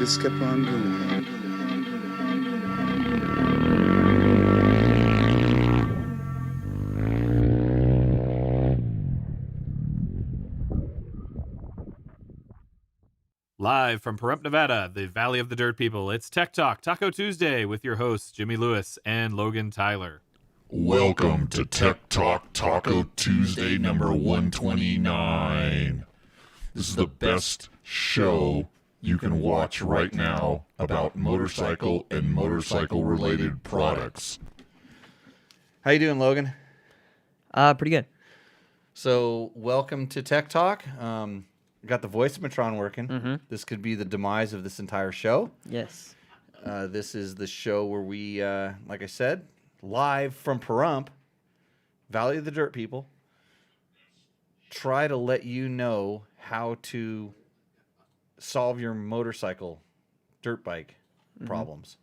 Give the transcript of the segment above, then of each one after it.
just kept on going. Live from Pahrump, Nevada, the Valley of the Dirt People, it's Tech Talk, Taco Tuesday, with your hosts, Jimmy Lewis and Logan Tyler. Welcome to Tech Talk Taco Tuesday number 129. This is the best show you can watch right now about motorcycle and motorcycle-related products. How you doing, Logan? Pretty good. So, welcome to Tech Talk. Got the voice-matron working. Mm-hmm. This could be the demise of this entire show. Yes. This is the show where we, like I said, live from Pahrump, Valley of the Dirt People, try to let you know how to solve your motorcycle dirt bike problems.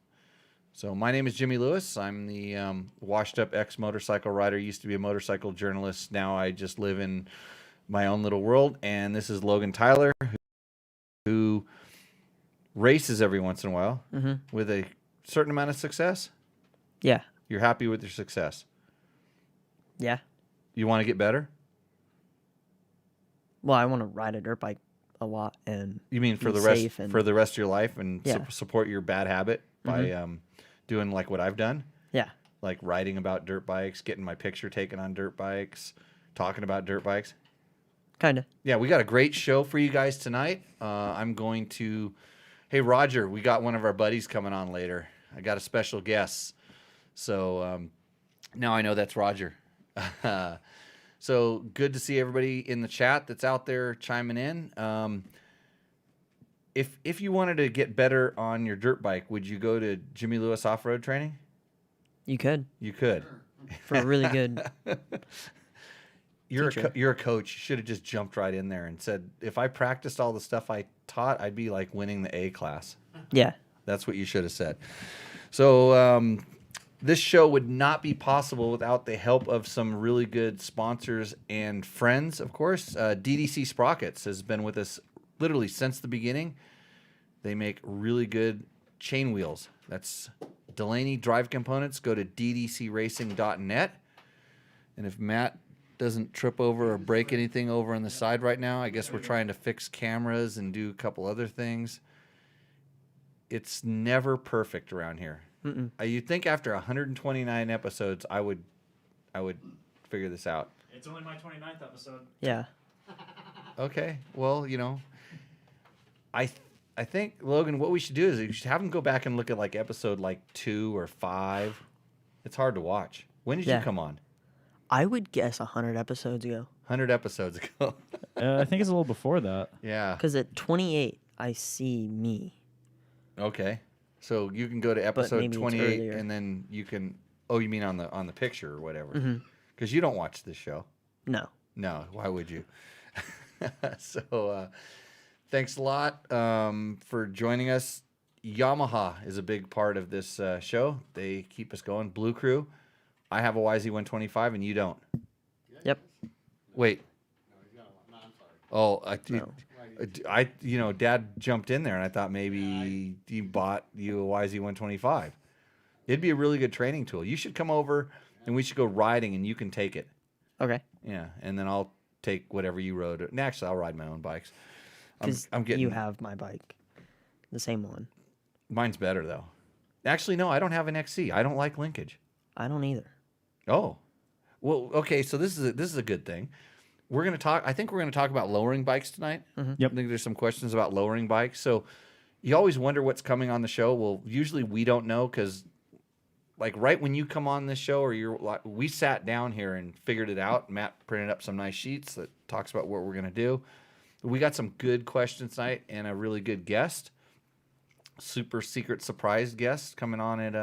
So my name is Jimmy Lewis. I'm the washed-up ex-motorcycle rider. Used to be a motorcycle journalist. Now I just live in my own little world. And this is Logan Tyler, who races every once in a while with a certain amount of success. Yeah. You're happy with your success. Yeah. You want to get better? Well, I want to ride a dirt bike a lot, and You mean for be the rest safe and- for the rest of your life, and Yeah. support your bad habit by doing like what I've done, yeah, like writing about dirt bikes, getting my picture taken on dirt bikes, talking about dirt bikes. kind of. Yeah, we got a great show for you guys tonight. Hey Roger, we got one of our buddies coming on later. I got a special guest. So now I know that's Roger. So good to see everybody in the chat that's out there chiming in. If you wanted to get better on your dirt bike, would you go to Jimmy Lewis Off-Road Training? You could You could. for a really good. You're teacher. you're a coach. You should have just jumped right in there and said, if I practiced all the stuff I taught, I'd be like winning the A class. Yeah. That's what you should have said. So this show would not be possible without the help of some really good sponsors and friends, of course. DDC Sprockets has been with us literally since the beginning. They make really good chain wheels. That's Delaney Drive Components. Go to ddcracing.net. And if Matt doesn't trip over or break anything over on the side right now, I guess we're trying to fix cameras and do a couple other things. It's never perfect around here. You'd think after 129 episodes, I would figure this out. It's only my 29th episode. Yeah. Okay, well, I think, Logan, what we should do is we should have him go back and look at like episode like 2 or 5. It's hard to watch. When did you Yeah. come on? I would guess 100 episodes ago. 100 episodes ago. I think it's a little before that. Yeah. Because at 28, I see me. Okay. So you can go to episode maybe it's 28 earlier. and then you can. Oh, you mean on the picture or whatever? Mhm. Because you don't watch this show. No. No, why would you? So, thanks a lot for joining us. Yamaha is a big part of this show. They keep us going. Blue Crew. I have a YZ125 and you don't. Yep. Wait. Oh, No. Dad jumped in there and I thought maybe he bought you a YZ125. It'd be a really good training tool. You should come over and we should go riding and you can take it. Okay. Yeah, and then I'll take whatever you rode. And actually, I'll ride my own bikes. Because I'm getting. you have my bike, the same one. Mine's better though. Actually, no, I don't have an XC. I don't like linkage. I don't either. Oh, well, okay. So this is a good thing. We're gonna talk. I think we're gonna talk about lowering bikes tonight. Yep. I think there's some questions about lowering bikes. So you always wonder what's coming on the show. Well, usually we don't know because, like, right when you come on this show, or we sat down here and figured it out. Matt printed up some nice sheets that talks about what we're gonna do. We got some good questions tonight and a really good guest. Super secret surprise guest coming on at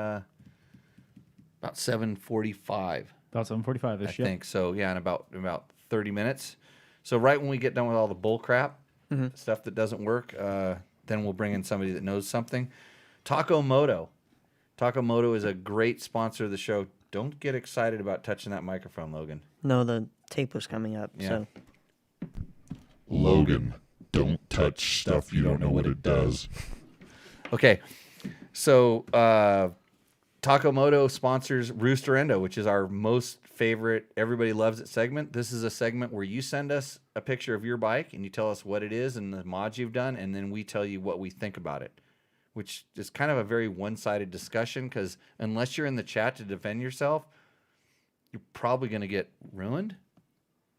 about 7:45. About 7:45 I ish. think so. Yeah, in about 30 minutes. So right when we get done with all the bull crap, stuff that doesn't work, then we'll bring in somebody that knows something. Taco Moto. Taco Moto is a great sponsor of the show. Don't get excited about touching that microphone, Logan. No, the tape was coming up. Yeah. So Logan, don't touch stuff you don't know what it does. Okay, so Taco Moto sponsors Roost or Endo, which is our most favorite, everybody loves it segment. This is a segment where you send us a picture of your bike and you tell us what it is and the mods you've done, and then we tell you what we think about it, which is kind of a very one-sided discussion because unless you're in the chat to defend yourself, you're probably going to get ruined.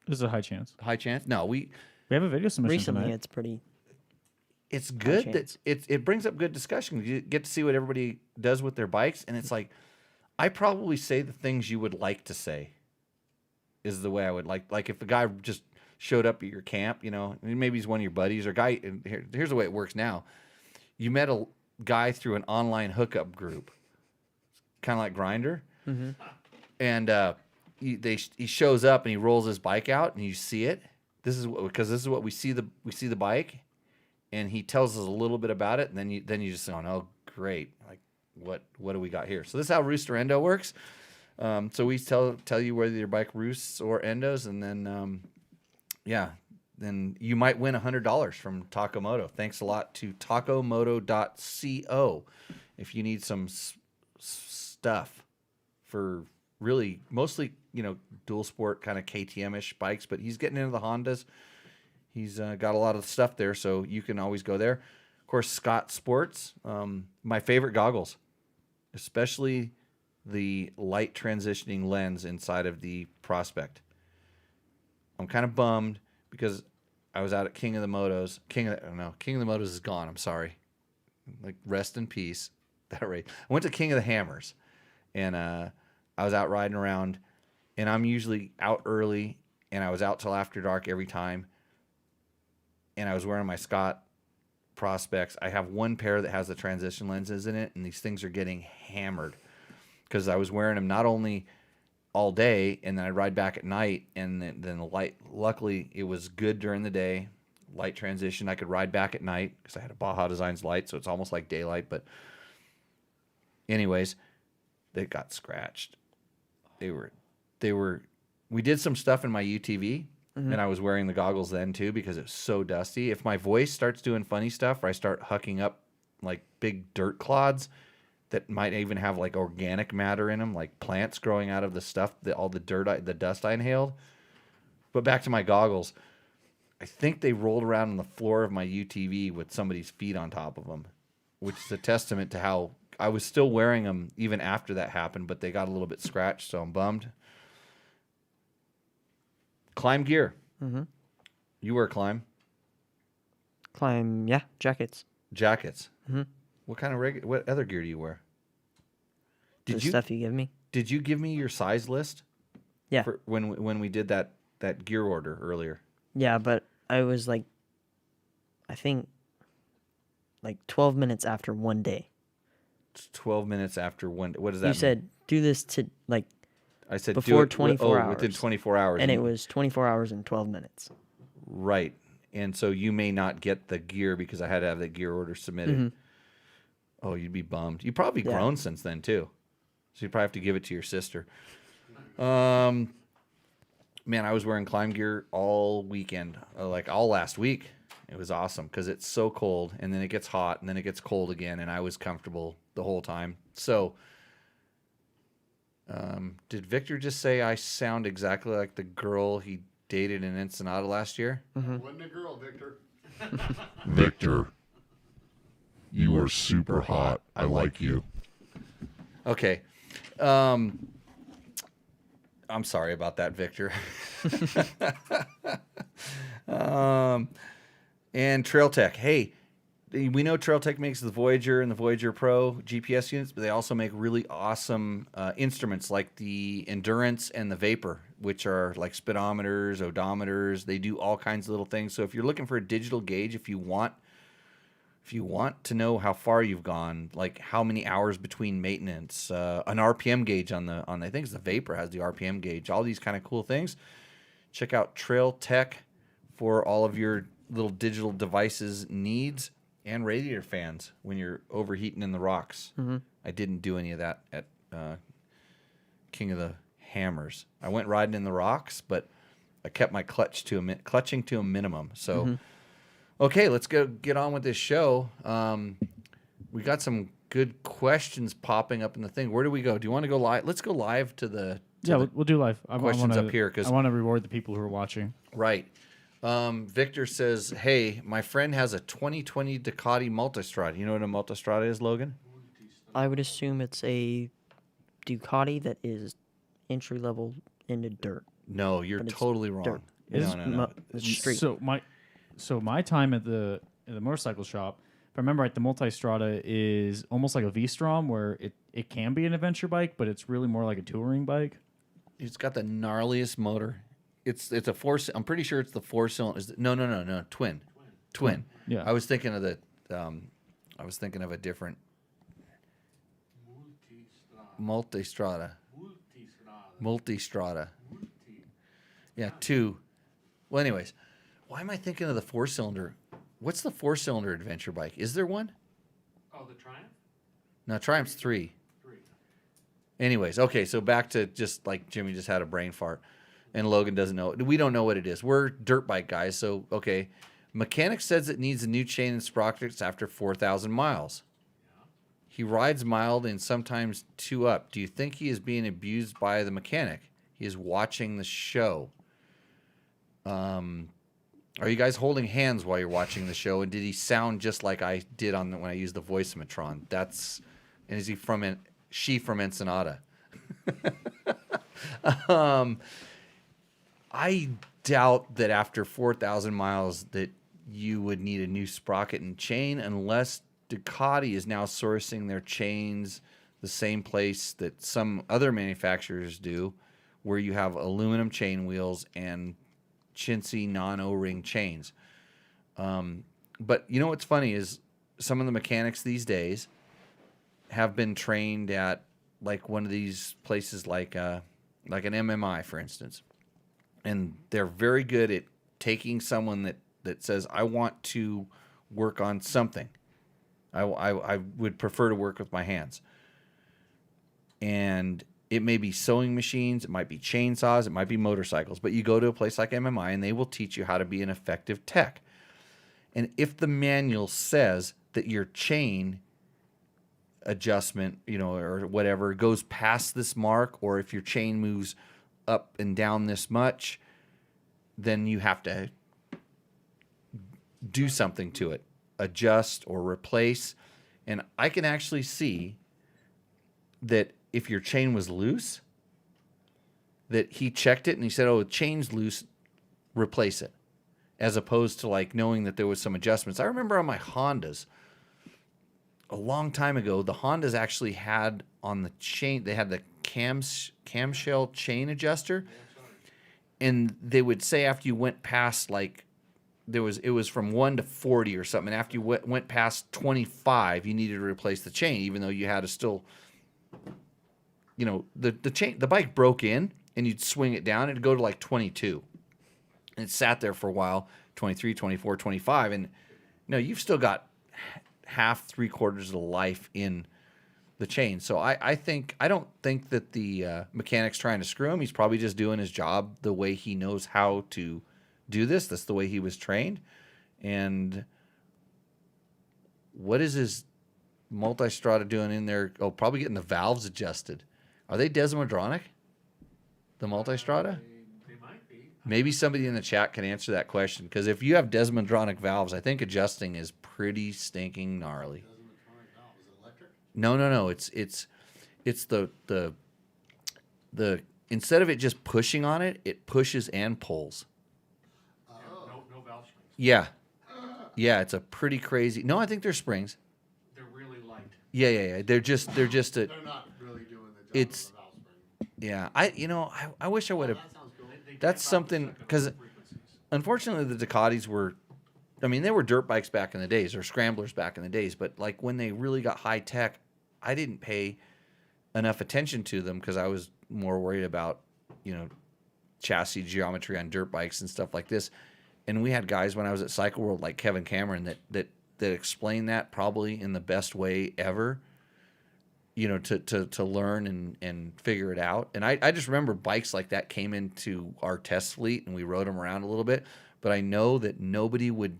There's a high chance. High chance. No, We have a video submission Recently, tonight. it's pretty. it's good that chance. it brings up good discussion. You get to see what everybody does with their bikes, and it's like I probably say the things you would like to say. Is the way I would like if a guy just showed up at your camp, you know, maybe he's one of your buddies or guy. And here's the way it works now: you met a guy through an online hookup group, kind of like Grindr, and he shows up and he rolls his bike out, and you see it. This is what we see the bike. And he tells us a little bit about it, and then you just say, "Oh, great! Like, what do we got here?" So this is how Roost or Endo works. So we tell you whether your bike roosts or endos, and then then you might win $100 from Taco Moto. Thanks a lot to tacomoto.co if you need some stuff for really mostly dual sport kind of KTM-ish bikes, but he's getting into the Hondas. He's got a lot of stuff there, so you can always go there. Of course, Scott Sports, my favorite goggles, especially the light transitioning lens inside of the Prospect. I'm kind of bummed because I was out at King of the Motos. King of the Motos is gone. I'm sorry. Like, rest in peace. That right. I went to King of the Hammers, and I was out riding around, and I'm usually out early, and I was out till after dark every time. And I was wearing my Scott Prospects. I have one pair that has the transition lenses in it, and these things are getting hammered because I was wearing them not only all day, and then I'd ride back at night, and then the light. Luckily, it was good during the day, light transition. I could ride back at night because I had a Baja Designs light, so it's almost like daylight. But anyways, they got scratched. They were. We did some stuff in my UTV. And I was wearing the goggles then too because it was so dusty. If my voice starts doing funny stuff or I start hucking up like big dirt clods that might even have like organic matter in them, like plants growing out of the stuff, all the dust I inhaled. But back to my goggles, I think they rolled around on the floor of my UTV with somebody's feet on top of them, which is a testament to how I was still wearing them even after that happened, but they got a little bit scratched, so I'm bummed. Climb gear. Mm-hmm. You wear Climb? Climb, yeah, jackets. Jackets. Mm-hmm. What kind of what other gear do you wear? The stuff you give me. Did you give me your size list? Yeah. For when we did that gear order earlier. Yeah, but I was like, I think, like 12 minutes after one day. It's 12 minutes after one. What does that mean? You said do this to like. I said before do it 24 hours. within 24 hours. And it was 24 hours and 12 minutes. Right. And so you may not get the gear because I had to have the gear order submitted. Mm-hmm. Oh, you'd be bummed. You've probably grown since then too. So you probably have to give it to your sister. Man, I was wearing Climb gear all weekend, like all last week. It was awesome because it's so cold, and then it gets hot, and then it gets cold again, and I was comfortable the whole time. So, did Victor just say I sound exactly like the girl he dated in Ensenada last year? Wasn't a girl, Victor. Victor, you are super hot. I like you. Okay. I'm sorry about that, Victor. And Trail Tech. Hey, we know Trail Tech makes the Voyager and the Voyager Pro GPS units, but they also make really awesome instruments like the Endurance and the Vapor, which are like speedometers, odometers. They do all kinds of little things. So if you're looking for a digital gauge, if you want to know how far you've gone, like how many hours between maintenance, an RPM gauge on I think it's the Vapor has the RPM gauge, all these kind of cool things. Check out Trail Tech for all of your little digital devices needs and radiator fans when you're overheating in the rocks. Mm-hmm. I didn't do any of that at King of the Hammers. I went riding in the rocks, but I kept my clutching to a minimum. So. Mm-hmm. Okay, let's get on with this show. We got some good questions popping up in the thing. Where do we go? Do you want to go live? Let's go live to the We'll do live. questions wanna, up here, 'cause- I want to reward the people who are watching. right. Victor says, "Hey, my friend has a 2020 Ducati Multistrada. You know what a Multistrada is, Logan? I would assume it's a Ducati that is entry level into dirt. No, you're But it's totally wrong. dirt. No. It's street. So my time at the motorcycle shop, if I remember right, the Multistrada is almost like a V-Strom, where it can be an adventure bike, but it's really more like a touring bike. It's got the gnarliest motor. It's a four. I'm pretty sure it's the 4-cylinder. No. Twin. Yeah. I was thinking of the. I was thinking of a different. Multistrada. Yeah, 2. Well, anyways, why am I thinking of the 4-cylinder? What's the 4-cylinder adventure bike? Is there one? Oh, the Triumph? No, Triumph's 3. Anyways, okay, so back to just like Jimmy just had a brain fart, and Logan doesn't know. We don't know what it is. We're dirt bike guys, so okay. Mechanic says it needs a new chain and sprockets after 4,000 miles. He rides mild and sometimes 2 up. Do you think he is being abused by the mechanic? He is watching the show. Are you guys holding hands while you're watching the show? And did he sound just like I did when I used the voice-matron? And is he she from Ensenada? I doubt that after 4,000 miles that you would need a new sprocket and chain, unless Ducati is now sourcing their chains the same place that some other manufacturers do, where you have aluminum chain wheels and chintzy non-O-ring chains. But you know what's funny is some of the mechanics these days have been trained at like one of these places like an MMI, for instance. And they're very good at taking someone that says, I want to work on something. I would prefer to work with my hands. And it may be sewing machines, it might be chainsaws, it might be motorcycles, but you go to a place like MMI and they will teach you how to be an effective tech. And if the manual says that your chain adjustment, or whatever, goes past this mark, or if your chain moves up and down this much, then you have to do something to it, adjust or replace. And I can actually see that if your chain was loose, that he checked it and he said, oh, the chain's loose, replace it. As opposed to like knowing that there was some adjustments. I remember on my Hondas, a long time ago, the Hondas actually had on the chain, they had the camshell chain adjuster. And they would say after you went past like, it was from 1 to 40 or something. And after you went past 25, you needed to replace the chain, even though you had to still, the bike broke in and you'd swing it down, it'd go to like 22. And it sat there for a while, 23, 24, 25. And no, you've still got half, 3/4 of the life in the chain. So I don't think that the mechanic's trying to screw him. He's probably just doing his job the way he knows how to do this. That's the way he was trained. And what is his Multistrada doing in there? Oh, probably getting the valves adjusted. Are they Desmodronic? The Multistrada? They might be. Maybe somebody in the chat can answer that question, because if you have Desmodronic valves, I think adjusting is pretty stinking gnarly. No. It's the instead of it just pushing on it, it pushes and pulls. No valve springs. Yeah. Yeah, it's a pretty crazy. No, I think they're springs. They're really light. Yeah. They're just a. They're not really doing the job It's- of a valve spring. Yeah, I wish I would have. That sounds cool. That's something, because unfortunately the Ducatis were, they were dirt bikes back in the days, or scramblers back in the days, but like when they really got high tech, I didn't pay enough attention to them because I was more worried about, chassis geometry on dirt bikes and stuff like this. And we had guys when I was at Cycle World like Kevin Cameron that explained that probably in the best way ever, to learn and figure it out. And I just remember bikes like that came into our test fleet and we rode them around a little bit. But I know that nobody would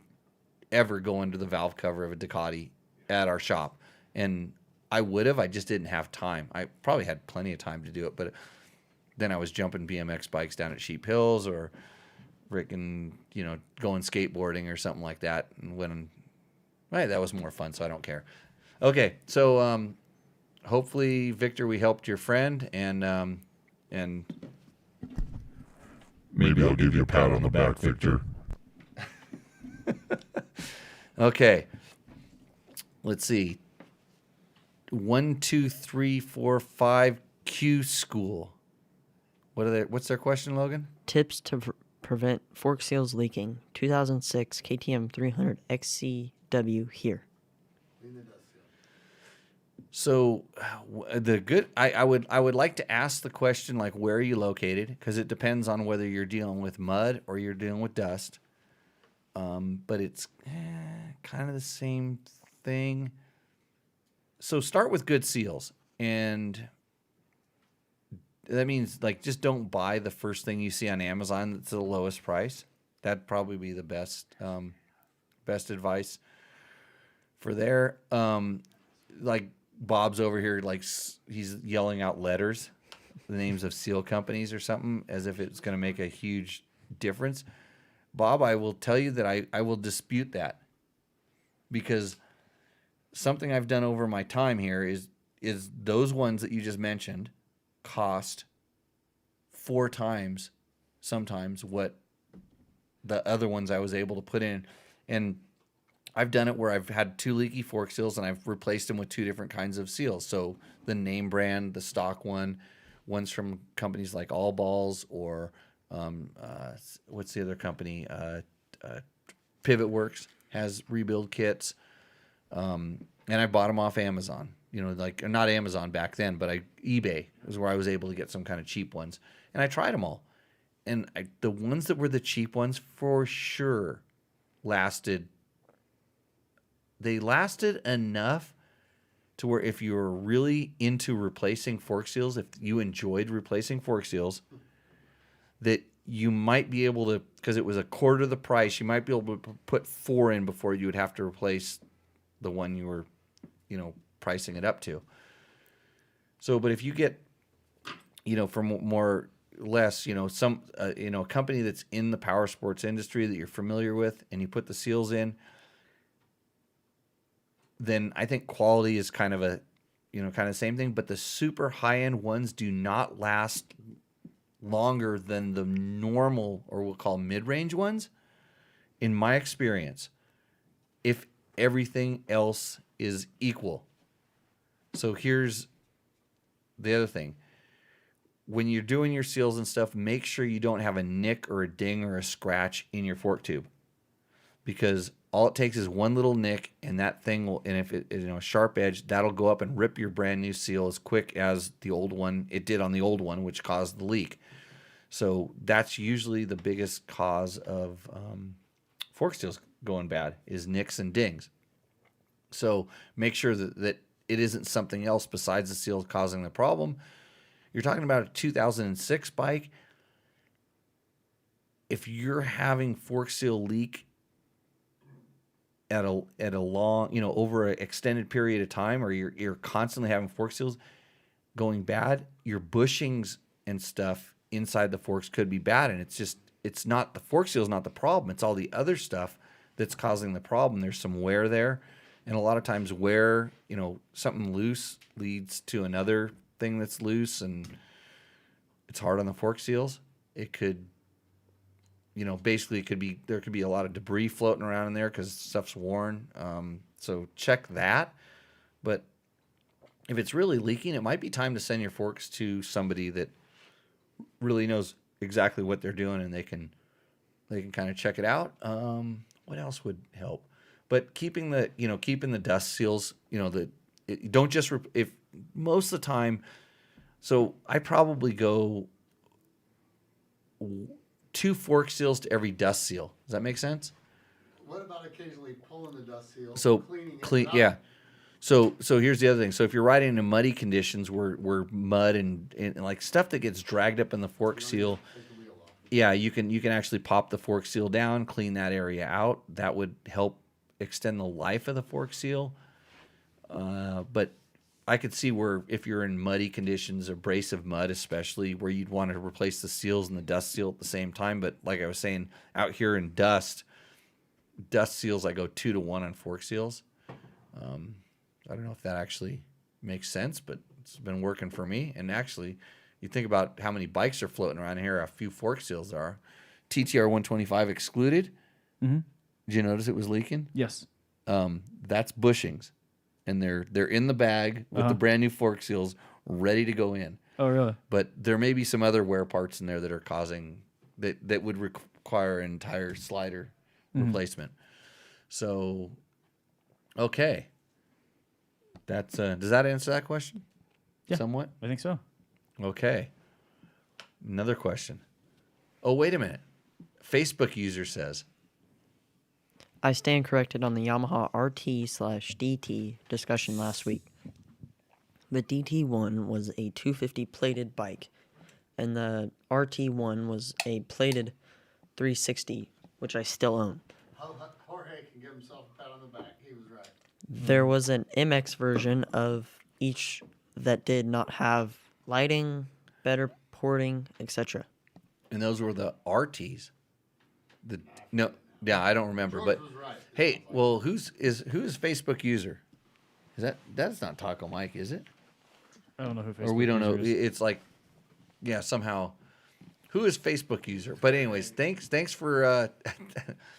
ever go under the valve cover of a Ducati at our shop. And I would have, I just didn't have time. I probably had plenty of time to do it, but then I was jumping BMX bikes down at Sheep Hills or freaking, going skateboarding or something like that. And when, that was more fun, so I don't care. Okay, so hopefully, Victor, we helped your friend, and Maybe I'll give you a pat on the back, Victor. okay. Let's see. 1, 2, 3, 4, 5 Q School. What's their question, Logan? Tips to prevent fork seals leaking. 2006 KTM 300 XCW here. So I would like to ask the question, like, where are you located? Because it depends on whether you're dealing with mud or you're dealing with dust. But it's kind of the same thing. So start with good seals, and that means, like, just don't buy the first thing you see on Amazon that's the lowest price. That'd probably be the best advice for there. Like, Bob's over here, like, he's yelling out letters, the names of seal companies or something, as if it's going to make a huge difference. Bob, I will tell you that I will dispute that, because something I've done over my time here is those ones that you just mentioned cost 4 times sometimes what the other ones I was able to put in. And I've done it where I've had 2 leaky fork seals and I've replaced them with 2 different kinds of seals. So the name brand, the stock one's from companies like All Balls, or what's the other company? Pivot Works has rebuild kits. And I bought them off Amazon, like, not Amazon back then, but eBay is where I was able to get some kind of cheap ones. And I tried them all. And the ones that were the cheap ones for sure lasted enough to where if you were really into replacing fork seals, if you enjoyed replacing fork seals, that you might be able to, because it was a quarter of the price, you might be able to put 4 in before you would have to replace the one you were, pricing it up to. So, but if you get, for more less, some, a company that's in the power sports industry that you're familiar with, and you put the seals in, then I think quality is kind of a, kind of the same thing. But the super high-end ones do not last longer than the normal, or we'll call mid-range ones, in my experience, if everything else is equal. So here's the other thing. When you're doing your seals and stuff, make sure you don't have a nick or a ding or a scratch in your fork tube, because all it takes is one little nick, and that thing will, and if it is a sharp edge, that'll go up and rip your brand new seal as quick as the old one, it did on the old one, which caused the leak. So that's usually the biggest cause of fork seals going bad, is nicks and dings. So make sure that it isn't something else besides the seal causing the problem. You're talking about a 2006 bike. If you're having fork seal leak at a long, over an extended period of time, or you're constantly having fork seals going bad, your bushings and stuff inside the forks could be bad. And it's not the fork seal is not the problem. It's all the other stuff that's causing the problem. There's some wear there. And a lot of times wear, something loose leads to another thing that's loose, and it's hard on the fork seals. It could, basically there could be a lot of debris floating around in there because stuff's worn. So check that. But if it's really leaking, it might be time to send your forks to somebody that really knows exactly what they're doing, and they can kind of check it out. What else would help? But keeping the dust seals, don't just if most of the time. So I probably go 2 fork seals to every dust seal. Does that make sense? What about occasionally pulling the dust seal? So clean, yeah. So here's the other thing. So if you're riding in muddy conditions where mud and like stuff that gets dragged up in the fork seal, yeah, you can actually pop the fork seal down, clean that area out. That would help extend the life of the fork seal. But I could see where if you're in muddy conditions, abrasive mud especially, where you'd want to replace the seals and the dust seal at the same time. But like I was saying, out here in dust seals, I go 2 to 1 on fork seals. I don't know if that actually makes sense, but it's been working for me. And actually, you think about how many bikes are floating around here, a few fork seals are. TTR 125 excluded. Mm-hmm. Did you notice it was leaking? Yes. That's bushings, and they're in the bag with the brand new fork seals ready to go in. Oh, really? But there may be some other wear parts in there that are causing that would require an entire slider replacement. So, okay, that's does that answer that question? Yeah. Somewhat. I think so. Okay. Another question. Oh, wait a minute. Facebook user says, I stand corrected on the Yamaha RT/DT discussion last week. The DT1 was a 250 plated bike, and the RT1 was a plated 360, which I still own. Jorge can give himself a pat on the back. He was right. There was an MX version of each that did not have lighting, better porting, etc. and those were the RTs. I don't remember, George but was right. hey, well, who's Facebook user? Is that's not Taco Mike, is it? I don't know who Facebook Or we don't know. user is. It's like, yeah, somehow. Who is Facebook user? But anyways, thanks for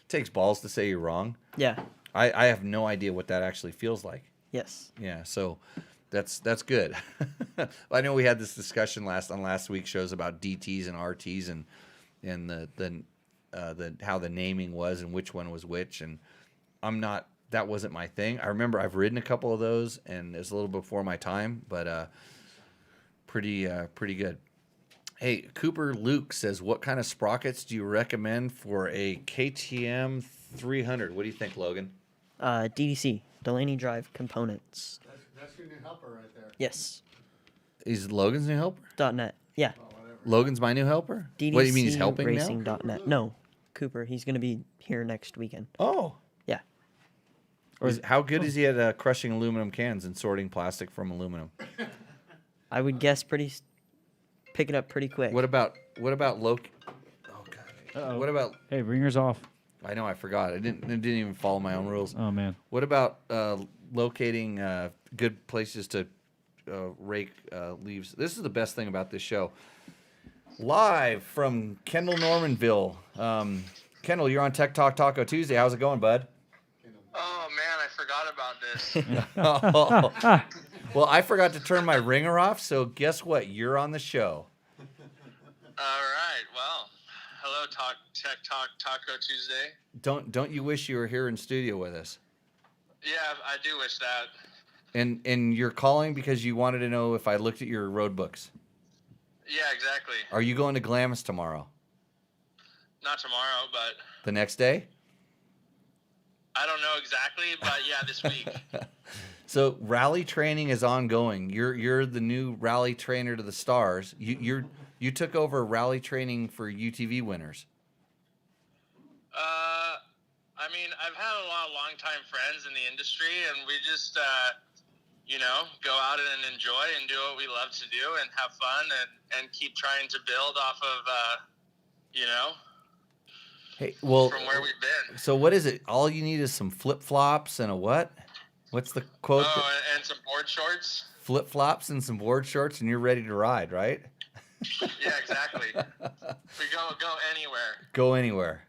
takes balls to say you're wrong. Yeah. I have no idea what that actually feels like. Yes. Yeah, so that's good. I know we had this discussion on last week's shows about DTs and RTs and the how the naming was and which one was which, and that wasn't my thing. I remember I've ridden a couple of those, and it's a little before my time, but pretty good. Hey, Cooper Luke says, what kind of sprockets do you recommend for a KTM 300? What do you think, Logan? DDC, Delaney Drive Components. That's your new helper right there. Yes. Is Logan's new helper? .net. Yeah. Well, whatever. Logan's my new helper? DDC What do you mean he's helping now? Racing.net. No, Cooper. He's going to be here next weekend. Oh. Yeah. How good is he at crushing aluminum cans and sorting plastic from aluminum? I would guess pick it up pretty quick. What about Loki? Oh God. Uh-oh. What about? Hey, ringer's off. I know I forgot. I didn't even follow my own rules. Oh, man. What about locating good places to rake leaves? This is the best thing about this show. Live from Kendall Normanville. Kendall, you're on Tech Talk Taco Tuesday. How's it going, bud? Oh man, I forgot about this. Well, I forgot to turn my ringer off, so guess what? You're on the show. All right. Well, hello, Tech Talk Taco Tuesday. Don't you wish you were here in studio with us? Yeah, I do wish that. And you're calling because you wanted to know if I looked at your road books. Yeah, exactly. Are you going to Glamis tomorrow? Not tomorrow, but The next day? I don't know exactly, but yeah, this week. So rally training is ongoing. You're the new rally trainer to the stars. You took over rally training for UTV winners. I mean, I've had a lot of longtime friends in the industry, and we just, go out and enjoy and do what we love to do and have fun and keep trying to build off of, Hey, well, from where we've been. so what is it? All you need is some flip flops and a what? What's the quote? Oh, and some board shorts. Flip flops and some board shorts, and you're ready to ride, right? Yeah, exactly. We go anywhere. Go anywhere.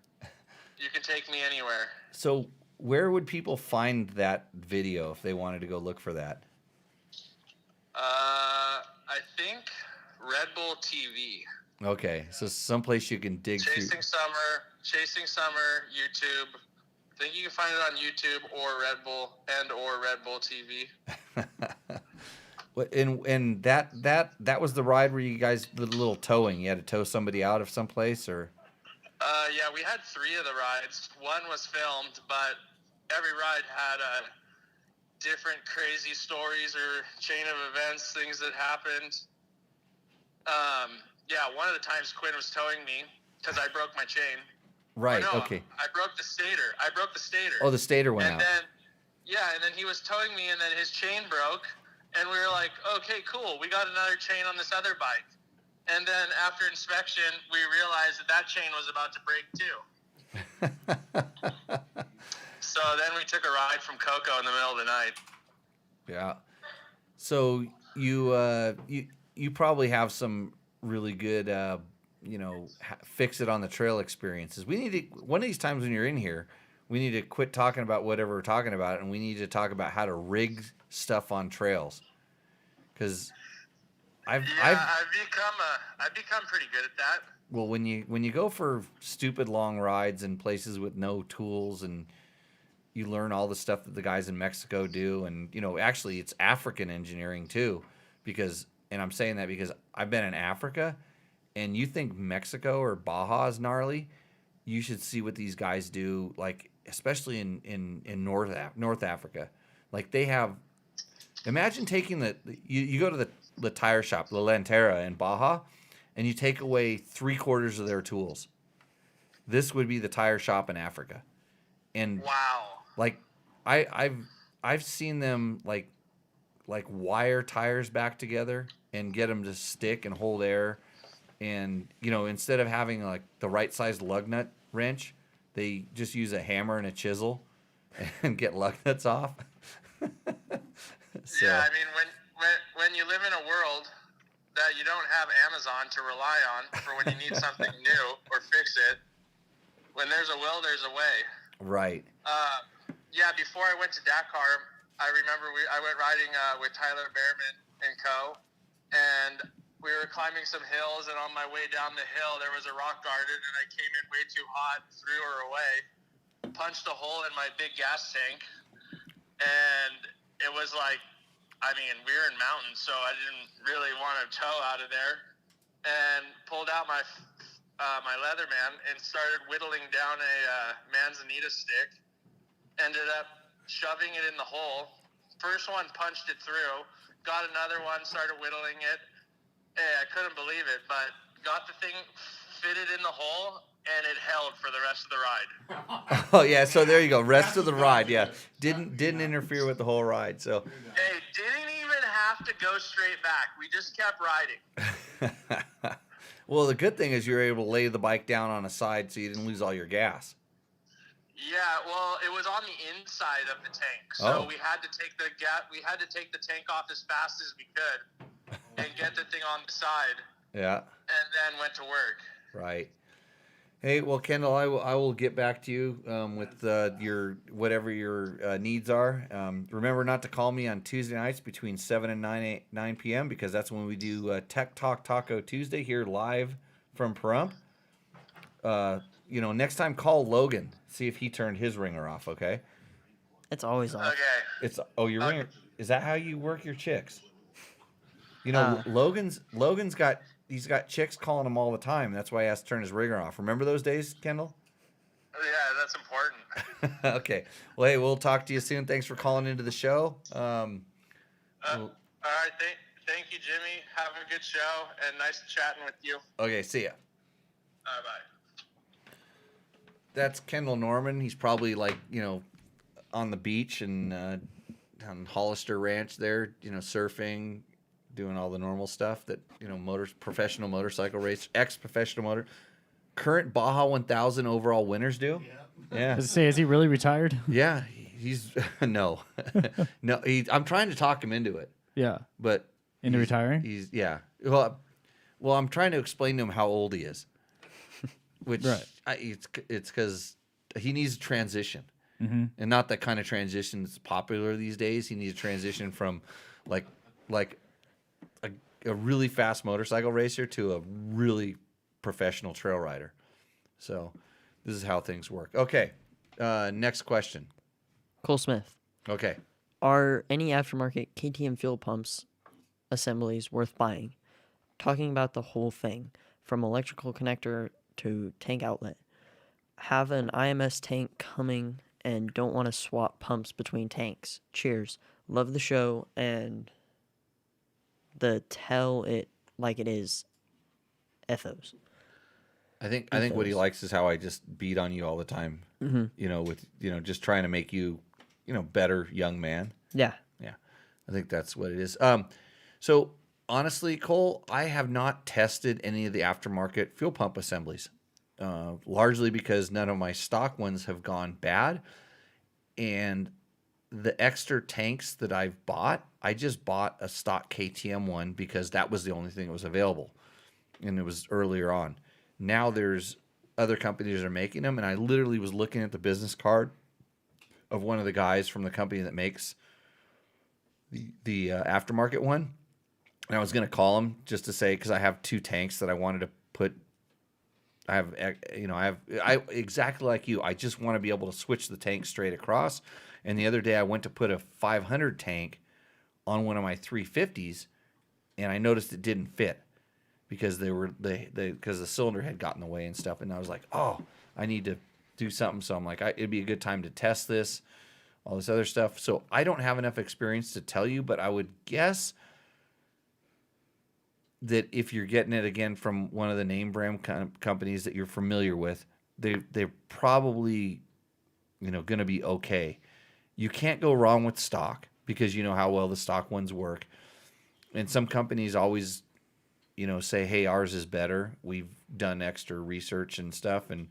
You can take me anywhere. So where would people find that video if they wanted to go look for that? I think Red Bull TV. Okay, so someplace you can dig through. Chasing Summer, YouTube. I think you can find it on YouTube or Red Bull TV. What and that was the ride where you guys the little towing. You had to tow somebody out of someplace, or Yeah, we had 3 of the rides. One was filmed, but every ride had different crazy stories or chain of events, things that happened. Yeah, one of the times Quinn was towing me because I broke my chain. right? No, Okay. I broke the stator. Oh, the stator went And out. then, Yeah, and then he was towing me, and then his chain broke, and we were like, okay, cool, we got another chain on this other bike. And then after inspection, we realized that chain was about to break too. So then we took a ride from Coco in the middle of the night. Yeah. So you probably have some really good fix it on the trail experiences. We need to, one of these times when you're in here, we need to quit talking about whatever we're talking about, and we need to talk about how to rig stuff on trails. Because I've become pretty good at that. Well, when you go for stupid long rides in places with no tools, and you learn all the stuff that the guys in Mexico do, and actually it's African engineering too, and I'm saying that because I've been in Africa, and you think Mexico or Baja is gnarly, you should see what these guys do, like especially in North Africa. Like they have, imagine taking you go to the tire shop, La Lantera in Baja, and you take away 3/4 of their tools. This would be the tire shop in Africa. And wow. Like I've seen them like wire tires back together and get them to stick and hold air, and instead of having like the right sized lug nut wrench, they just use a hammer and a chisel and get lug nuts off. So. Yeah, I mean when you live in a world that you don't have Amazon to rely on for when you need something new or fix it, when there's a will, there's a way. Right. Yeah, before I went to Dakar, I remember I went riding with Tyler Behrman and co, and we were climbing some hills, and on my way down the hill, there was a rock garden, and I came in way too hot, threw her away, punched a hole in my big gas tank, and it was like, I mean, we were in mountains, so I didn't really want to tow out of there, and pulled out my Leatherman and started whittling down a manzanita stick. Ended up shoving it in the hole. First one punched it through. Got another one, started whittling it. Hey, I couldn't believe it, but got the thing fitted in the hole, and it held for the rest of the ride. Oh yeah, so there you go. Rest of the ride, yeah. Didn't interfere with the whole ride. So. Hey, didn't even have to go straight back. We just kept riding. Well, the good thing is you were able to lay the bike down on a side so you didn't lose all your gas. Yeah, well, it was on the inside of the tank, so we had to take the tank off as fast as we could and get the thing on the side. Yeah. And then went to work. Right. Hey, well, Kendall, I will get back to you with your whatever your needs are. Remember not to call me on Tuesday nights between 7 and 9 p.m. because that's when we do Tech Talk Taco Tuesday here live from Pahrump. Next time call Logan, see if he turned his ringer off, okay? It's always off. Okay. Your ringer. Is that how you work your chicks? Logan's got chicks calling him all the time. That's why he has to turn his ringer off. Remember those days, Kendall? Yeah, that's important. Okay. Well, hey, we'll talk to you soon. Thanks for calling into the show. All right. Thank you, Jimmy. Have a good show, and nice chatting with you. Okay, see ya. Bye. That's Kendall Norman. He's probably on the beach and on Hollister Ranch there, surfing, doing all the normal stuff that professional motorcycle race, ex-professional current Baja 1000 overall winners do. Yeah. Does it say, is he really retired? Yeah, he's no, no. I'm trying to talk him into it. Yeah, but into retiring. He's Well, I'm trying to explain to him how old he is. Which right. It's because he needs a transition, and not that kind of transition that's popular these days. He needs a transition from like a really fast motorcycle racer to a really professional trail rider. So this is how things work. Okay, next question. Cole Smith. Okay. Are any aftermarket KTM fuel pumps assemblies worth buying? Talking about the whole thing, from electrical connector to tank outlet. Have an IMS tank coming and don't want to swap pumps between tanks. Cheers. Love the show and the tell it like it is ethos. I think what he likes is how I just beat on you all the time. Mm-hmm. With just trying to make you, better young man. Yeah. Yeah, I think that's what it is. So honestly, Cole, I have not tested any of the aftermarket fuel pump assemblies, largely because none of my stock ones have gone bad. And the extra tanks that I've bought, I just bought a stock KTM one because that was the only thing that was available. And it was earlier on. Now there's other companies that are making them. And I literally was looking at the business card of one of the guys from the company that makes the aftermarket one. And I was going to call him just to say, because I have 2 tanks that I wanted to put. I exactly like you. I just want to be able to switch the tank straight across. And the other day I went to put a 500 tank on one of my 350s, and I noticed it didn't fit because because the cylinder had gotten in the way and stuff. And I was like, oh, I need to do something. So I'm like, it'd be a good time to test this, all this other stuff. So I don't have enough experience to tell you, but I would guess that if you're getting it again from one of the name brand companies that you're familiar with, they're probably, going to be okay. You can't go wrong with stock because you know how well the stock ones work. And some companies always, say, hey, ours is better. We've done extra research and stuff. And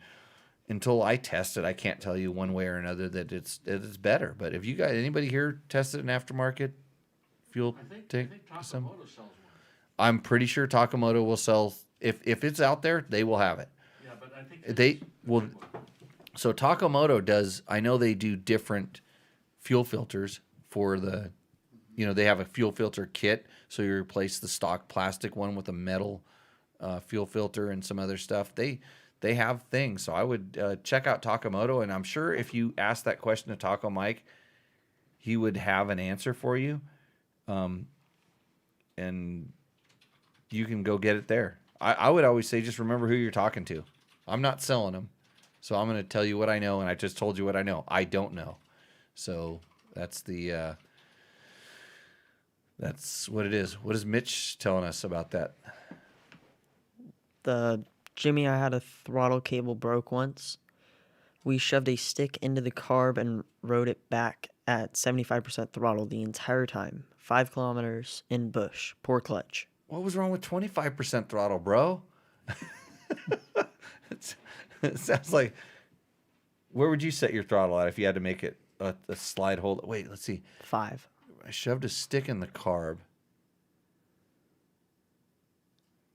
until I test it, I can't tell you one way or another that it's better. But if you got anybody here tested an aftermarket fuel tank? Takamoto sells one. I'm pretty sure Takamoto will sell. If it's out there, they will have it. Yeah, but I think They will. So Takamoto does. I know they do different fuel filters for the. They have a fuel filter kit, so you replace the stock plastic one with a metal fuel filter and some other stuff. They have things. So I would check out Takamoto, and I'm sure if you ask that question to Taco Mike, he would have an answer for you. And you can go get it there. I would always say just remember who you're talking to. I'm not selling them, so I'm going to tell you what I know, and I just told you what I know. I don't know. So that's that's what it is. What is Mitch telling us about that? Jimmy, I had a throttle cable broke once. We shoved a stick into the carb and rode it back at 75% throttle the entire time. 5 kilometers in bush. Poor clutch. What was wrong with 25% throttle, bro? It sounds like. Where would you set your throttle at if you had to make it a slide hold? Wait, let's see. 5. I shoved a stick in the carb.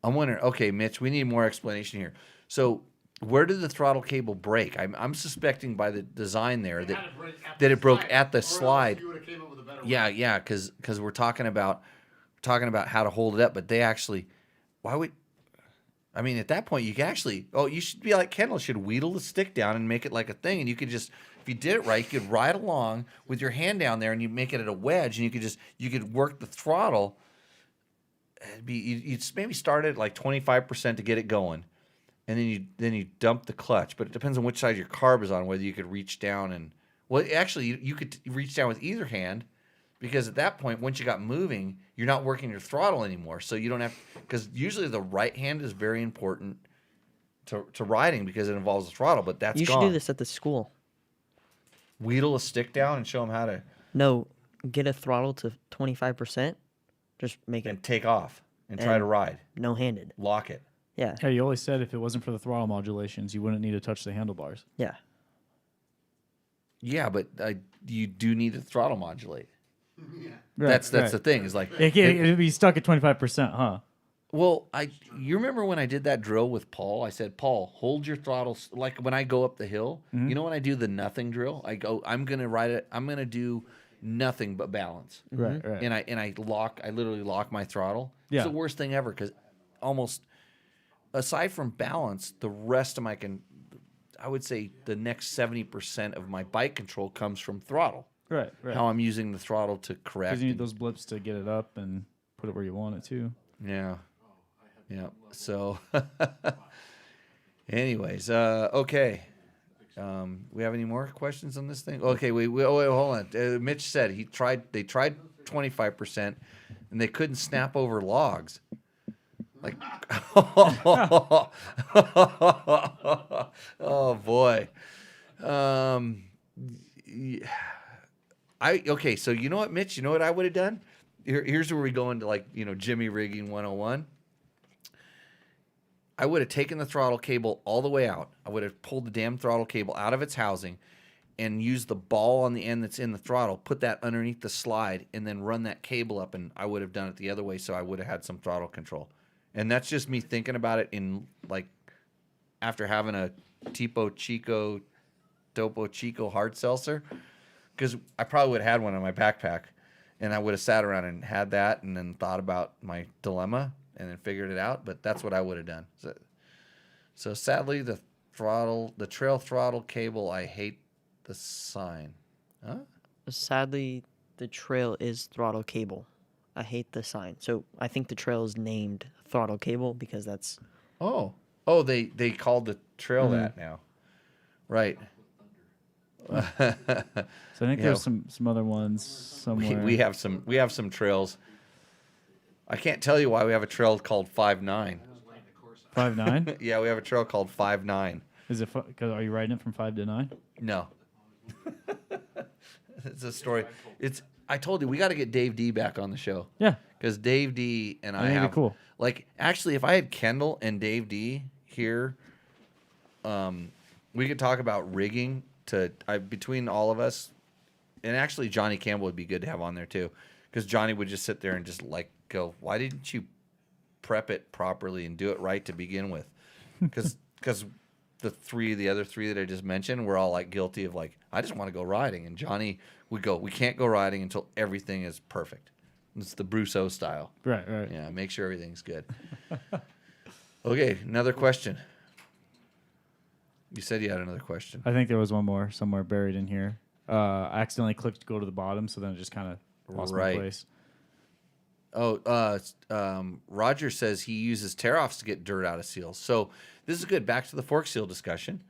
I'm wondering. Okay, Mitch, we need more explanation here. So, where did the throttle cable break? I'm suspecting by the design there that it broke at the slide. Yeah, because we're talking about how to hold it up, but they actually, why would? I mean, at that point, you can actually. Oh, you should be like Kendall. Should wheedle the stick down and make it like a thing, and you could just. If you did it right, you could ride along with your hand down there, and you make it at a wedge, and you could work the throttle. You'd maybe start at like 25% to get it going, and then you dump the clutch. But it depends on which side your carb is on, whether you could reach down and actually you could reach down with either hand, because at that point, once you got moving, you're not working your throttle anymore, so you don't have because usually the right hand is very important to riding because it involves the throttle. But that's You should gone. do this at the school. Wheedle a stick down and show them how to No, get a throttle to 25%. Just make it and take off and try to ride. no-handed. Lock it. Yeah. Hey, you always said if it wasn't for the throttle modulations, you wouldn't need to touch the handlebars. Yeah. Yeah, but you do need to throttle modulate. Yeah. That's the thing. Is like It'd be stuck at 25%, huh? well, you remember when I did that drill with Paul? I said, Paul, hold your throttle. Like when I go up the hill, you know when I do the nothing drill, I go, I'm gonna ride it. I'm gonna do nothing but balance. Right. And I literally lock my throttle. Yeah. It's the worst thing ever because almost aside from balance, the rest of I would say the next 70% of my bike control comes from throttle. Right. How I'm using the throttle to correct. Because you need those blips to get it up and put it where you want it to. Yeah. Yeah. So, anyways, okay. We have any more questions on this thing? Okay, wait, hold on. Mitch said they tried 25% and they couldn't snap over logs. Like, oh boy. Okay, so you know what, Mitch? You know what I would have done? Here's where we go into like, Jimmy rigging 101. I would have taken the throttle cable all the way out. I would have pulled the damn throttle cable out of its housing and used the ball on the end that's in the throttle, put that underneath the slide, and then run that cable up, and I would have done it the other way, so I would have had some throttle control. And that's just me thinking about it in, like, after having a Topo Chico hard seltzer, because I probably would have had one in my backpack, and I would have sat around and had that and then thought about my dilemma and then figured it out, but that's what I would have done. So sadly, the trail throttle cable, I hate the sign. Huh? Sadly, the trail is throttle cable. I hate the sign. So I think the trail is named throttle cable because that's... Oh, they called the trail that now. Right. So I think there's some other ones somewhere. We have some trails. I can't tell you why we have a trail called 5'9". 5'9"? Yeah, we have a trail called 5'9". Is it? Are you riding it from 5 to 9? No. It's a story. I told you we got to get Dave D back on the show. Yeah. Because Dave D and I That'd be have cool. Like, actually, if I had Kendall and Dave D here, we could talk about rigging between all of us. And actually, Johnny Campbell would be good to have on there too, because Johnny would just sit there and just like go, "Why didn't you prep it properly and do it right to begin with?" Because the other three that I just mentioned, we're all like guilty of like, I just want to go riding, and Johnny would go, "We can't go riding until everything is perfect." It's the Bruce O style. Right. Yeah, make sure everything's good. Okay, another question. You said you had another question. I think there was one more somewhere buried in here. I accidentally clicked to go to the bottom, so then it just kind of lost my place. Roger says he uses tear-offs to get dirt out of seals. So this is good. Back to the fork seal discussion.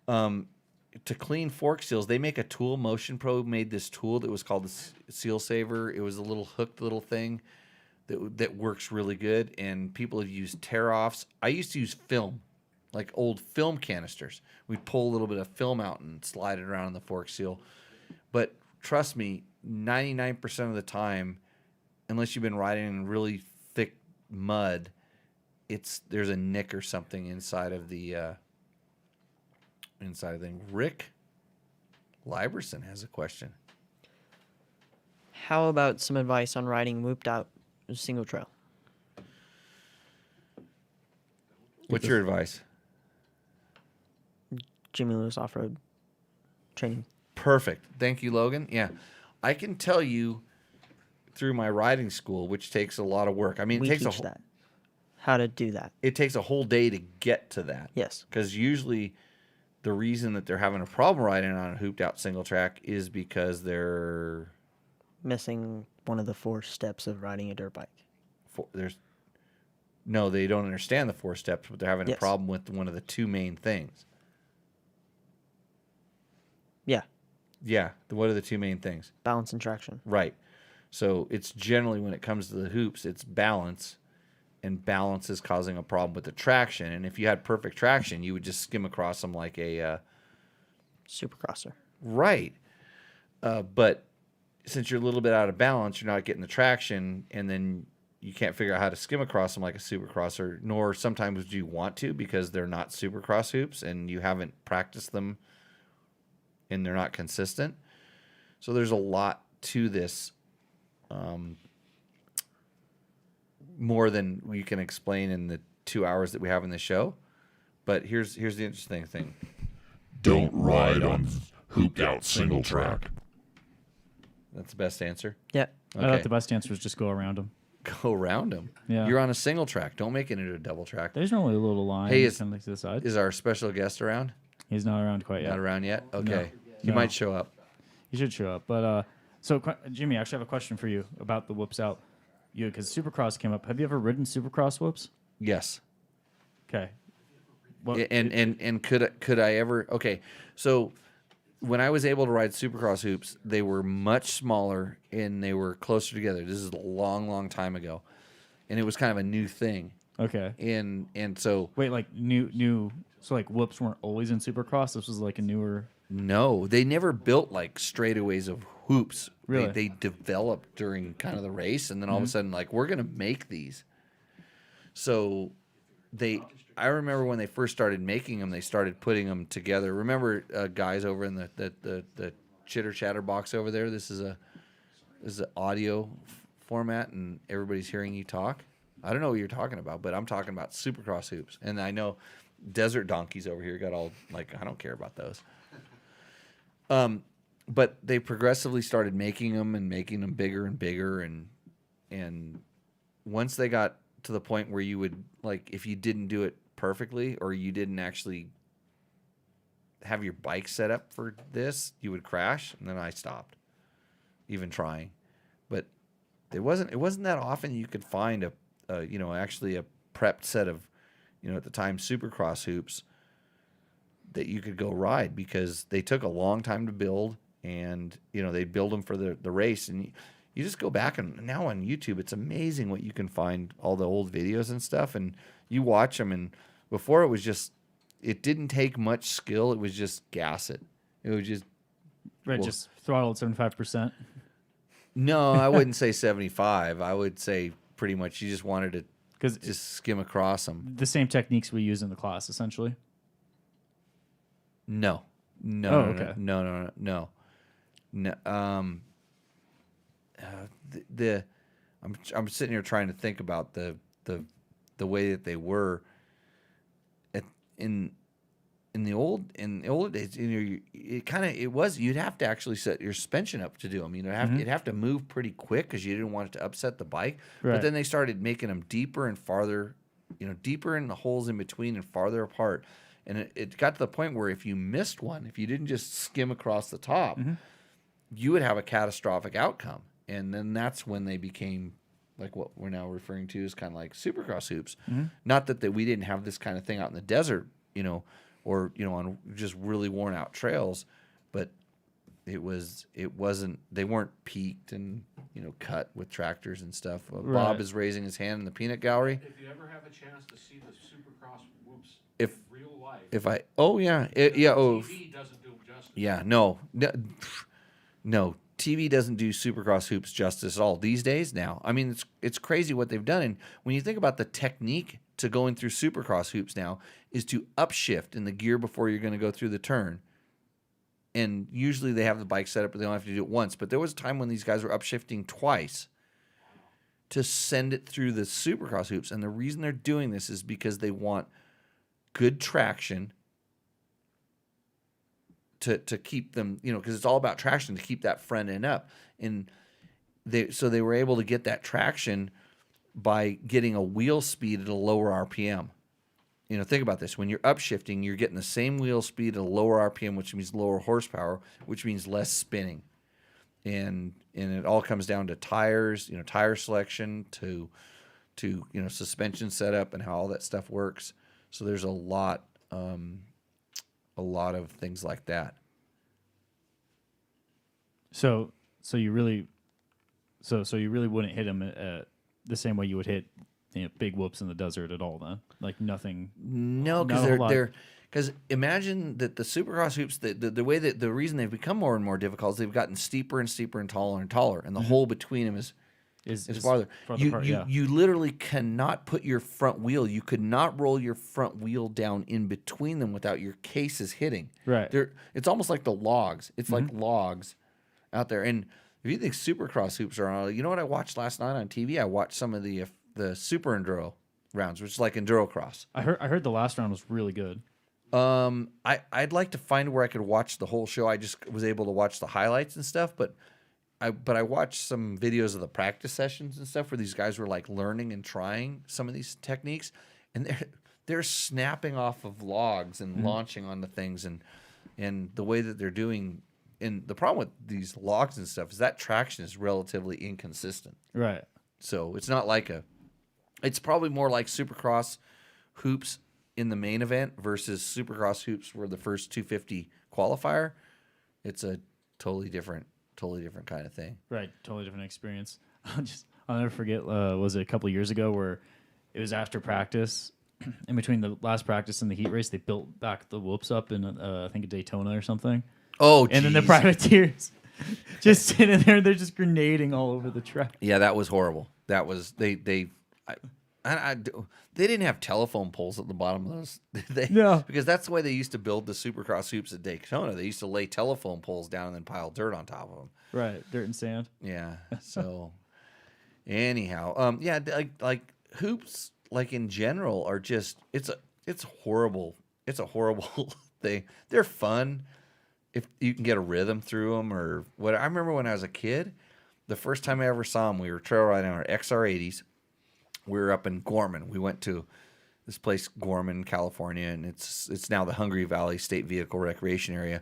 To clean fork seals, they make a tool. Motion Pro made this tool that was called the Seal Saver. It was a little hooked little thing that works really good, and people have used tear-offs. I used to use film, like old film canisters. We'd pull a little bit of film out and slide it around in the fork seal. But trust me, 99% of the time, unless you've been riding in really thick mud, there's a nick or something inside of the thing. Rick Liberson has a question. How about some advice on riding whooped out single trail? What's your advice? Jimmy Lewis off-road training. Perfect. Thank you, Logan. Yeah. I can tell you through my riding school, which takes a lot of work. I mean, We it takes teach that. How to do that. It takes a whole day to get to that. Yes. Because usually the reason that they're having a problem riding on a hooped out single track is because they're Missing one of the 4 steps of riding a dirt bike. No, they don't understand the 4 steps, but they're having a Yes. problem with one of the 2 main things. Yeah. Yeah. What are the 2 main things? Balance and traction. Right. So it's generally, when it comes to the hoops, it's balance, and balance is causing a problem with the traction. And if you had perfect traction, you would just skim across them like a Supercrosser. right. But since you're a little bit out of balance, you're not getting the traction, and then you can't figure out how to skim across them like a supercrosser, nor sometimes do you want to, because they're not supercross hoops and you haven't practiced them and they're not consistent. So there's a lot to this, more than we can explain in the 2 hours that we have in the show. But here's the interesting thing. Don't ride on hooped out single track. That's the best answer. Yeah. I thought the best answer was just go around them. Go around them. Yeah. You're on a single track. Don't make it into a double track. There's normally a little line Hey, kind of like to the side. Is our special guest around? He's not around quite yet. Not around yet? Okay. He No. might show up. He should show up. But Jimmy, I actually have a question for you about the whoops out. Because Supercross came up. Have you ever ridden Supercross whoops? Yes. Okay. Well, And could I ever? Okay. So when I was able to ride Supercross hoops, they were much smaller and they were closer together. This is a long, long time ago, and it was kind of a new thing. okay. And so Wait, like new. So like whoops weren't always in Supercross. This was like a newer. no, they never built like straightaways of hoops. Really? They developed during kind of the race, and then all of a sudden, like, we're gonna make these. So I remember when they first started making them, they started putting them together. Remember, guys over in the chitter chatter box over there. This is an audio format, and everybody's hearing you talk. I don't know what you're talking about, but I'm talking about Supercross hoops, and I know Desert Donkeys over here got all like, I don't care about those. But they progressively started making them bigger and bigger, and once they got to the point where you would, like, if you didn't do it perfectly or you didn't actually have your bike set up for this, you would crash, and then I stopped even trying. But it wasn't that often you could find actually a prepped set of, at the time, Supercross hoops that you could go ride, because they took a long time to build, and they build them for the race. And you just go back, and now on YouTube, it's amazing what you can find, all the old videos and stuff, and you watch them. And before, it didn't take much skill. It was just gas it. It was just just throttle at 75%. No, I wouldn't say 75. I would say pretty much you just wanted to just skim across them. The same techniques we use in the class, essentially. No. Okay. No. I'm sitting here trying to think about the way that they were in the old days. You'd have to actually set your suspension up to do them. It'd have to move pretty quick because you didn't want it to upset the bike. Right. But then they started making them deeper and farther, deeper in the holes in between and farther apart. And it got to the point where if you missed one, if you didn't just skim across the top, you would have a catastrophic outcome. And then that's when they became like what we're now referring to as kind of like Supercross hoops. Not that we didn't have this kind of thing out in the desert, or on just really worn out trails, but they weren't peaked and cut with tractors and stuff. Bob is raising his hand in the peanut gallery. If you ever have a chance to see the Supercross whoops If in real life, TV doesn't do justice. Yeah, no, TV doesn't do Supercross hoops justice at all these days now. I mean, it's crazy what they've done. And when you think about the technique to going through Supercross hoops now is to upshift in the gear before you're going to go through the turn. And usually they have the bike set up, but they don't have to do it once. But there was a time when these guys were upshifting twice to send it through the Supercross hoops. And the reason they're doing this is because they want good traction to keep them, because it's all about traction to keep that front end up. And they were able to get that traction by getting a wheel speed at a lower RPM. Think about this. When you're upshifting, you're getting the same wheel speed at a lower RPM, which means lower horsepower, which means less spinning. And it all comes down to tires, tire selection, to suspension setup and how all that stuff works. So there's a lot of things like that. So you really wouldn't hit them the same way you would hit big whoops in the desert at all, then? Like nothing. No, because imagine that the Supercross hoops, the way that the reason they've become more and more difficult is they've gotten steeper and steeper and taller, and the hole between them is farther. You literally cannot put your front wheel. You could not roll your front wheel down in between them without your cases hitting. Right. It's almost like the logs. It's like logs out there. And if you think Supercross hoops are on, what I watched last night on TV? I watched some of the Super Enduro rounds, which is like Enduro Cross. I heard the last round was really good. I'd like to find where I could watch the whole show. I just was able to watch the highlights and stuff, but I watched some videos of the practice sessions and stuff where these guys were like learning and trying some of these techniques, and they're snapping off of logs and launching onto things, and the way that they're doing. And the problem with these logs and stuff is that traction is relatively inconsistent. Right. So it's not like it's probably more like Supercross hoops in the main event versus Supercross hoops for the first 250 qualifier. It's a totally different kind of thing. Right. Totally different experience. I'll never forget, was it a couple of years ago where it was after practice, in between the last practice and the heat race, they built back the whoops up in, I think, a Daytona or something. Oh, and then the privateers just sitting there, they're just grenading all over the track. Yeah, that was horrible. That was they didn't have telephone poles at the bottom of those. No. Because that's the way they used to build the Supercross hoops at Daytona. They used to lay telephone poles down and then pile dirt on top of them. Right, dirt and sand. Yeah. So, anyhow, yeah, like hoops, like in general, are just it's horrible. It's a horrible thing. They're fun if you can get a rhythm through them or what. I remember when I was a kid, the first time I ever saw them, we were trail riding on our XR80s. We were up in Gorman. We went to this place, Gorman, California, and it's now the Hungry Valley State Vehicle Recreation Area.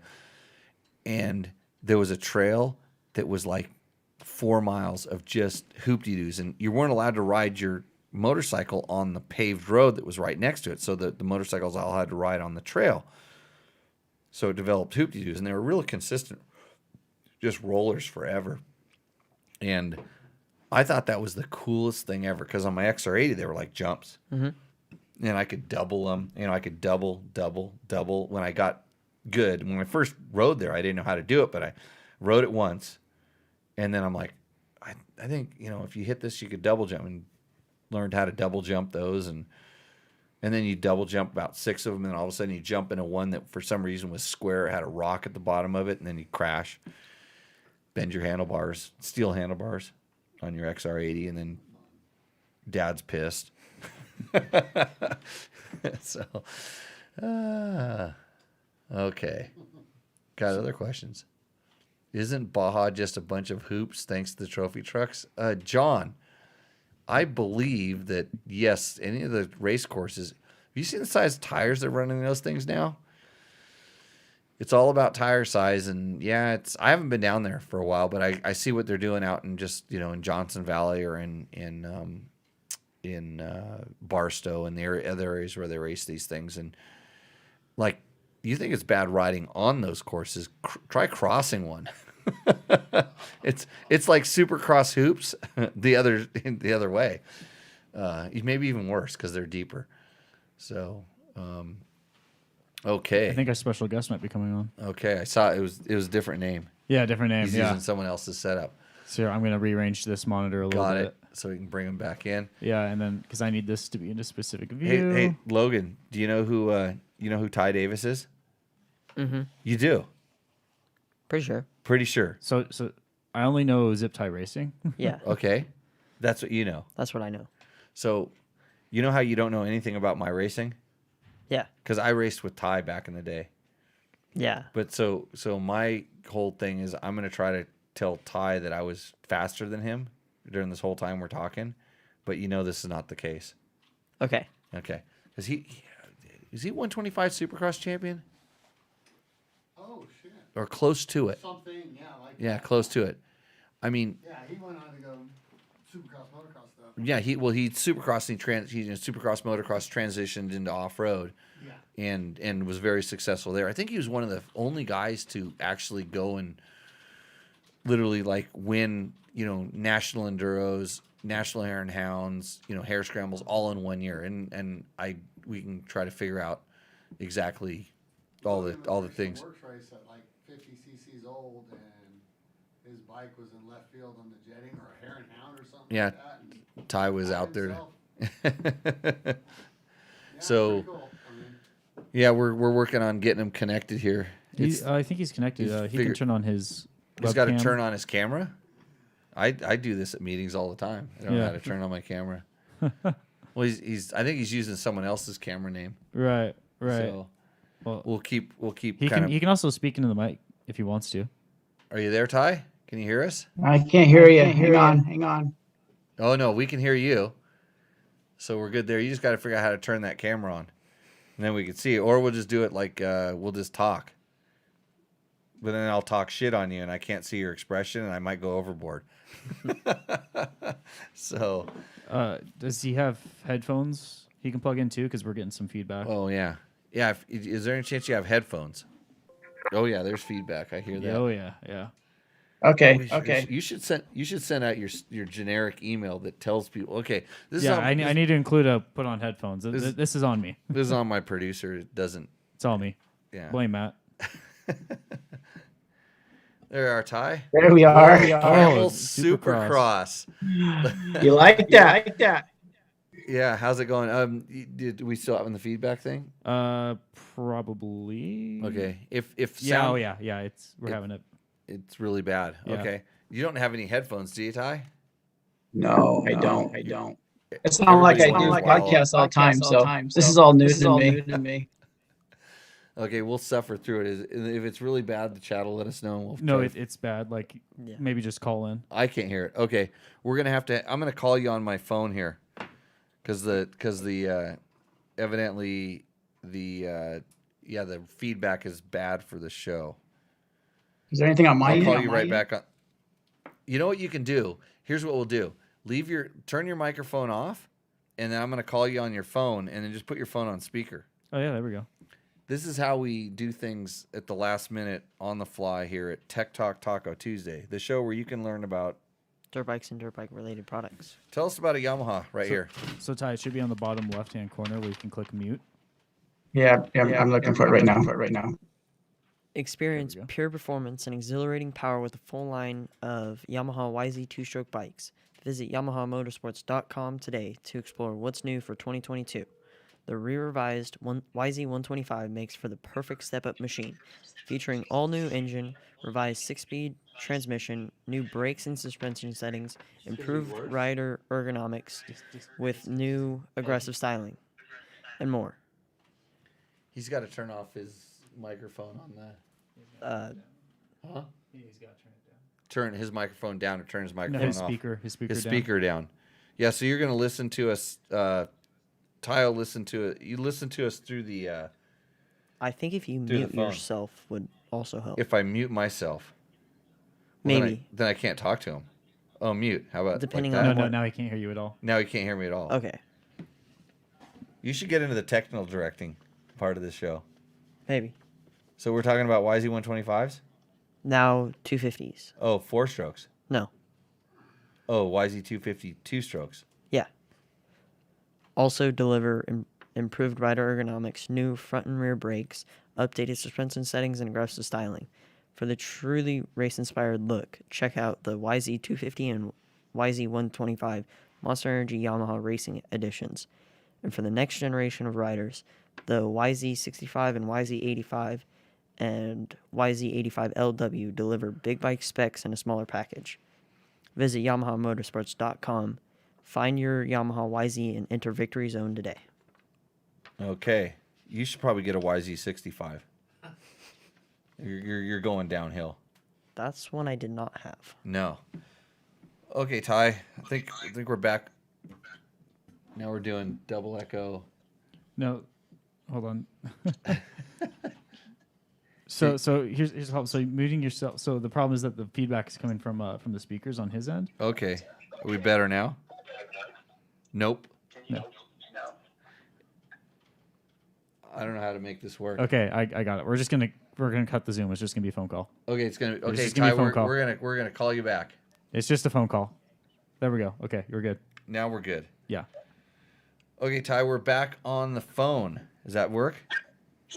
And there was a trail that was like 4 miles of just hoop-de-doos, and you weren't allowed to ride your motorcycle on the paved road that was right next to it, so the motorcycles all had to ride on the trail. So it developed hoop-de-doos, and they were really consistent, just rollers forever. And I thought that was the coolest thing ever because on my XR80 they were like jumps, and I could double them. You know, I could double. When I got good, when I first rode there, I didn't know how to do it, but I rode it once, and then I'm like, I think if you hit this, you could double jump, and learned how to double jump those, and then you double jump about 6 of them, and all of a sudden you jump into one that for some reason was square, it had a rock at the bottom of it, and then you crash, bend your handlebars, steel handlebars on your XR80, and then Dad's pissed. So, okay. Got other questions? Isn't Baja just a bunch of hoops thanks to the trophy trucks? John, I believe that, yes, any of the race courses, have you seen the size tires they're running those things now? It's all about tire size, and yeah, I haven't been down there for a while, but I see what they're doing out in just in Johnson Valley or in Barstow and the other areas where they race these things. And like, you think it's bad riding on those courses? Try crossing one. It's like Supercross hoops the other way. Maybe even worse because they're deeper. So. Okay. I think our special guest might be coming on. Okay, I saw it was a different name. Yeah, different name. He's using someone else's setup. So I'm going to rearrange this monitor a little bit. Got it. So we can bring him back in. Yeah, and then because I need this to be in a specific view. Hey, Logan, do you know who Ty Davis is? Mm-hmm. You do? Pretty sure. Pretty sure. So I only know Zip Tie Racing. Yeah. Okay, that's what you know. That's what I know. So, you know how you don't know anything about my racing? Yeah. Because I raced with Ty back in the day. Yeah. But so my whole thing is I'm going to try to tell Ty that I was faster than him during this whole time we're talking. But this is not the case. Okay. Okay. Is he 125 Supercross champion? Oh, shit. Or close to it? Something, yeah, like Yeah, that. close to it. I mean, Yeah, he went on to go Supercross, motocross stuff. yeah, he Supercross and he Supercross motocross transitioned into off-road. Yeah. And was very successful there. I think he was one of the only guys to actually go and literally like win, national enduros, national hare and hounds, hare scrambles all in 1 year. And we can try to figure out exactly all the things. Works race at like 50 cc's old, and his bike was in left field on the jetting or a hare and hound or something. Yeah, like that. And Ty was Ty out there. himself. Yeah, So, pretty cool. I mean, yeah, we're working on getting him connected here. I think he's connected. He can turn on his. He's got to webcam. turn on his camera. I do this at meetings all the time. I don't know how to turn on my camera. Well, I think he's using someone else's camera name. Right. So Well, we'll keep he kind can can also speak into the mic if he wants to. Are you there, Ty? Can you hear us? I can't hear you. Hang on. Oh no, we can hear you. So we're good there. You just got to figure out how to turn that camera on, and then we can see it. Or we'll just do it like we'll just talk. But then I'll talk shit on you, and I can't see your expression, and I might go overboard. So, Does he have headphones he can plug in too? Because we're getting some feedback. oh yeah, yeah. Is there any chance you have headphones? Oh yeah, there's feedback. I hear that. Oh yeah, yeah. Okay. Oh, Okay. You should send out your generic email that tells people. Okay, this Yeah, is on, I need to include a put on headphones. This- This is on me. this is on my producer. It doesn't. It's all me. Yeah. Blame Matt. There are, Ty. There we are. Camel Supercross. Supercross. You like that? Yeah, how's it going? Did we still having the feedback thing? Probably. Okay. If Yeah, sound, we're having it. it's really bad. Yeah. Okay. You don't have any headphones, do you, Ty? No, I don't. It's not like I do podcasts all the time, so this is all new to me. Okay, we'll suffer through it. If it's really bad, the chat will let us know. And we'll No, try to- it's bad. Like, Yeah. maybe just call in. I can't hear it. Okay, we're gonna have to. I'm gonna call you on my phone here, because evidently the feedback is bad for the show. Is there anything on my I'll end? call you right back on. You know what you can do? Here's what we'll do. Turn your microphone off, and then I'm gonna call you on your phone, and then just put your phone on speaker. Oh yeah, there we go. This is how we do things at the last minute on the fly here at Tech Talk Taco Tuesday, the show where you can learn about. Dirt bikes and dirt bike related products. Tell us about a Yamaha here. So Ty, it should be on the bottom left-hand corner where you can click mute. Yeah, I'm looking for it right now. Experience There we go. pure performance and exhilarating power with a full line of Yamaha YZ 2-stroke bikes. Visit YamahaMotorsports.com today to explore what's new for 2022. The re-revised YZ125 makes for the perfect step-up machine, featuring all-new engine, revised 6-speed transmission, new brakes and suspension settings, improved rider ergonomics with new aggressive styling, and more. He's got to turn off his microphone on the. Huh? He's got to turn it down. Turn his microphone down or turn his No, microphone his off. speaker. His speaker. His down. speaker down. Yeah, so you're gonna listen to us. Ty will listen to it. You listen to us through the. I think if you Through the mute phone. yourself would also help. If I mute myself. well, Maybe. Then I can't talk to him. Oh, mute. How about Depending like on that? No, what- now he can't hear you at all. Now he can't hear me at all. Okay, You should get into the technical directing part of this show. maybe. So we're talking about YZ125s? Now 250s. Oh, 4-strokes. No. Oh, YZ250 2-strokes. Yeah. Also deliver improved rider ergonomics, new front and rear brakes, updated suspension settings, and aggressive styling. For the truly race-inspired look, check out the YZ250 and YZ125 Monster Energy Yamaha Racing Editions. And for the next generation of riders, the YZ65 and YZ85 and YZ85LW deliver big bike specs in a smaller package. Visit YamahaMotorsports.com. Find your Yamaha YZ and enter Victory Zone today. Okay. You should probably get a YZ65. You're going downhill. That's one I did not have. No. Okay, Ty. I think we're back. Now we're doing double echo. No, hold on. So here's the problem. So muting yourself. So the problem is that the feedback is coming from the speakers on his end. Okay. Are we better now? Nope. No. I don't know how to make this work. Okay, I got it. We're gonna cut the Zoom. It's just gonna be a phone call. Okay, it's gonna. Okay, just gonna be Ty, a phone call. we're gonna call you back. It's just a phone call. There we go. Okay, you're good. Now we're good. Yeah. Okay, Ty, we're back on the phone. Does that work?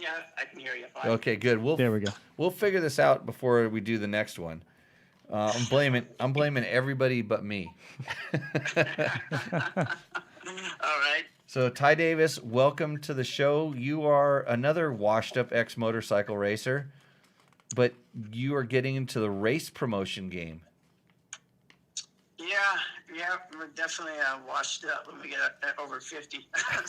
Yeah, I can hear you fine. Okay, good. There we go. We'll figure this out before we do the next one. I'm blaming everybody but me. All right. So Ty Davis, welcome to the show. You are another washed-up ex-motorcycle racer, but you are getting into the race promotion game. Yeah, we're definitely washed up when we get over 50. I'm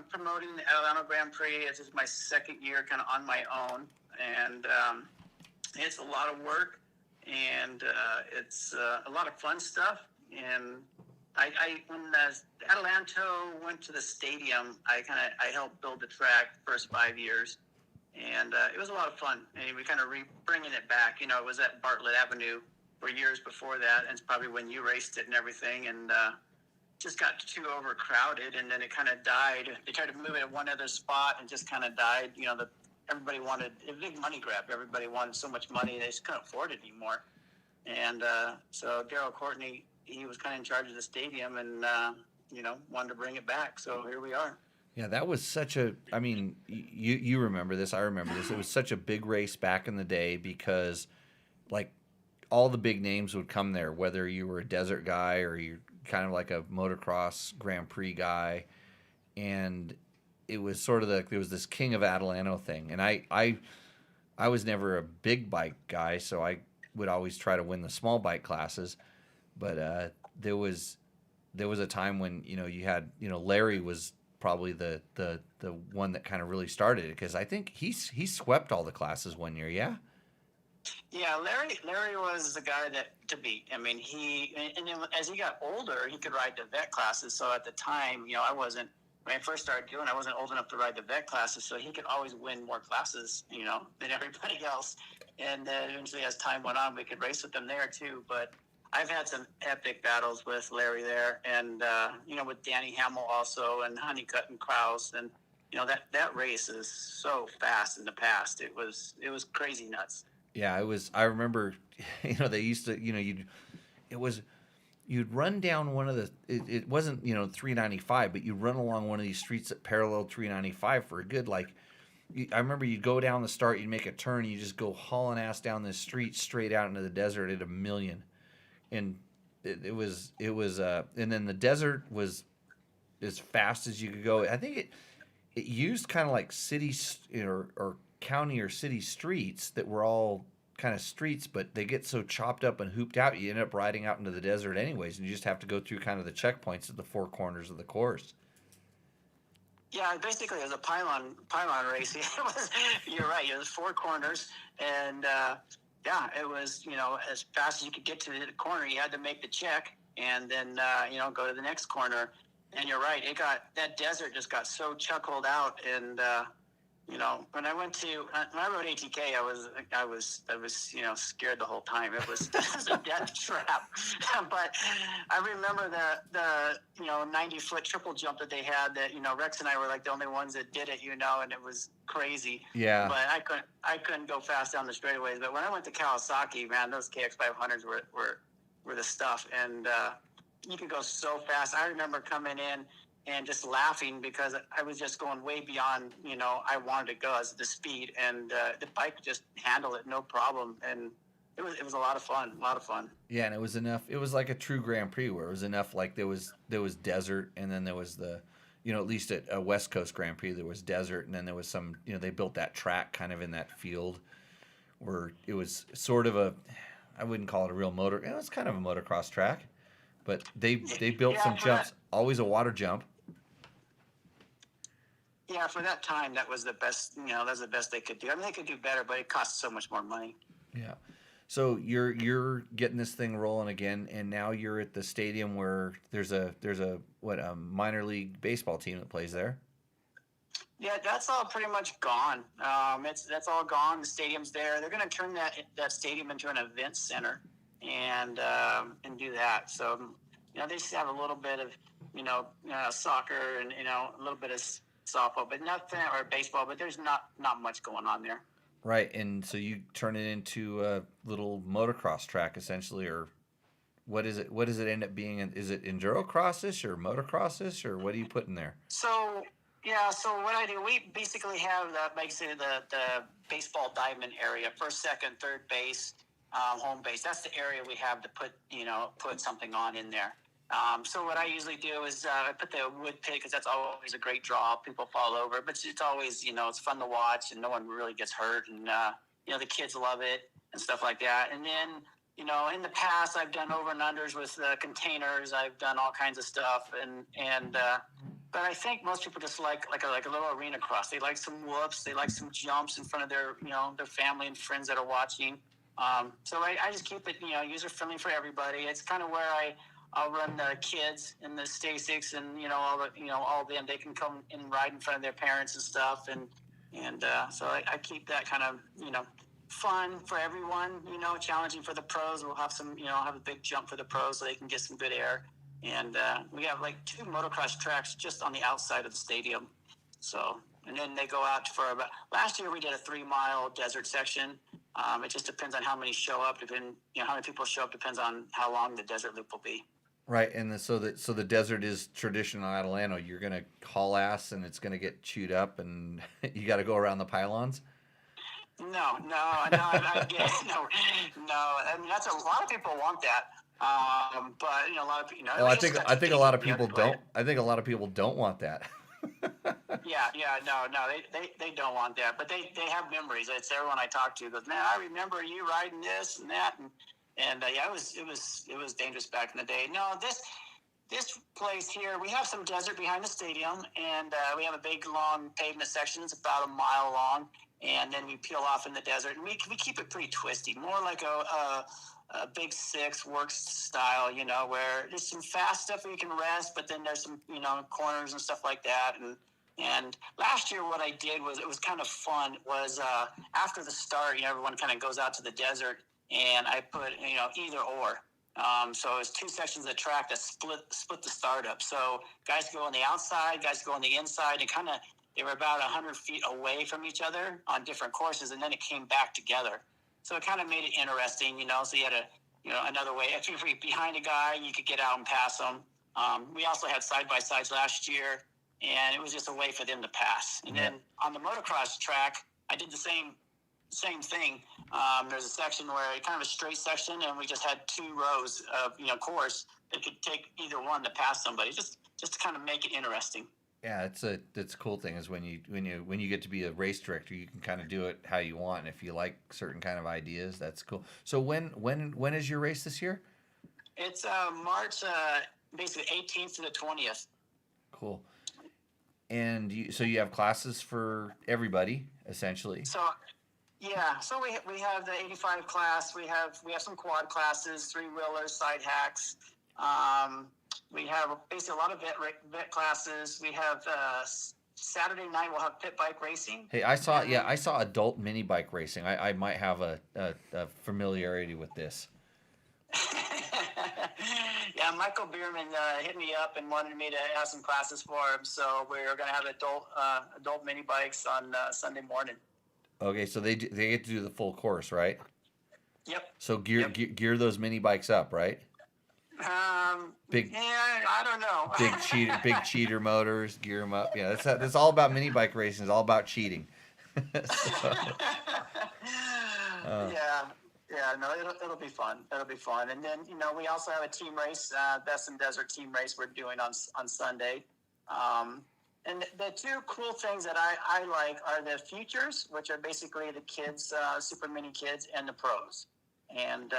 promoting the Adelanto Grand Prix. This is my second year kind of on my own, and it's a lot of work, and it's a lot of fun stuff. And when Adelanto went to the stadium, I helped build the track the first 5 years. And it was a lot of fun. And we kind of bringing it back. You know, it was at Bartlett Avenue for years before that. And it's probably when you raced it and everything. And just got too overcrowded. And then it kind of died. They tried to move it at one other spot and just kind of died. You know, everybody wanted a big money grab. Everybody wanted so much money. They just couldn't afford it anymore. And so Daryl Courtney, he was kind of in charge of the stadium and, wanted to bring it back. So here we are. Yeah, that was such a. I mean, you remember this. I remember this. It was such a big race back in the day because, like, all the big names would come there. Whether you were a desert guy or you're kind of like a motocross Grand Prix guy, and it was sort of there was this King of Adelanto thing. And I was never a big bike guy, so I would always try to win the small bike classes. But there was a time when you had Larry was probably the one that kind of really started it, because I think he swept all the classes one year. Yeah. Yeah, Larry was the guy to beat. I mean, and then as he got older, he could ride the vet classes. So at the time, I wasn't, when I first started doing, I wasn't old enough to ride the vet classes. So he could always win more classes, than everybody else. And then eventually, as time went on, we could race with them there too. But I've had some epic battles with Larry there, and with Danny Hamill also, and Honeycutt and Kraus, and that race is so fast in the past. It was crazy nuts. Yeah, it was. I remember, they used to, you'd run down one of the. It wasn't 395, but you'd run along one of these streets that paralleled 395 for a good I remember you'd go down the start, you'd make a turn, you just go hauling ass down this street straight out into the desert at 1,000,000. And it was and then the desert was as fast as you could go. I think it used kind of like city or county or city streets that were all kind of streets, but they get so chopped up and hooped out, you end up riding out into the desert anyways, and you just have to go through kind of the checkpoints at the four corners of the course. Yeah, basically it was a pylon race. You're right. It was four corners, and yeah, it was, as fast as you could get to the corner, you had to make the check and then, go to the next corner. And you're right. That desert just got so chuckled out. And, when I rode ATK, I was scared the whole time. It was a death trap. But I remember the 90-foot triple jump that they had that, Rex and I were like the only ones that did it, and it was crazy. Yeah. But I couldn't go fast down the straightaways. But when I went to Kawasaki, man, those KX500s were the stuff. And you could go so fast. I remember coming in and just laughing because I was just going way beyond, I wanted to go as the speed, and the bike just handled it no problem. And it was a lot of fun. Yeah, and it was enough. It was like a true Grand Prix where it was enough. Like there was desert, and then there was the, at least at a West Coast Grand Prix, there was desert, and then there was some, they built that track kind of in that field where it was sort of I wouldn't call it a real motor. It was kind of a motocross track, but they built some jumps. Always a water jump. Yeah, for that time, that was the best. That was the best they could do. I mean, they could do better, but it cost so much more money. Yeah. So you're getting this thing rolling again, and now you're at the stadium where there's a minor league baseball team that plays there. Yeah, that's all pretty much gone. That's all gone. The stadium's there. They're going to turn that stadium into an event center and do that. So they just have a little bit of soccer and a little bit of softball, but nothing, or baseball, but there's not much going on there. Right, and so you turn it into a little motocross track essentially, or what is it? What does it end up being? Is it enduro cross-ish or motocross-ish, or what do you put in there? So what I do, we basically have the baseball diamond area, first, second, third base, home base. That's the area we have to put something on in there. So what I usually do is I put the wood pit because that's always a great draw. People fall over, but it's always, it's fun to watch and no one really gets hurt. And, the kids love it and stuff like that. And then, in the past, I've done over and unders with containers. I've done all kinds of stuff. But I think most people just like a little arena cross. They like some whoops. They like some jumps in front of their family and friends that are watching. So I just keep it, user friendly for everybody. It's kind of where I'll run the kids and the Stasics and all of them. They can come and ride in front of their parents and stuff, and so I keep that kind of fun for everyone. Challenging for the pros. We'll have some have a big jump for the pros so they can get some good air. And we have like 2 motocross tracks just on the outside of the stadium. So and then they go out for about. Last year we did a 3-mile desert section. It just depends on how many show up. How many people show up depends on how long the desert loop will be. Right, and so the desert is traditional Adelanto. You're gonna haul ass, and it's gonna get chewed up, and you got to go around the pylons. No, I get it. No. I mean, that's a lot of people want that. But a lot of people, Well, I think a lot of people don't. I think a lot of people don't want that. No, they don't want that, but they have memories. It's everyone I talk to goes, man, I remember you riding this and that, and yeah, it was dangerous back in the day. No, this place here, we have some desert behind the stadium, and we have a big long pavement section. It's about a mile long, and then we peel off in the desert, and we keep it pretty twisty, more like a big six works style, where there's some fast stuff where you can rest, but then there's some, corners and stuff like that. And last year what I did was, it was kind of fun, was after the start, everyone kind of goes out to the desert, and I put, either or. So it's two sections of the track that split the start up. So guys go on the outside, guys go on the inside, and they were about 100 feet away from each other on different courses, and then it came back together. So it kind of made it interesting, so you had another way. If you were behind a guy, you could get out and pass them. We also had side-by-sides last year, and it was just a way for them to pass. And then on the motocross track, I did the same thing. There's a section where kind of a straight section, and we just had two rows of, course that could take either one to pass somebody, just to kind of make it interesting. Yeah, it's a cool thing is when you get to be a race director, you can kind of do it how you want. And if you like certain kind of ideas, that's cool. So when is your race this year? It's March, basically 18th to the 20th. Cool. And you have classes for everybody essentially. So we have the 85 class. We have some quad classes, 3-wheelers, side hacks. We have basically a lot of vet classes. We have Saturday night we'll have pit bike racing. Hey, I saw adult mini bike racing. I might have a familiarity with this. Yeah, Michael Bierman hit me up and wanted me to have some classes for him. So we're going to have adult mini bikes on Sunday morning. Okay, so they get to do the full course, right? Yep. So gear those mini bikes up, right? I don't know. Big cheater motors, gear them up. Yeah, that's all about mini bike racing. It's all about cheating. No, it'll be fun. And then we also have a team race, Best in Desert team race we're doing on Sunday. And the two cool things that I like are the futures, which are basically the kids, super mini kids, and the pros. And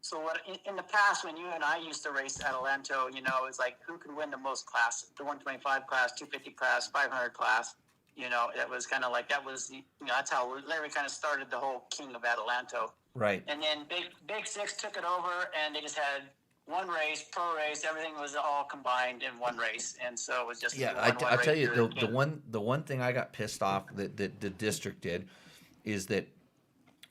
so what in the past, when you and I used to race at Adelanto, it's like who could win the most class, the 125 class, 250 class, 500 class. That was kind of like, that's how Larry kind of started the whole king of Adelanto. Right. And then Big Six took it over, and they just had one race, pro race. Everything was all combined in one race, and so it was just I tell you the one thing I got pissed off that the district did is that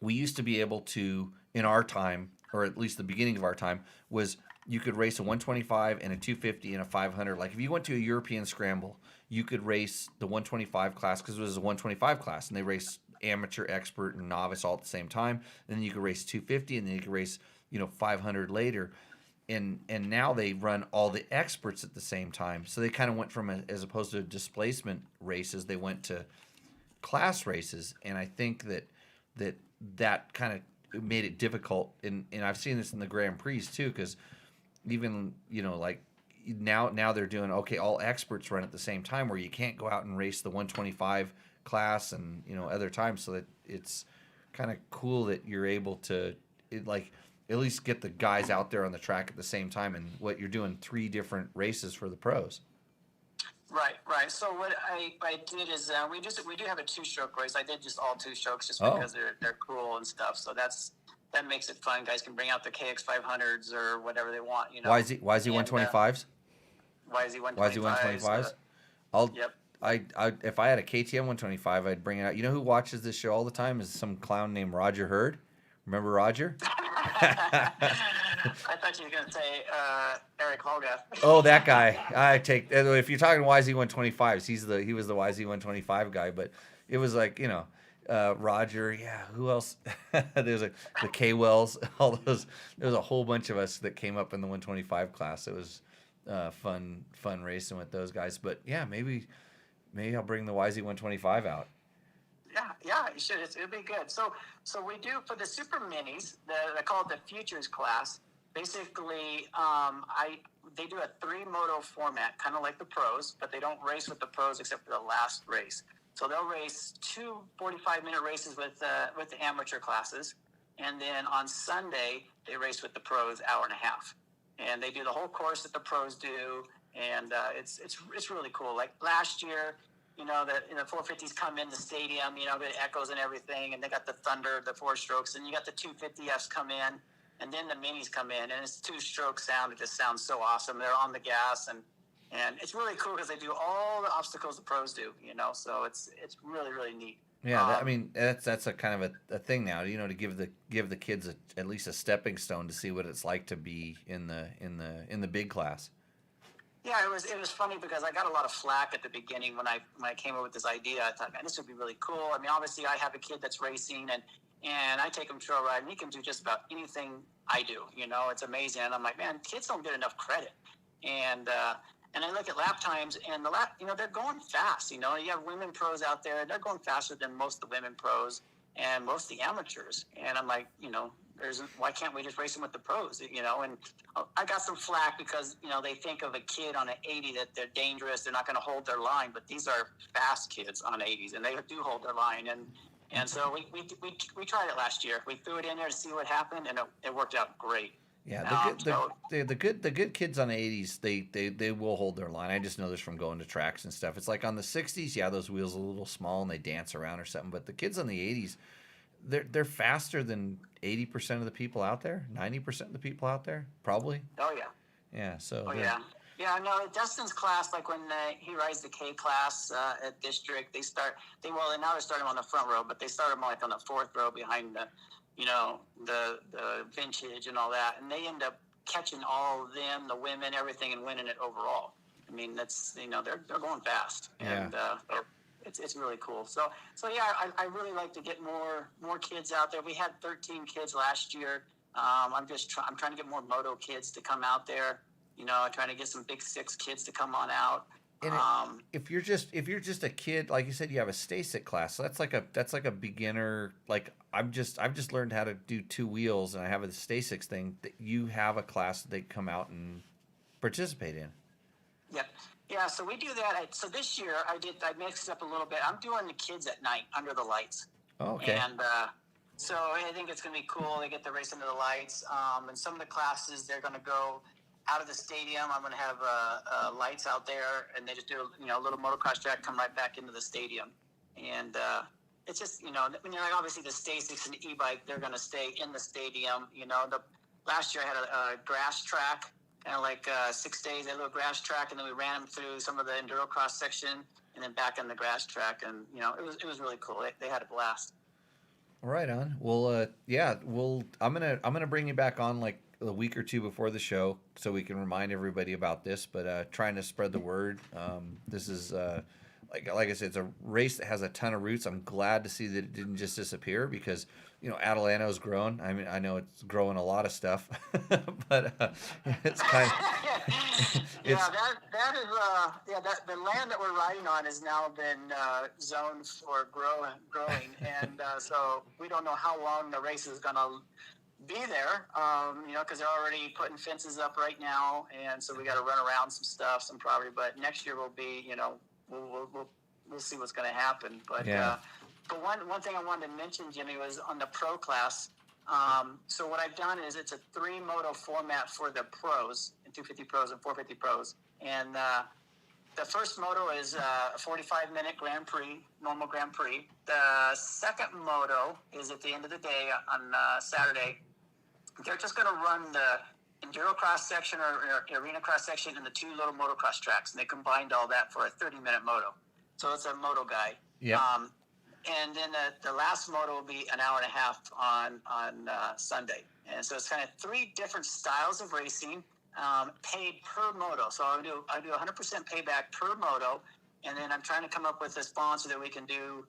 we used to be able to, in our time, or at least the beginning of our time, was you could race a 125 and a 250 and a 500. Like if you went to a European scramble, you could race the 125 class because it was a 125 class, and they race amateur, expert, and novice all at the same time. And then you could race 250, and then you could race 500 later. And now they run all the experts at the same time. So they kind of went from as opposed to displacement races, they went to class races. And I think that kind of made it difficult. And I've seen this in the Grand Prix too, because even like now they're doing all experts run at the same time, where you can't go out and race the 125 class and other times. So that it's kind of cool that you're able to at least get the guys out there on the track at the same time, and what you're doing 3 different races for the pros. Right. So what I did is we do have a 2-stroke race. I did just all 2 strokes just because they're cool and stuff. So that makes it fun. Guys can bring out the KX 500s or whatever they want. Why is he 125s? Why is he 125s? Yep. If I had a KTM 125, I'd bring it out. You know who watches this show all the time is some clown named Roger Hurd. Remember Roger? I thought you were going to say Eric Holgath. Oh, that guy. If you're talking YZ125s, he was the YZ125 guy. But it was like, Roger, who else? There's the K Wells, all those. There's a whole bunch of us that came up in the 125 class. It was fun racing with those guys. But yeah, maybe I'll bring the YZ 125 out. Yeah, you should. It'll be good. So we do for the super minis. They call it the futures class. Basically, they do a 3-moto format, kind of like the pros, but they don't race with the pros except for the last race. So they'll race 2 45-minute races with the amateur classes, and then on Sunday they race with the pros hour and a half, and they do the whole course that the pros do, and it's really cool. Like last year, the 450s come in the stadium, it echoes and everything, and they got the Thunder, the 4-strokes, and you got the 250Fs come in, and then the minis come in, and it's 2-stroke sound. It just sounds so awesome. They're on the gas, and it's really cool because they do all the obstacles the pros do, so it's really, really neat. Yeah, that's a kind of a thing now, to give the kids at least a stepping stone to see what it's like to be in the big class. Yeah, it was funny because I got a lot of flack at the beginning when I came up with this idea. I thought, man, this would be really cool. I mean, obviously I have a kid that's racing and I take him trail ride and he can do just about anything I do. It's amazing. And I'm like, man, kids don't get enough credit. And I look at lap times and they're going fast. You have women pros out there. They're going faster than most of the women pros and most of the amateurs. And I'm like, why can't we just race them with the pros? And I got some flack because, they think of a kid on an 80 that they're dangerous. They're not going to hold their line, but these are fast kids on 80s and they do hold their line. And so we tried it last year. We threw it in there to see what happened and it worked out great. Yeah, the good kids on the 80s, they will hold their line. I just know this from going to tracks and stuff. It's like on the 60s, those wheels are a little small and they dance around or something. But the kids on the 80s, they're faster than 80% of the people out there, 90% of the people out there, probably. Oh yeah. Yeah. So. Oh yeah. Yeah, no, Dustin's class, like when he rides the K class at district, now they're starting on the front row, but they start them like on the 4th row behind the vintage and all that, and they end up catching all of them, the women, everything, and winning it overall. I mean, that's they're going fast, and it's really cool. So yeah, I really like to get more kids out there. We had 13 kids last year. I'm trying to get more moto kids to come out there. Trying to get some big 6 kids to come on out. And if you're just a kid, like you said, you have a STASIC class. So that's like a beginner. Like I've just learned how to do 2 wheels, and I have a STASIC thing. That you have a class that they come out and participate in. Yep. Yeah. So we do that. So this year I mixed it up a little bit. I'm doing the kids at night under the lights. Oh, okay. And so I think it's gonna be cool. They get to race under the lights. And some of the classes they're gonna go out of the stadium. I'm going to have lights out there, and they just do a little motocross track, come right back into the stadium. And it's just, obviously the STASICs and the e-bike, they're going to stay in the stadium. Last year I had a grass track, kind of like 6 days, a little grass track, and then we ran them through some of the enduro cross section and then back on the grass track. And, it was really cool. They had a blast. Right on. Well, I'm going to bring you back on like a week or 2 before the show so we can remind everybody about this, but trying to spread the word. This is like I said, it's a race that has a ton of roots. I'm glad to see that it didn't just disappear because Adelanto's grown. I mean, I know it's growing a lot of stuff, but it's kind of the land that we're riding on has now been zoned for growing, and so we don't know how long the race is gonna be there, because they're already putting fences up right now, and so we got to run around some property. But next year will be, we'll see what's going to happen. But but one thing I wanted to mention, Jimmy, was on the pro class. So what I've done is it's a 3-moto format for the pros, 250 pros and 450 pros, and the first moto is a 45-minute Grand Prix, normal Grand Prix. The second moto is at the end of the day on Saturday. They're just going to run the enduro cross section or arena cross section and the 2 little motocross tracks, and they combined all that for a 30-minute moto. So it's a moto guide. Yeah. And then the last moto will be an hour and a half on Sunday. And so it's kind of 3 different styles of racing, paid per moto. So I do 100% payback per moto, and then I'm trying to come up with a sponsor that we can do,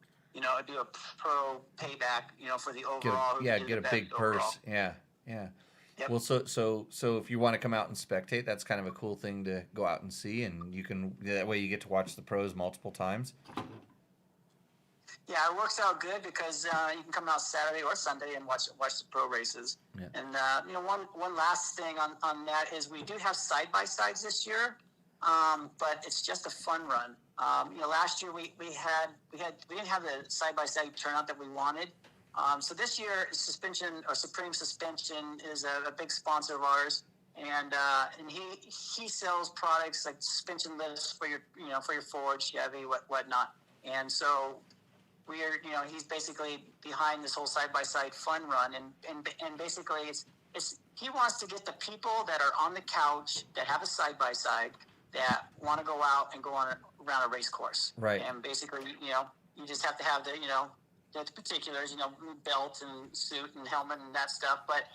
do a pro payback, for the overall. Get a big purse. Yeah. Yep. Well, so if you want to come out and spectate, that's kind of a cool thing to go out and see, and that way you get to watch the pros multiple times. Yeah, it works out good because you can come out Saturday or Sunday and watch the pro races. Yeah. And one last thing on that is we do have side-by-sides this year, but it's just a fun run. Last year we didn't have the side-by-side turnout that we wanted. So this year, Supreme Suspension is a big sponsor of ours, and he sells products like suspension lifts for your Ford, Chevy, whatnot. And so he's basically behind this whole side-by-side fun run, and basically he wants to get the people that are on the couch that have a side-by-side that want to go out and go around a race course. Right. And basically, you just have to have the particulars, belt and suit and helmet and that stuff. But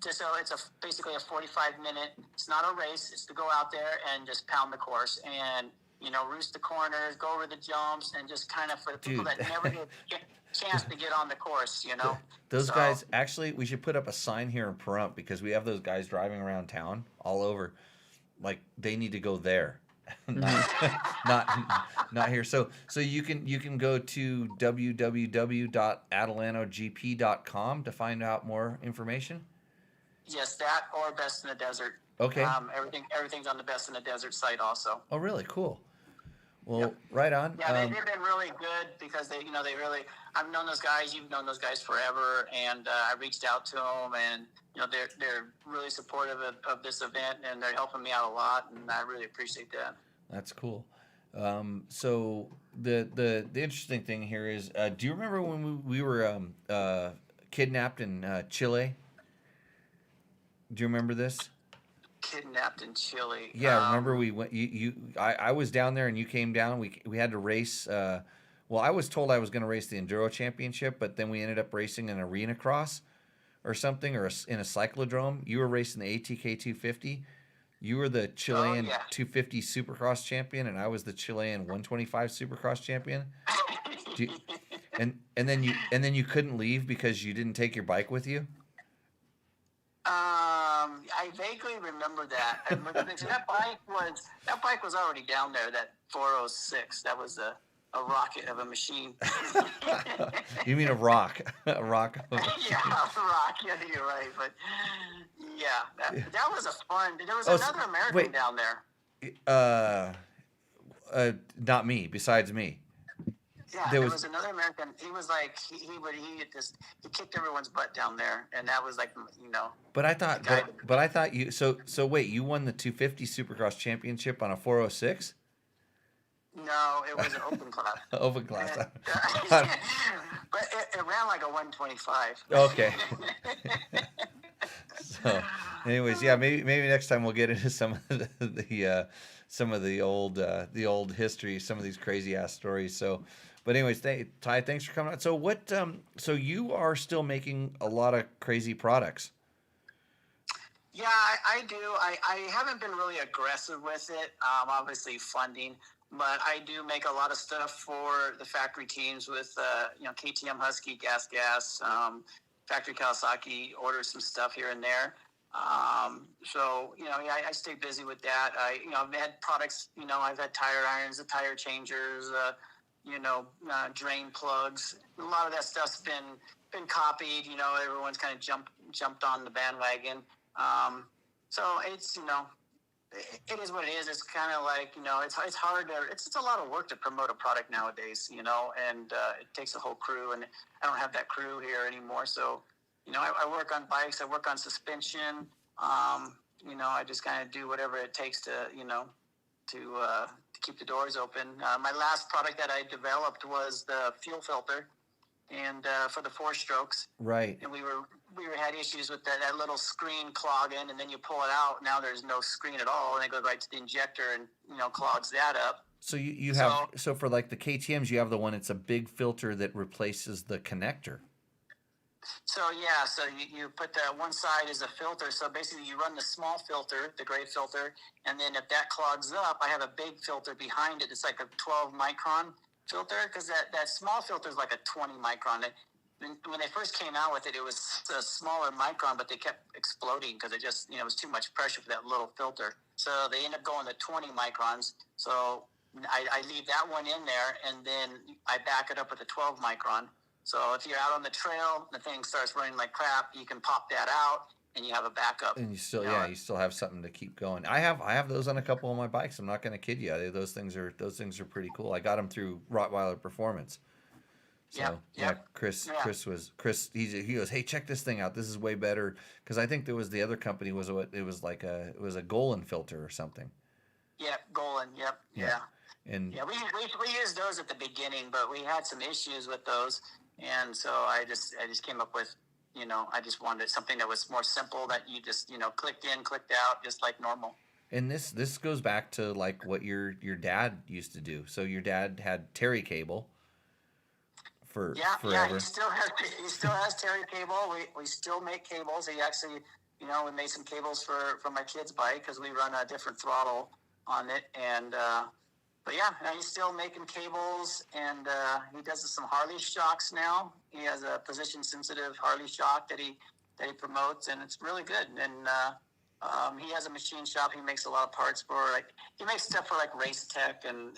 so it's basically a 45-minute. It's not a race. It's to go out there and just pound the course and roost the corners, go over the jumps, and just kind of for the people that never get a chance to get on the course. Those guys, actually, we should put up a sign here in Pahrump because we have those guys driving around town all over. Like they need to go there. not here. So you can go to www.adelantogp.com to find out more information. Yes, that or Best in the Desert. Okay. Everything's on the Best in the Desert site also. Oh, really? Cool. Well, Right on. Yeah, they've been really good because they really. I've known those guys. You've known those guys forever, and I reached out to them, and they're really supportive of this event, and they're helping me out a lot, and I really appreciate that. That's cool. So the interesting thing here is, do you remember when we were kidnapped in Chile? Do you remember this? Kidnapped in Chile. Yeah, remember we went. I was down there and you came down. We had to race. Well, I was told I was going to race the Enduro Championship, but then we ended up racing an arena cross or something, or in a cyclodrome. You were racing the ATK 250. You were the Chilean 250 Supercross champion, and I was the Chilean 125 Supercross champion. And then you couldn't leave because you didn't take your bike with you. I vaguely remember that. That bike was already down there. That 406. That was a rocket of a machine. You mean a rock? A rock. Yeah, a rock. Yeah, you're right. But yeah, that was a fun. There was another American down there. Not me. Besides me. Yeah, there was another American. He was like he kicked everyone's butt down there, and that was like But I thought you. So wait, you won the 250 Supercross championship on a 406? No, it was an open class. Open class. But it ran like a 125. Okay. So, anyways, yeah, maybe next time we'll get into some of the old history, some of these crazy ass stories. So, but anyways, Ty, thanks for coming out. So what? So you are still making a lot of crazy products. Yeah, I do. I haven't been really aggressive with it. Obviously funding. But I do make a lot of stuff for the factory teams with, KTM Husky, Gas, Factory Kawasaki, order some stuff here and there. So, I stay busy with that. I've had products, I've had tire irons, the tire changers, drain plugs. A lot of that stuff's been copied. Everyone's kind of jumped on the bandwagon. So it's, it is what it is. It's kind of like, it's hard it's a lot of work to promote a product nowadays, and it takes a whole crew, and I don't have that crew here anymore. So, I work on bikes, I work on suspension. I just kind of do whatever it takes to keep the doors open. My last product that I developed was the fuel filter, and for the 4-strokes. Right. And we had issues with that little screen clogging, and then you pull it out. Now there's no screen at all, and it goes right to the injector and clogs that up. So you have so for like the KTMs, you have the one. It's a big filter that replaces the connector. So you put the one side is a filter. So basically, you run the small filter, the gray filter, and then if that clogs up, I have a big filter behind it. It's like a 12 micron filter, because that small filter is like a 20 micron. When they first came out with it, it was a smaller micron, but they kept exploding because it just, it was too much pressure for that little filter. So they ended up going to 20 microns. So I leave that one in there, and then I back it up with a 12 micron. So if you're out on the trail, the thing starts running like crap, you can pop that out, and you have a backup. And you still, you still have something to keep going. I have those on a couple of my bikes. I'm not going to kid you. Those things are pretty cool. I got them through Rottweiler Performance. So Chris, he goes, hey, check this thing out. This is way better, because I think there was the other company it was a Golan filter or something. Yeah, Golan. Yep. Yeah. And we used those at the beginning, but we had some issues with those, and so I just came up with, I just wanted something that was more simple, that you just clicked in, clicked out, just like normal. And this goes back to like what your dad used to do. So your dad had Terry cable. Forever. Yeah, he still has Terry cable. We still make cables. He actually, we made some cables for my kid's bike, because we run a different throttle on it, and but yeah, he's still making cables, and he does some Harley shocks now. He has a position sensitive Harley shock that he promotes, and it's really good. And he has a machine shop. He makes a lot of parts for, he makes stuff for like Race Tech, and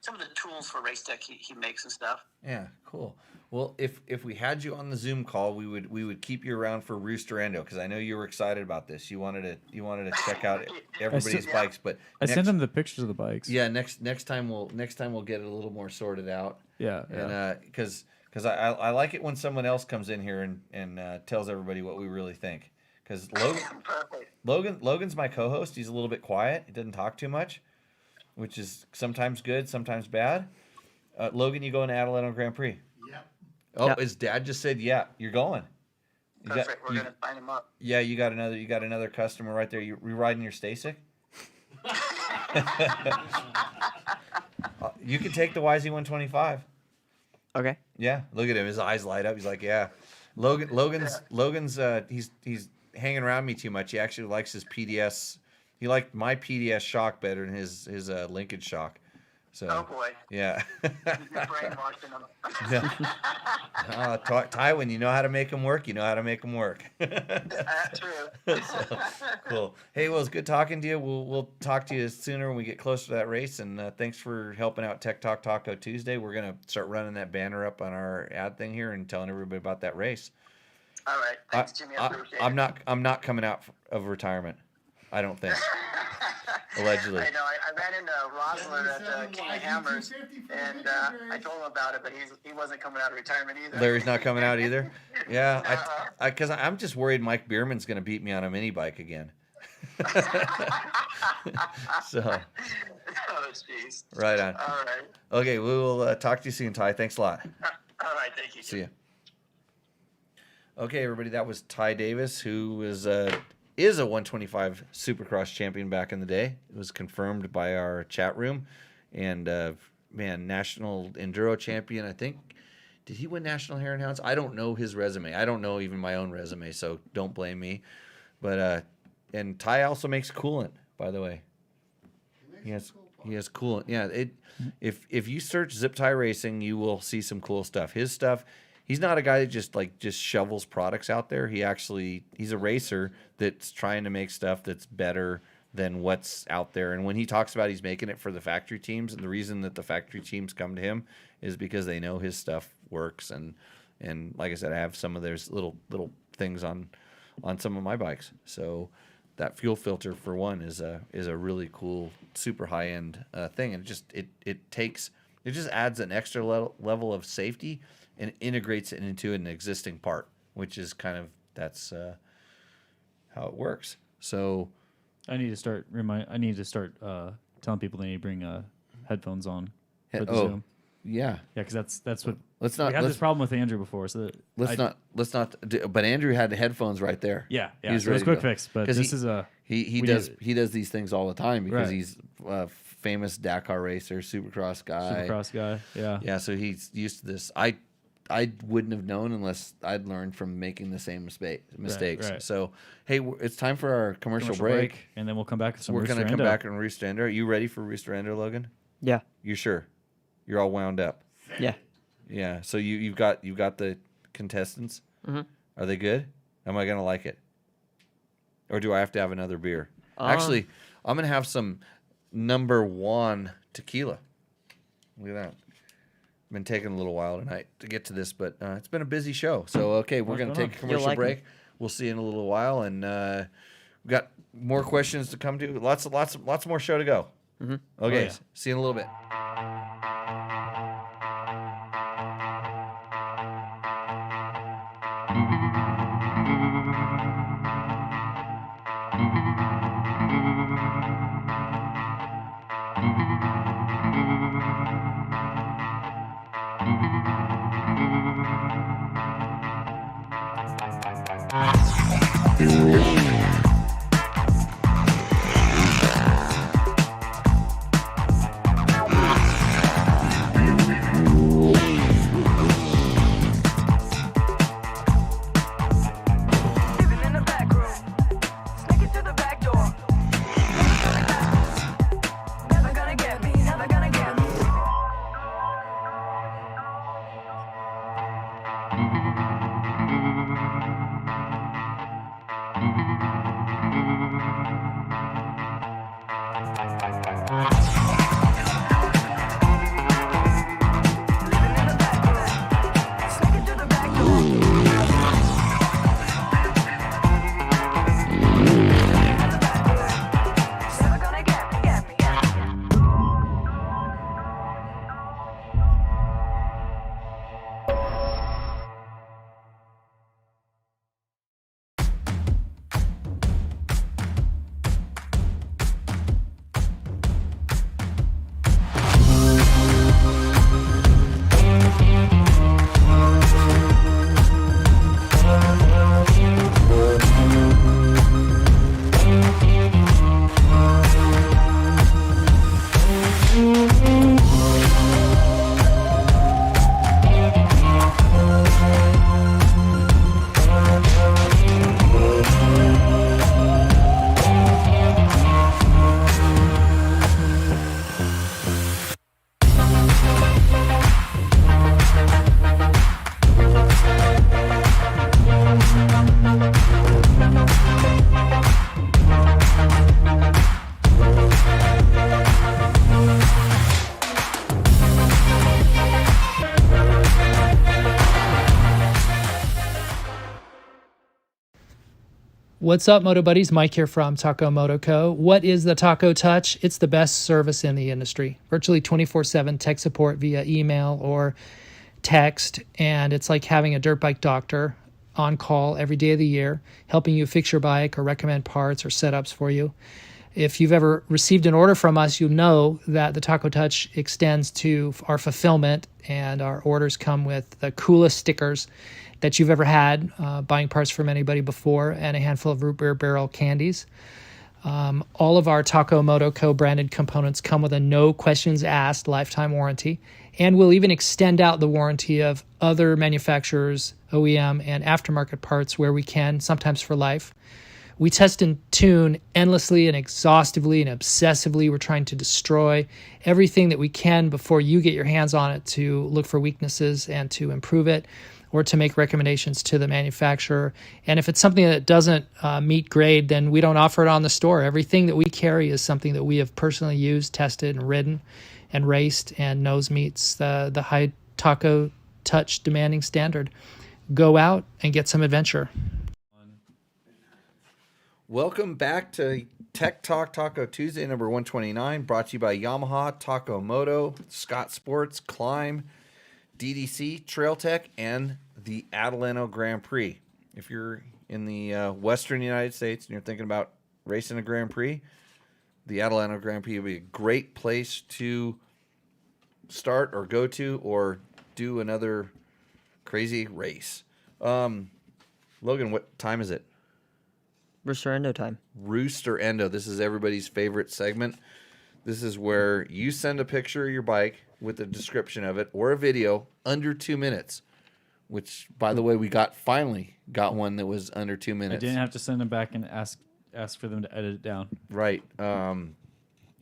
some of the tools for Race Tech he makes and stuff. Yeah, cool. Well, if we had you on the Zoom call, we would keep you around for Roost or Endo, because I know you were excited about this. You wanted to check out everybody's bikes, but I sent them the pictures of the bikes. Yeah, next time we'll get it a little more sorted out. Yeah. And because I like it when someone else comes in here and tells everybody what we really think. Because Logan's my co-host. He's a little bit quiet. He doesn't talk too much, which is sometimes good, sometimes bad. Logan, you going to Adelanto Grand Prix? Yep. Oh, Yep. his dad just said, "Yeah, you're going." Perfect. We're gonna sign him up. Yeah, you got another customer right there. You riding your Stasic? You can take the YZ125. Okay. Yeah, look at him. His eyes light up. He's like, "Yeah." Logan's he's hanging around me too much. He actually likes his PDS. He liked my PDS shock better than his linkage shock. So, oh boy. Yeah. You're brainwashing him. Tywin, you know how to make them work. You know how to make them work. True. So, cool. Hey, well, it's good talking to you. We'll talk to you sooner when we get closer to that race. And thanks for helping out Tech Talk Taco Tuesday. We're gonna start running that banner up on our ad thing here and telling everybody about that race. All right. Thanks, Jimmy. I appreciate it. I'm not coming out of retirement. I don't think. Allegedly. I know. I ran into Rosler at King of Hammers, and I told him about it, but he wasn't coming out of retirement either. Larry's not coming out either? Yeah, because I'm just worried Mike Bierman's going to beat me on a mini bike again. So. Oh, jeez. Right on. All right. Okay, we will talk to you soon, Ty. Thanks a lot. All right, thank you. See ya. Okay, everybody, that was Ty Davis, who is a 125 Supercross champion back in the day. It was confirmed by our chat room. And, national enduro champion, I think. Did he win National Hare and Hounds? I don't know his resume. I don't know even my own resume, so don't blame me. But, and Ty also makes coolant, by the way. He has coolant. Yeah, if you search Zip Tie Racing, you will see some cool stuff. His stuff, he's not a guy that just shovels products out there. He's a racer that's trying to make stuff that's better than what's out there. And when he talks about he's making it for the factory teams, and the reason that the factory teams come to him is because they know his stuff works. And like I said, I have some of those little things on some of my bikes. So that fuel filter, for one, is a really cool, super high end thing, and it just adds an extra level of safety and integrates it into an existing part, which is that's how it works. So I need to start telling people they need to bring headphones on for the Zoom. Yeah, because that's what we let's had this problem with Andrew before. So let's not. But Andrew had the headphones right there. Yeah. He's So it was ready quick to go. fix, but this is a he does these things all the time because Right. he's a famous Dakar racer, Supercross guy. Yeah. Yeah, so he's used to this. I wouldn't have known unless I'd learned from making the same mistakes. Right. So, hey, it's time for our commercial break. and then we'll come back with some We're Rooster going to come Endo. back on Rooster Endo. Are you ready for Rooster Endo, Logan? Yeah. You sure? You're all wound up. Yeah. Yeah. So you've got the contestants. Mhm. Are they good? Am I gonna like it? Or do I have to have another beer? Actually, I'm gonna have some number 1 tequila. Look at that. Been taking a little while tonight to get to this, but it's been a busy show. So okay, we're gonna take a commercial break. We'll see you in a little while, and we've got more questions to come to. Lots more show to go. Mm-hmm. Okay, see you in a little bit. What's up, Moto Buddies? Mike here from Taco Moto Co. What is the Taco Touch? It's the best service in the industry. Virtually 24/7 tech support via email or text, and it's like having a dirt bike doctor on call every day of the year, helping you fix your bike or recommend parts or setups for you. If you've ever received an order from us, you'll know that the Taco Touch extends to our fulfillment, and our orders come with the coolest stickers that you've ever had, buying parts from anybody before, and a handful of root beer barrel candies. All of our Taco Moto Co. branded components come with a no questions asked lifetime warranty, and we'll even extend out the warranty of other manufacturers, OEM, and aftermarket parts where we can, sometimes for life. We test and tune endlessly and exhaustively and obsessively. We're trying to destroy everything that we can before you get your hands on it to look for weaknesses and to improve it, or to make recommendations to the manufacturer. And if it's something that doesn't meet grade, then we don't offer it on the store. Everything that we carry is something that we have personally used, tested, and ridden, and raced, and knows meets the high Taco Touch demanding standard. Go out and get some adventure. Welcome back to Tech Talk Taco Tuesday, number 129, brought to you by Yamaha, Taco Moto, Scott Sports, Climb, DDC, Trail Tech, and the Adelanto Grand Prix. If you're in the western United States and you're thinking about racing a Grand Prix, the Adelanto Grand Prix would be a great place to start or go to or do another crazy race. Logan, what time is it? Roost or Endo time. Roost or Endo. This is everybody's favorite segment. This is where you send a picture of your bike with a description of it or a video under 2 minutes, which, by the way, we finally got one that was under 2 minutes. I didn't have to send them back and ask for them to edit it down. Right.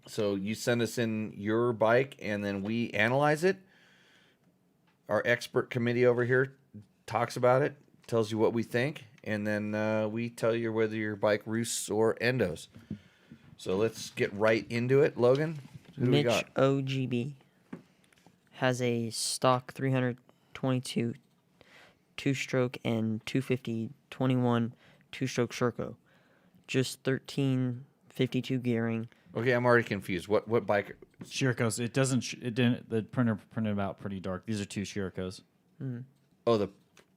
So you send us in your bike, and then we analyze it. Our expert committee over here talks about it, tells you what we think, and then we tell you whether your bike roosts or endos. So let's get right into it, Logan. Who do we got? Mitch OGB has a stock 322 two-stroke and 250-21 two-stroke Sherco. Just 1352 gearing. Okay, I'm already confused. What bike? Shirkos. It doesn't. It didn't. The printer printed them out pretty dark. These are 2 Shirkos. Oh, the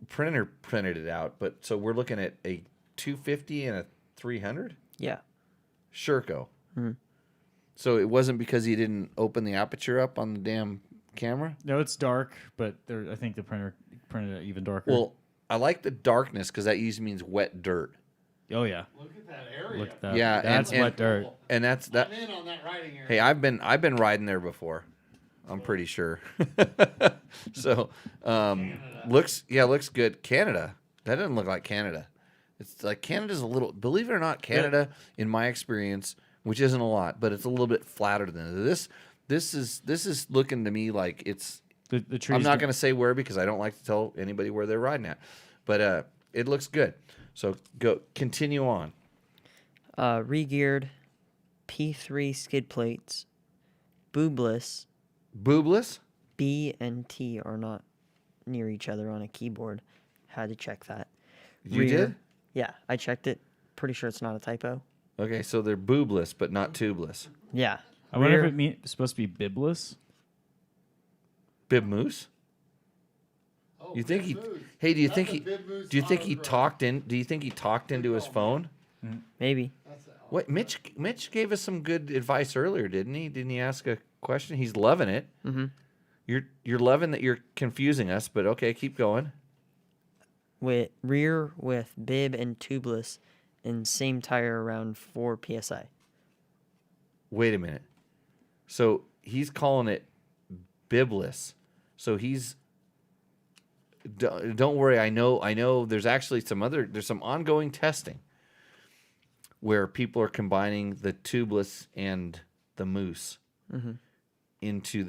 printer printed it out. But so we're looking at a 250 and a 300? Yeah. Sherco. So it wasn't because he didn't open the aperture up on the damn camera? No, it's dark, but I think the printer printed it even darker. Well, I like the darkness because that usually means wet dirt. Oh yeah. Look at that area. Look at that. Yeah, That's wet dirt. And that's that. I'm in on that riding area. Hey, I've been riding there before. I'm pretty sure. So, looks good. Canada. That doesn't look like Canada. It's like Canada's a little. Believe it or not, Canada, in my experience, which isn't a lot, but it's a little bit flatter than this. This is looking to me like it's. The trees. I'm not going to say where because I don't like to tell anybody where they're riding at, but it looks good. So continue on. Re-geared P3 skid plates. Boobless. Boobless? B and T are not near each other on a keyboard. Had to check that. You did? Yeah, I checked it. Pretty sure it's not a typo. Okay, so they're boobless but not tubeless. Yeah. I wonder if it's supposed to be bibless. Bib moose? Oh, You think Bib he? Moose. Hey, do you That's think a he? Bib Moose Do you think he autograph. talked in? Do you think he talked into his phone? Maybe. That's a- What Mitch gave us some good advice earlier, didn't he? Didn't he ask a question? He's loving it. Mm-hmm. You're loving that you're confusing us, but okay, keep going. With rear with bib and tubeless and same tire around 4 psi. Wait a minute. So he's calling it bibless. So he's. Don't worry. I know. There's actually there's some ongoing testing where people are combining the tubeless and the moose into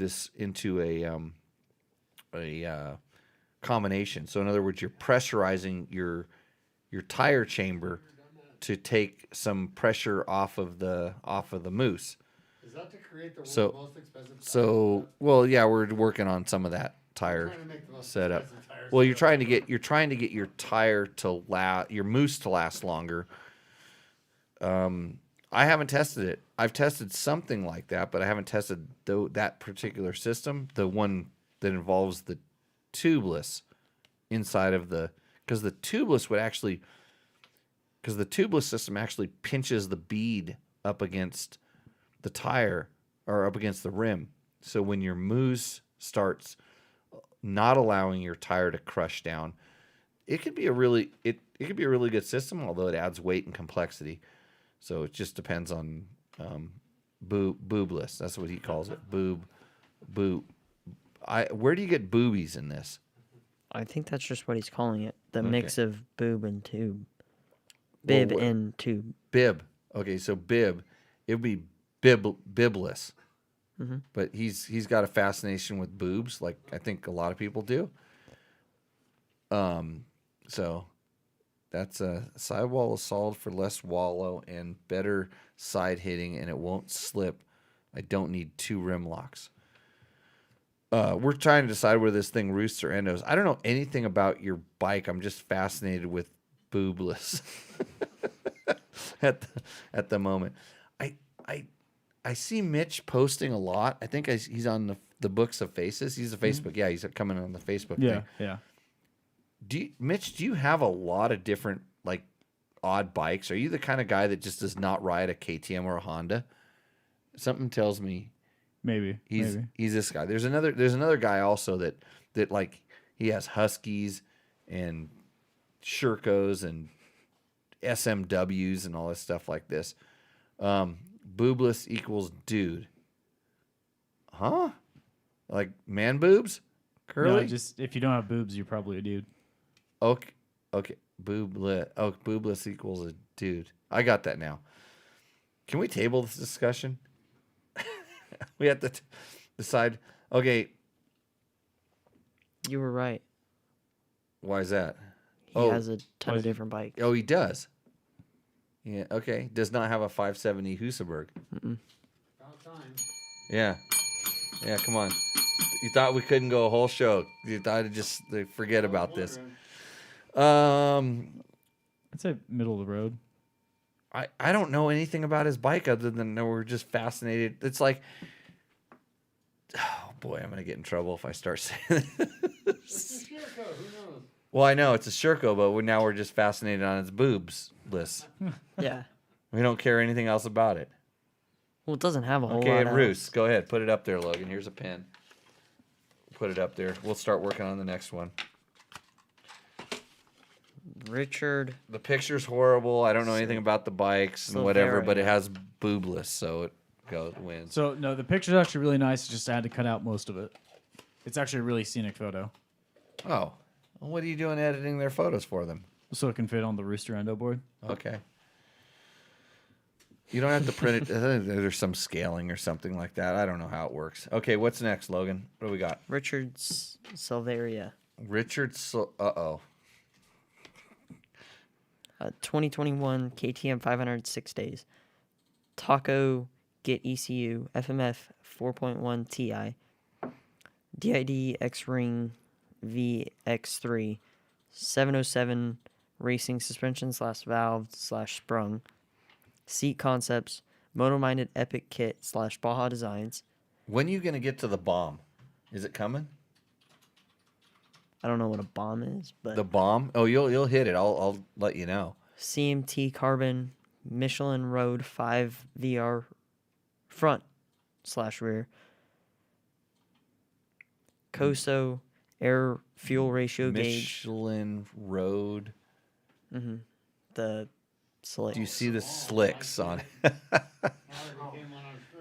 a combination. So in other words, you're pressurizing your tire chamber to take some pressure off of the moose. Is that to create the world's So- most expensive tire? So well, yeah, we're working on some of that tire Trying to make the most setup. expensive tire Well, you're setup. trying to get your tire to your moose to last longer. I haven't tested it. I've tested something like that, but I haven't tested that particular system, the one that involves the tubeless inside of because the tubeless system actually pinches the bead up against the tire or up against the rim. So when your moose starts not allowing your tire to crush down, it could be a really good system, although it adds weight and complexity. So it just depends on boobless. That's what he calls it. Boob. Where do you get boobies in this? I think that's just what he's calling it. The Okay. mix of boob and tube. Bib Well, and tube. Bib. Okay, so bib. It would be bibless. Mhm. But he's got a fascination with boobs, like I think a lot of people do. So that's a sidewall is solid for less wallow and better side hitting, and it won't slip. I don't need 2 rim locks. We're trying to decide whether this thing roosts or endos. I don't know anything about your bike. I'm just fascinated with boobless at the moment. I see Mitch posting a lot. I think he's on the Books of Faces. He's a Facebook. Yeah, he's coming on the Facebook Yeah, thing. yeah. Mitch, do you have a lot of different like odd bikes? Are you the kind of guy that just does not ride a KTM or a Honda? Something tells me Maybe. he's this guy. There's another guy also that like he has Huskies and Shercos and SMWs and all this stuff like this. Boobless equals dude. Huh? Like man boobs? Curly? No, just if you don't have boobs, you're probably a dude. Okay. Boobless equals a dude. I got that now. Can we table this discussion? We have to decide. Okay, You were right. why is that? He has a ton of different bikes. Oh, he does. Yeah. Okay. Does not have a 570 Husaberg. About time. Yeah. Yeah. Come on. You thought we couldn't go a whole show. You thought just forget about this. I'd say middle of the road. I don't know anything about his bike other than that we're just fascinated. It's like, oh boy, I'm gonna get in trouble if I start saying this. Well, I know it's a Sherco, but now we're just fascinated on its boobs list. Yeah. We don't care anything else about it. Well, it doesn't have a whole lot. Okay, else. Roost, go ahead, put it up there, Logan. Here's a pen. Put it up there. We'll start working on the next one. Richard. The picture's horrible. I don't know anything about the bikes and whatever, but it has boobless, so it wins. So no, the picture's actually really nice. Just I had to cut out most of it. It's actually a really scenic photo. Oh, well, what are you doing editing their photos for them? So it can fit on the Rooster Endo board. Okay. You don't have to print it. There's some scaling or something like that. I don't know how it works. Okay, what's next, Logan? What do we got? Richard Silveria. Uh-oh. 2021 KTM 500 6 days. Taco Get ECU FMF 4.1 Ti. DID X-Ring VX3 707 racing suspension / valve / sprung. Seat concepts. Moto-minded Epic Kit / Baja Designs. When are you going to get to the bomb? Is it coming? I don't know what a bomb is, but The bomb? Oh, you'll hit it. I'll let you know. CMT Carbon Michelin Road 5 VR front / rear. Coso air fuel ratio gauge. Michelin Road. The slicks. Do you see the slicks on it?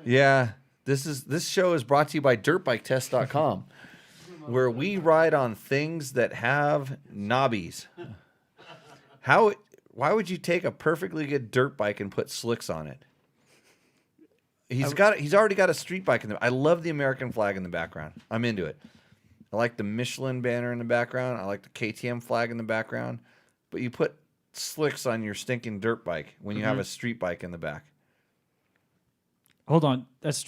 Yeah. This show is brought to you by dirtbiketest.com, where we ride on things that have knobbies. Why would you take a perfectly good dirt bike and put slicks on it? He's already got a street bike in there. I love the American flag in the background. I'm into it. I like the Michelin banner in the background. I like the KTM flag in the background. But you put slicks on your stinking dirt bike when you have a street bike in the back. Hold on, that's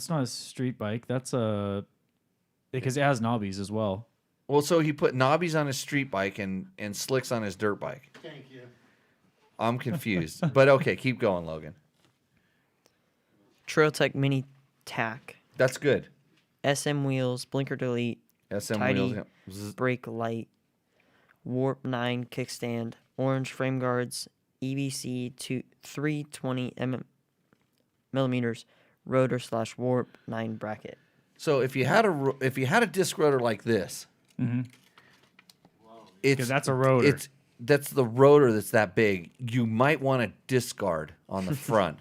not a street bike. That's because it has knobbies as well. Well, so he put knobbies on his street bike and slicks on his dirt bike. Thank you. I'm confused. But okay, keep going, Logan. Trailtech Mini Tack. That's good. SM wheels, blinker delete, SM tidy wheels. Yeah. brake light, Warp 9 kickstand, orange frame guards, EBC 320 millimeters, rotor / Warp 9 bracket. So if you had a disc rotor like this, Because that's a rotor. That's the rotor that's that big. You might want a disc guard on the front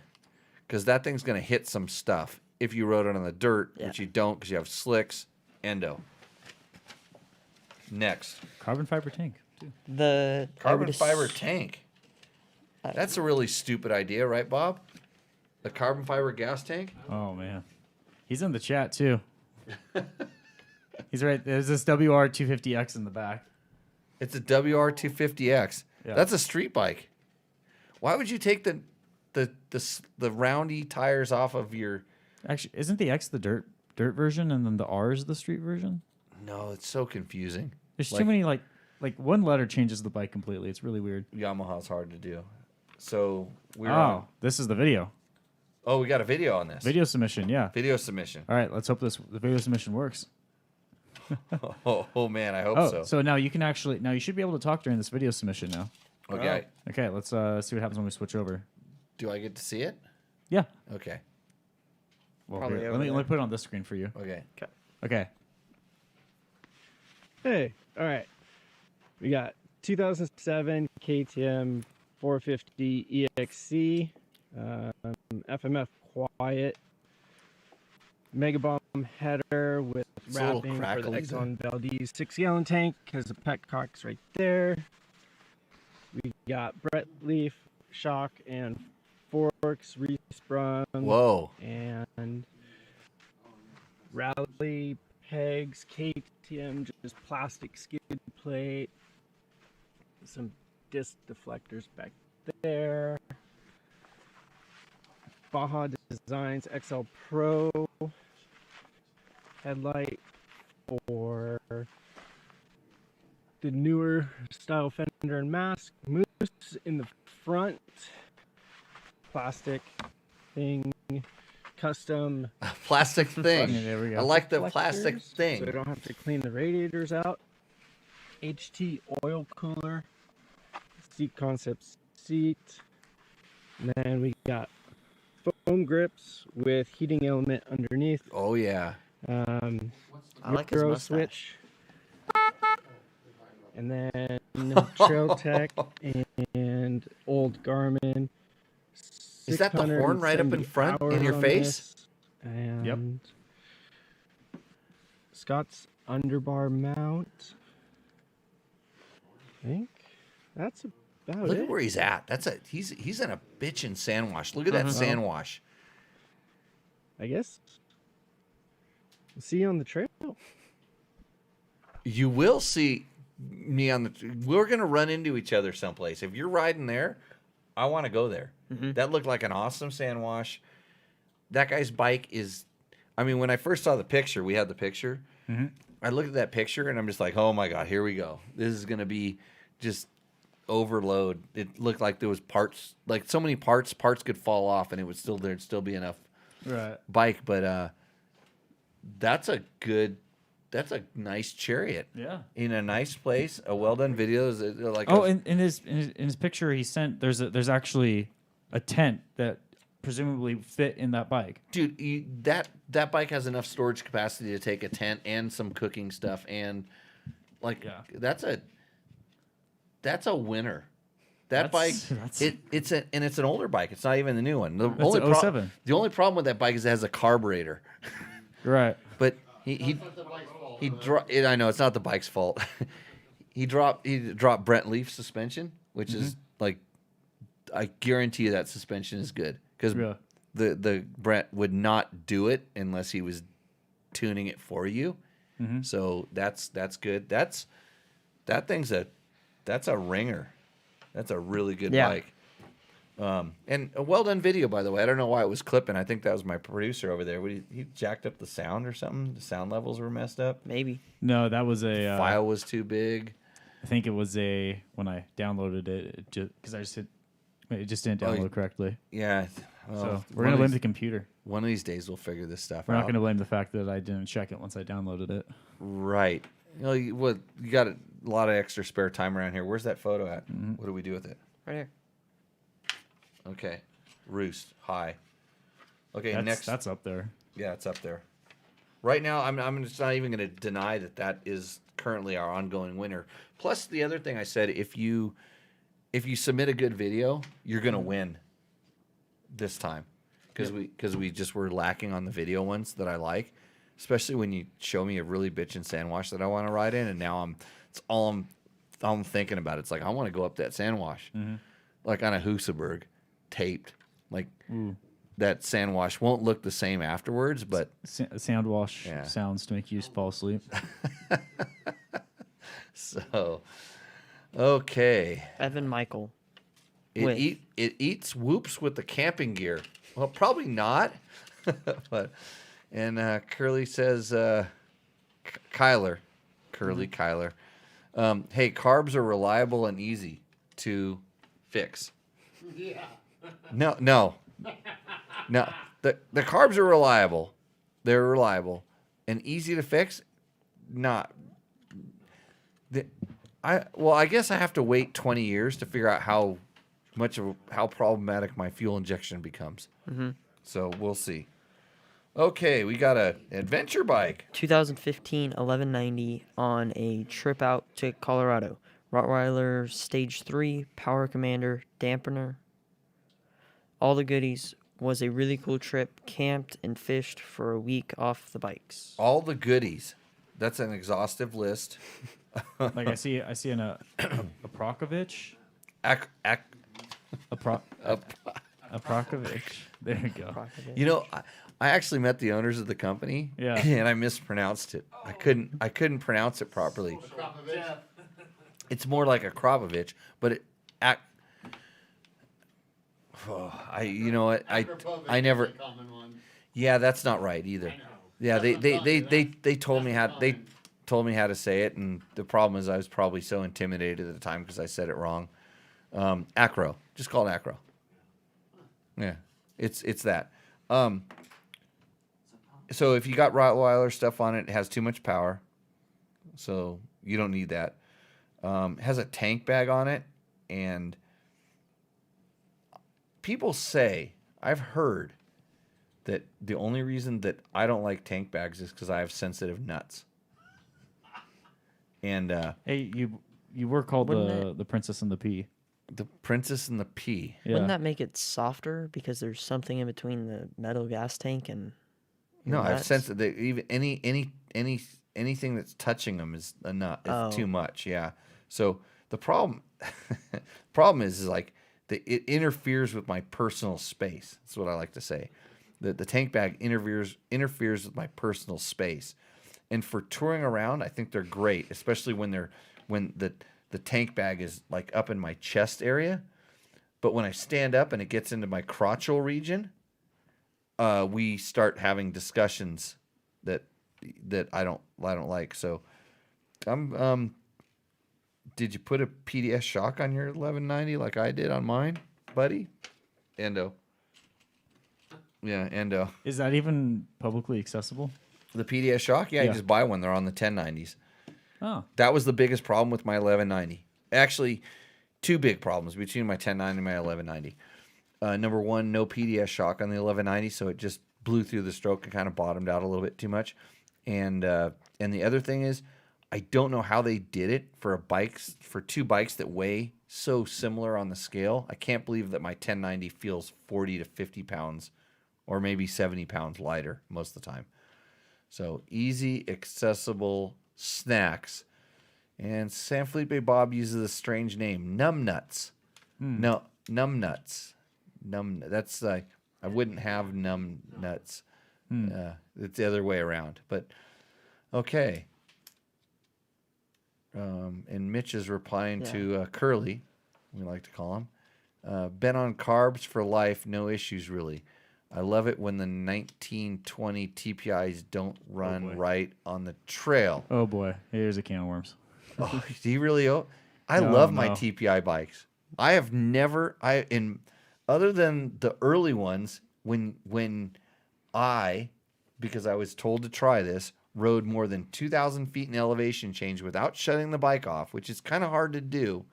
because that thing's going to hit some stuff if you rode it on the dirt, which you don't because you have slicks. Endo. Next. Carbon fiber tank. Too. The Carbon fiber tank. That's a really stupid idea, right, Bob? The carbon fiber gas tank? Oh, man. He's in the chat, too. He's right. There's this WR250X in the back. It's a WR250X. Yeah. That's a street bike. Why would you take the roundy tires off of your... Actually, isn't the X the dirt version and then the R is the street version? No, it's so confusing. There's too many, like one letter changes the bike completely. It's really weird. Yamaha's hard to do. So this is the video. Oh, we got a video on this. Video submission, yeah. Video submission. All right, let's hope the video submission works. oh man, I hope so. So now you should be able to talk during this video submission now. Okay. Okay, let's see what happens when we switch over. Do I get to see it? Yeah. Okay. Well, here, let me put it on this screen for you. Okay. Okay. Hey, all right. We got 2007 KTM 450 EXC, FMF Quiet, Mega Bomb header with wrapping for the Exxon Valdez 6-gallon tank. Has a petcock's right there. We got Brett Leaf shock and forks resprung. Whoa. And rally pegs, KTM, just plastic skid plate, some disc deflectors back there. Baja Designs XL Pro headlight for the newer style fender and mask. Moose in the front, plastic thing, custom Plastic thing. Yeah, there we go. I like the plastic reflectors, thing. so I don't have to clean the radiators out. HT oil cooler, Seat Concept seat. And then we got foam grips with heating element underneath. Oh yeah. I like his Euro mustache. switch. And then Trail Tech and Old Garmin. Is that the horn right up in 670 front in hours your on face? this. And Scott's underbar mount. I think that's about Look it. at where he's at. He's in a bitchin' sand wash. Look at that sand wash. I guess. We'll see you on the trail. You will see me on the. We're gonna run into each other someplace. If you're riding there, I want to go there. That looked like an awesome sand wash. That guy's bike is. I mean, when I first saw the picture, we had the picture. I looked at that picture and I'm just like, oh my god, here we go. This is gonna be just overload. It looked like there was parts, like so many parts could fall off, and it would still there'd still be enough bike. But that's a nice chariot. Yeah. In a nice place, a well done video. Is like in his picture he sent, there's actually a tent that presumably fit in that bike. Dude, that bike has enough storage capacity to take a tent and some cooking stuff, and that's a winner. That bike, it's an older bike. It's not even the new one. The only problem with that bike is it has a carburetor. Right. But he I know it's not the bike's fault. he dropped Brent Leaf suspension, which is like, I guarantee you that suspension is good, because the Brent would not do it unless he was tuning it for you. So that's good. That thing's that's a ringer. That's a really good bike. And a well done video, by the way. I don't know why it was clipping. I think that was my producer over there. He jacked up the sound or something. The sound levels were messed up. Maybe. No, that was a file was too big. I think it was when I downloaded it, because it just didn't download correctly. Yeah. Well, so we're gonna blame the computer. One of these days we'll figure this stuff out. We're not gonna blame the fact that I didn't check it once I downloaded it. Right. You got a lot of extra spare time around here. Where's that photo at? What do we do with it? Right here. Okay. Roost. Hi. Okay, that's up there. Yeah, it's up there. Right now, I'm just not even going to deny that is currently our ongoing winner. Plus, the other thing I said, if you submit a good video, you're going to win this time, because we just were lacking on the video ones that I like, especially when you show me a really bitchin' sand wash that I want to ride in, and now it's all I'm thinking about. It's like, I want to go up that sand wash, like on a Husaberg, taped, like. That sand wash won't look the same afterwards, but sand wash sounds to make you fall asleep. So, okay. Evan Michael. It eats whoops with the camping gear. Well, probably not. But Curly says, Kyler, Kyler. Hey, carbs are reliable and easy to fix. Yeah. No. No, the carbs are reliable. They're reliable and easy to fix. Not. I guess I have to wait 20 years to figure out how problematic my fuel injection becomes. So we'll see. Okay, we got a adventure bike. 2015 1190 on a trip out to Colorado. Rottweiler Stage 3, Power Commander, dampener. All the goodies. Was a really cool trip. Camped and fished for a week off the bikes. All the goodies. That's an exhaustive list. Like I see an Aprokovich. Aprokovich. There you go. You know, I actually met the owners of the company, Yeah. and I mispronounced it. I couldn't pronounce it properly. It's more like a Krapovich, but you know what, I never. Yeah, that's not right either. Yeah, they told me how to say it, and the problem is I was probably so intimidated at the time because I said it wrong. Acro, just call it Acro. Yeah, it's that. So if you got Rottweiler stuff on it, it has too much power, so you don't need that. It has a tank bag on it, and people say, I've heard that the only reason that I don't like tank bags is because I have sensitive nuts. And hey, you were called the Princess and the Pea. The Princess and the Pea. Yeah. Wouldn't that make it softer because there's something in between the metal gas tank and? No, I've sensed that even anything that's touching them is a nut. It's too much. Yeah. So the problem is like it interferes with my personal space. That's what I like to say. The tank bag interferes with my personal space. And for touring around, I think they're great, especially when the tank bag is like up in my chest area. But when I stand up and it gets into my crotchal region, we start having discussions that I don't like. So did you put a PDS shock on your 1190 like I did on mine, buddy? Endo. Yeah, Endo. Is that even publicly accessible? The PDS shock? Yeah, you just buy one. They're on the 1090s. Oh. That was the biggest problem with my 1190. Actually, two big problems between my 1090 and my 1190. Number one, no PDS shock on the 1190, so it just blew through the stroke and kind of bottomed out a little bit too much. And the other thing is, I don't know how they did it for two bikes that weigh so similar on the scale. I can't believe that my 1090 feels 40 to 50 pounds or maybe 70 pounds lighter most of the time. So easy, accessible snacks. And San Felipe Bob uses a strange name, numbnuts. No, numbnuts. That's I wouldn't have numb nuts. It's the other way around. But okay. And Mitch is replying to Curly, we like to call him. Been on carbs for life, no issues really. I love it when the 1920 TPIs don't run right on the trail. Oh boy, here's a can of worms. Oh, do you really? I love my TPI bikes. I have never, other than the early ones, when I, because I was told to try this, rode more than 2,000 feet in elevation change without shutting the bike off, which is kind of hard to do.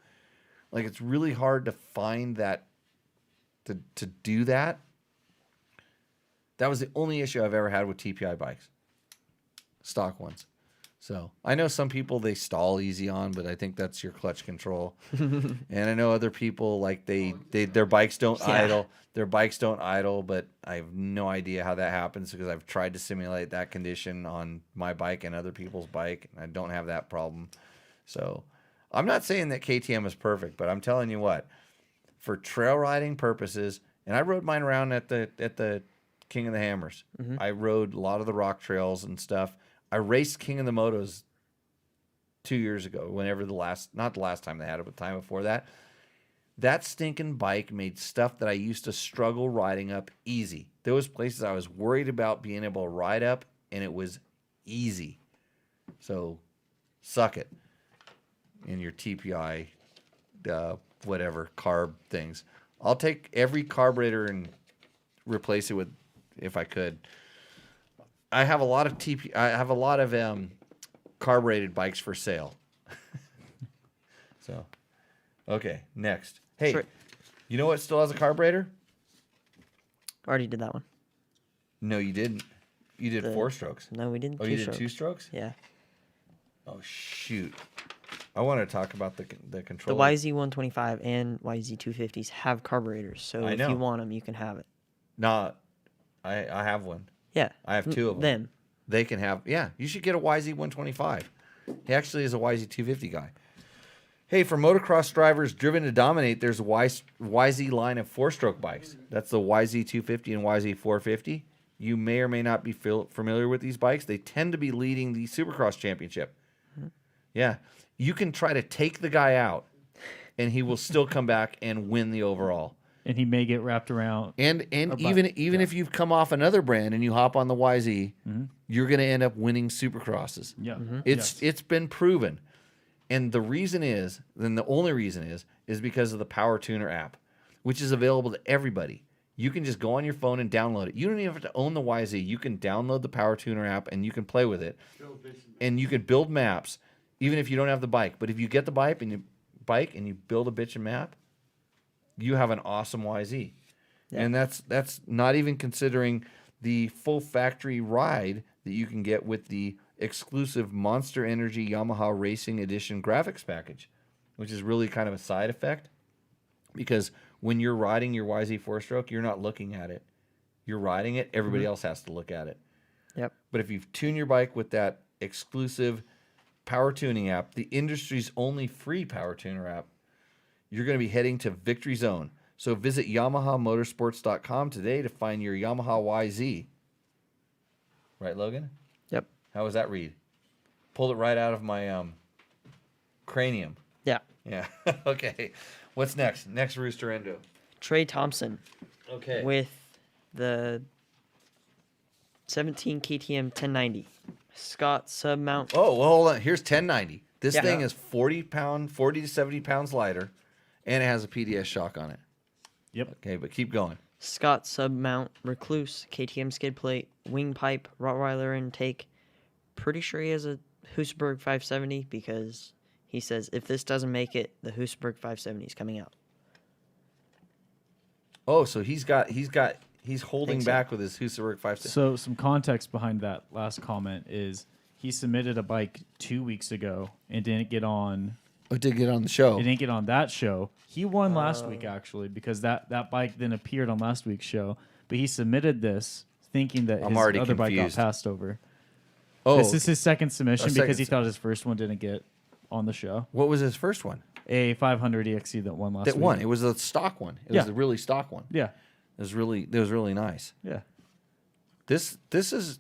Like, it's really hard to find that, to do that. That was the only issue I've ever had with TPI bikes. Stock ones. So I know some people they stall easy on, but I think that's your clutch control. And I know other people like their bikes don't idle. Their bikes don't idle, but I have no idea how that happens because I've tried to simulate that condition on my bike and other people's bike, and I don't have that problem. So I'm not saying that KTM is perfect, but I'm telling you what, for trail riding purposes, and I rode mine around at the King of the Hammers. Mm-hmm. I rode a lot of the rock trails and stuff. I raced King of the Motos 2 years ago, whenever not the last time they had it, but the time before that. That stinking bike made stuff that I used to struggle riding up easy. There was places I was worried about being able to ride up, and it was easy. So, suck it in your TPI, whatever, carb things. I'll take every carburetor and replace it with, if I could. I have a lot of carbureted bikes for sale. So, okay, next. Hey, sure. You know what still has a carburetor? Already did that one. No, you didn't. You did 4 strokes. No, we didn't. Oh, you did 2 strokes? Yeah. Oh, shoot. I want to talk about the controller. The YZ125 and YZ250s have carburetors, so if you want them, you can have it. No, I have one. Yeah. I have 2 of them. They can have, you should get a YZ125. He actually is a YZ250 guy. Hey, for motocross drivers driven to dominate, there's a YZ line of 4-stroke bikes. That's the YZ250 and YZ450. You may or may not be familiar with these bikes. They tend to be leading the Supercross Championship. Yeah. You can try to take the guy out, and he will still come back and win the overall. And he may get wrapped around. And even if you've come off another brand and you hop on the YZ, you're going to end up winning Supercrosses. Yeah. It's been proven. And the reason is, then the only reason is because of the Power Tuner app, which is available to everybody. You can just go on your phone and download it. You don't even have to own the YZ. You can download the Power Tuner app and you can play with it. And you can build maps even if you don't have the bike. But if you get the bike and you build a bitchin' map, you have an awesome YZ. Yeah. And that's not even considering the full factory ride that you can get with the exclusive Monster Energy Yamaha Racing Edition graphics package, which is really kind of a side effect because when you're riding your YZ 4-stroke, you're not looking at it. You're riding it. Everybody else has to look at it. Yep. But if you tune your bike with that exclusive power tuning app, the industry's only free power tuner app, you're going to be heading to Victory Zone. So visit YamahaMotorsports.com today to find your Yamaha YZ. Right, Logan? Yep. How was that read? Pulled it right out of my cranium. Yeah. Yeah. Okay. What's next? Next Rooster Endo. Trey Thompson. Okay. With the 17 KTM 1090. Scott submount. Oh, well, hold on. Here's 1090. This Yeah. thing is 40 to 70 pounds lighter, and it has a PDS shock on it. Yep. Okay, but keep going. Scott submount, Recluse, KTM skid plate, wing pipe, Rottweiler intake. Pretty sure he has a Husaberg 570 because he says if this doesn't make it, the Husaberg 570 is coming out. Oh, so he's holding back with his Husaberg 570. So some context behind that last comment is he submitted a bike 2 weeks ago and didn't get on. Oh, did get on the show. He didn't get on that show. He won last week actually because that bike then appeared on last week's show. But he submitted this thinking that his other bike got passed over. Oh, this is his second submission because he thought his first one didn't get on the show. What was his first one? A 500 EXC that won last week. That won. It was a stock one. It was a really stock one. Yeah. It was really nice. Yeah. This is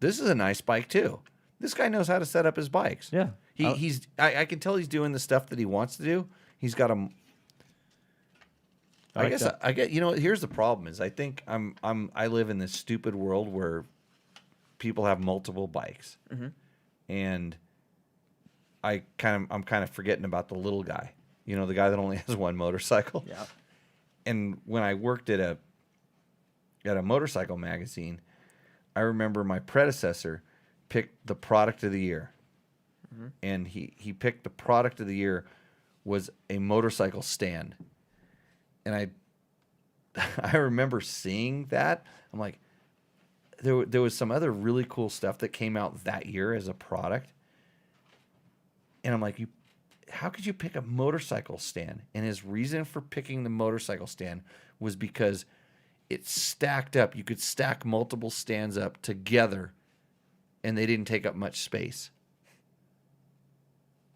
a nice bike too. This guy knows how to set up his bikes. Yeah. I can tell he's doing the stuff that he wants to do. He's got a I get here's the problem is I think I live in this stupid world where people have multiple bikes. Mm-hmm. And I'm kind of forgetting about the little guy. You know, the guy that only has one motorcycle. Yeah. And when I worked at a motorcycle magazine, I remember my predecessor picked the product of the year. Mm-hmm. And he picked the product of the year was a motorcycle stand. And I remember seeing that. I'm like, there was some other really cool stuff that came out that year as a product. And I'm like, how could you pick a motorcycle stand? And his reason for picking the motorcycle stand was because it stacked up. You could stack multiple stands up together, and they didn't take up much space.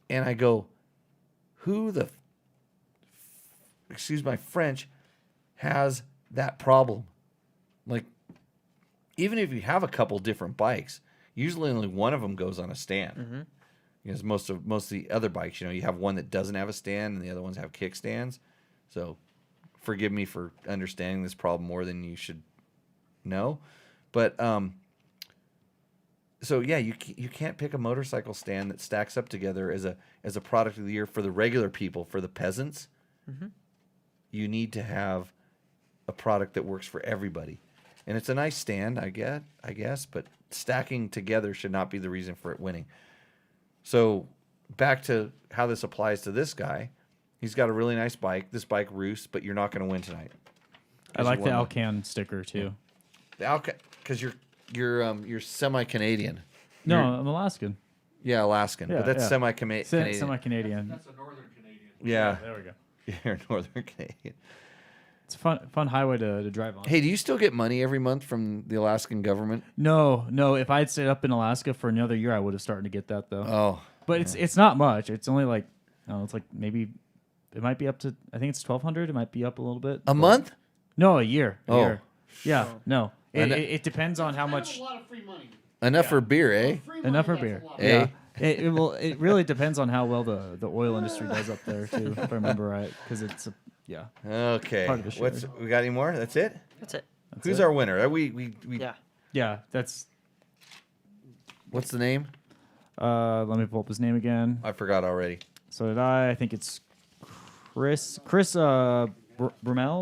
And I go, who the, excuse my French, has that problem? Like, even if you have a couple different bikes, usually only one of them goes on a stand. Mm-hmm. Because most of the other bikes, you have one that doesn't have a stand and the other ones have kickstands. So forgive me for understanding this problem more than you should know. But so yeah, you can't pick a motorcycle stand that stacks up together as a product of the year for the regular people, for the peasants. Mm-hmm. You need to have a product that works for everybody. And it's a nice stand, I guess, but stacking together should not be the reason for it winning. So back to how this applies to this guy. He's got a really nice bike. This bike Roost, but you're not going to win tonight. I like the Alcan sticker too. The Alcan, because you're semi-Canadian. No, I'm Alaskan. Yeah, Alaskan, but that's semi-Canadian. Semi-Canadian. That's a northern Canadian. Yeah. There we go. You're northern Canadian. It's a fun highway to drive on. Hey, do you still get money every month from the Alaskan government? No. If I had stayed up in Alaska for another year, I would have started to get that though. Oh, but it's not much. It's only like Oh, it's like maybe it might be up to. I think it's 1,200. It might be up a little bit. A month? No, a year. A Oh. year. Yeah. No. And It depends on how much. A lot of free money. Enough for beer, eh? Enough for beer. Eh? Yeah. It really depends on how well the oil industry does up there too, if I remember right, because it's yeah. Okay. Part of the share. We got any more? That's it. That's it. Who's it. our winner? We Yeah. That's. What's the name? Let me pull up his name again. I forgot already. So did I? I think it's Chris Brummel.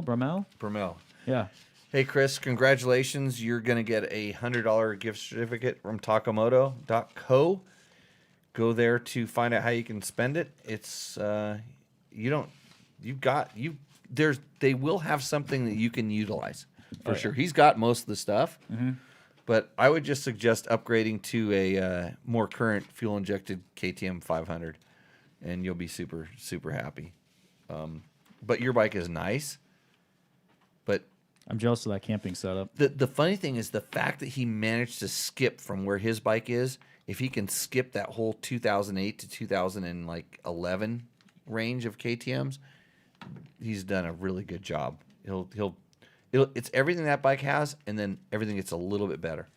Bromel. Yeah. Hey, Chris, congratulations. You're going to get a $100 gift certificate from Takamoto.co. Go there to find out how you can spend it. It's, they will have something that you can utilize for sure. He's got most of the stuff, but I would just suggest upgrading to a more current fuel injected KTM 500, and you'll be super, super happy. But your bike is nice, but I'm jealous of that camping setup. the funny thing is the fact that he managed to skip from where his bike is. If he can skip that whole 2008 to 2011 range of KTM's, he's done a really good job. It's everything that bike has, and then everything gets a little bit better.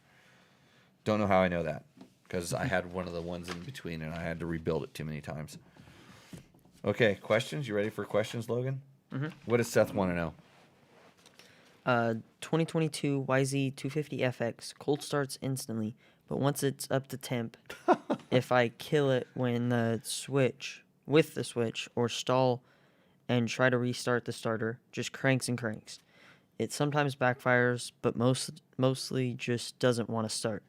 Don't know how I know that, because I had one of the ones in between, and I had to rebuild it too many times. Okay, questions? You ready for questions, Logan? Mm-hmm. What does Seth want to know? 2022 YZ250FX cold starts instantly, but once it's up to temp, if I kill it with the switch or stall and try to restart the starter, just cranks and cranks. It sometimes backfires, but mostly just doesn't want to start.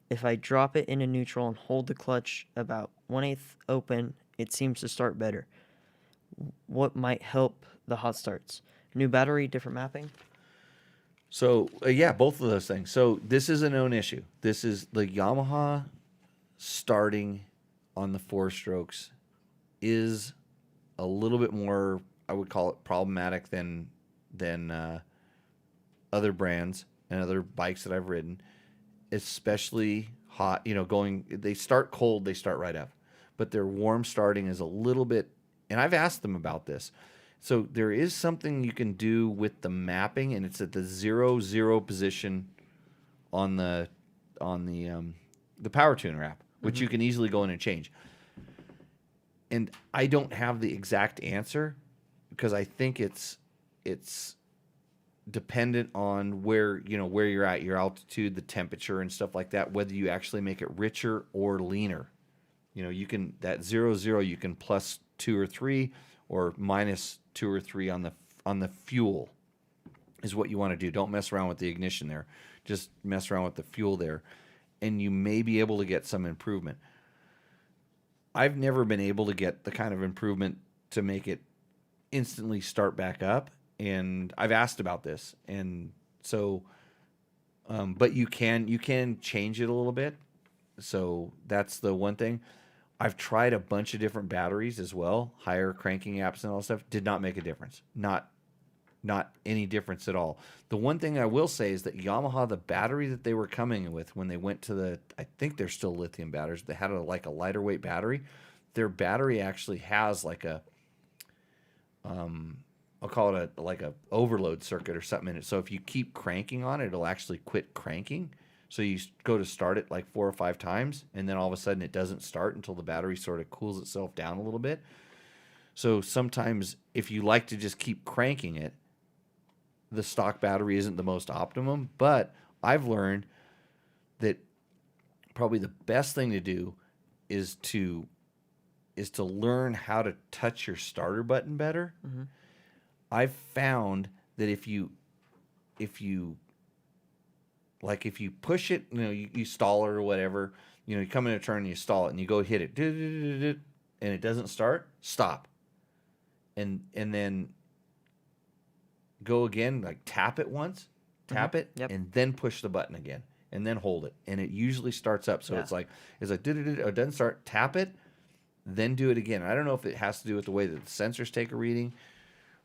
If I drop it into neutral and hold the clutch about 1/8 open, it seems to start better. What might help the hot starts? New battery, different mapping? So, yeah, both of those things. So, this is a known issue. This is the Yamaha starting on the 4-strokes is a little bit more, I would call it, problematic than other brands and other bikes that I've ridden, especially hot. They start cold, they start right up. But their warm starting is a little bit, and I've asked them about this. So there is something you can do with the mapping, and it's at the 0-0 position on the Power Tuner app, which you can easily go in and change. And I don't have the exact answer because I think it's dependent on where you're at, your altitude, the temperature, and stuff like that. Whether you actually make it richer or leaner. You can that 0-0 you can plus 2 or 3 or minus 2 or 3 on the fuel is what you want to do. Don't mess around with the ignition there. Just mess around with the fuel there, and you may be able to get some improvement. I've never been able to get the kind of improvement to make it instantly start back up, and I've asked about this, and so, but you can change it a little bit. So that's the one thing. I've tried a bunch of different batteries as well, higher cranking apps and all that stuff. Did not make a difference. Not any difference at all. The one thing I will say is that Yamaha, the battery that they were coming with when they went to I think they're still lithium batteries. They had a lighter weight battery. Their battery actually has like a, I'll call it a overload circuit or something in it. So if you keep cranking on it, it'll actually quit cranking. So you go to start it like 4 or 5 times, and then all of a sudden it doesn't start until the battery sort of cools itself down a little bit. So sometimes if you like to just keep cranking it, the stock battery isn't the most optimum. But I've learned that probably the best thing to do is to learn how to touch your starter button better. Mm-hmm. I've found that if you push it, you stall it or whatever, you come in a turn and you stall it and you go hit it, and it doesn't start, stop. And then go again, like tap it once, and then push the button again, and then hold it. And it usually starts up. So it's like, it doesn't start, tap it, then do it again. I don't know if it has to do with the way that the sensors take a reading,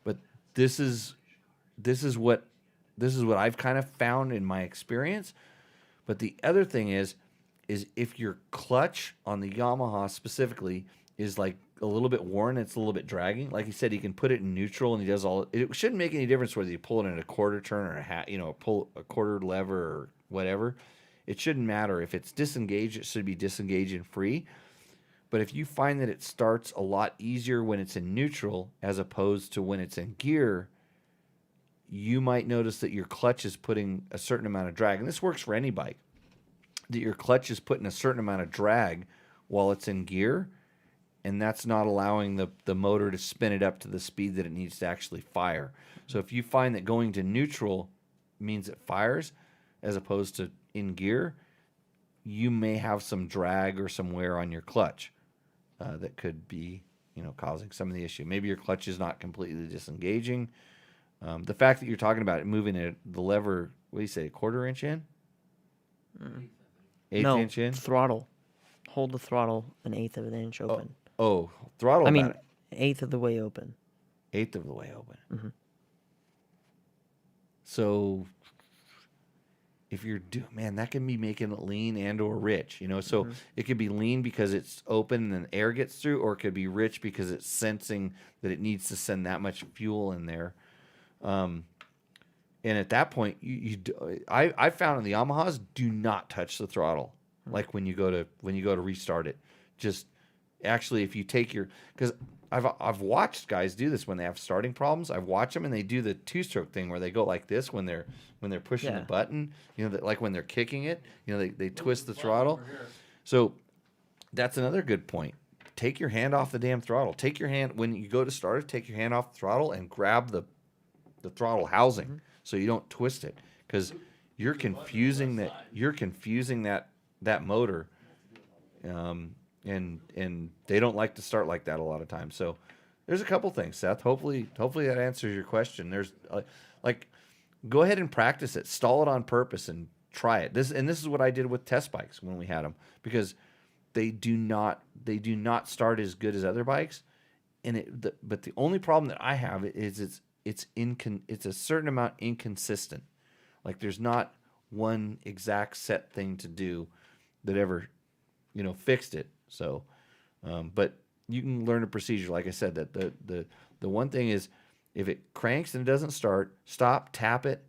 but this is what I've kind of found in my experience. But the other thing is if your clutch on the Yamaha specifically is like a little bit worn, it's a little bit dragging. Like he said, he can put it in neutral, and he does all. It shouldn't make any difference whether you pull it in a quarter turn or pull a quarter lever or whatever. It shouldn't matter. If it's disengaged, it should be disengaged and free. But if you find that it starts a lot easier when it's in neutral as opposed to when it's in gear, you might notice that your clutch is putting a certain amount of drag. And this works for any bike, that your clutch is putting a certain amount of drag while it's in gear, and that's not allowing the motor to spin it up to the speed that it needs to actually fire. So if you find that going to neutral means it fires as opposed to in gear, you may have some drag or some wear on your clutch that could be, causing some of the issue. Maybe your clutch is not completely disengaging. The fact that you're talking about it moving the lever, what do you say, a quarter inch in? Eighth inch in? Throttle. Hold the throttle an eighth of an inch open. Oh, throttle. I mean, eighth of the way open. Eighth of the way open. Mm-hmm. So if you're that can be making it lean and or rich, So it could be lean because it's open and then air gets through, or it could be rich because it's sensing that it needs to send that much fuel in there. And at that point, I found in the Yamahas, do not touch the throttle. Like when you go to restart it, just actually if you take because I've watched guys do this when they have starting problems. I've watched them and they do the 2-stroke thing where they go like this when they're pushing the button. Like when they're kicking it, they twist the throttle. So that's another good point. Take your hand off the damn throttle. Take your hand when you go to start it. Take your hand off the throttle and grab the throttle housing so you don't twist it, because you're confusing that motor, and they don't like to start like that a lot of times. So there's a couple things, Seth. Hopefully that answers your question. There's go ahead and practice it, stall it on purpose, and try it. This is what I did with test bikes when we had them, because they do not start as good as other bikes, but the only problem that I have is it's a certain amount inconsistent. Like there's not one exact set thing to do that ever, fixed it. So, but you can learn a procedure. Like I said, that the one thing is, if it cranks and it doesn't start, stop, tap it,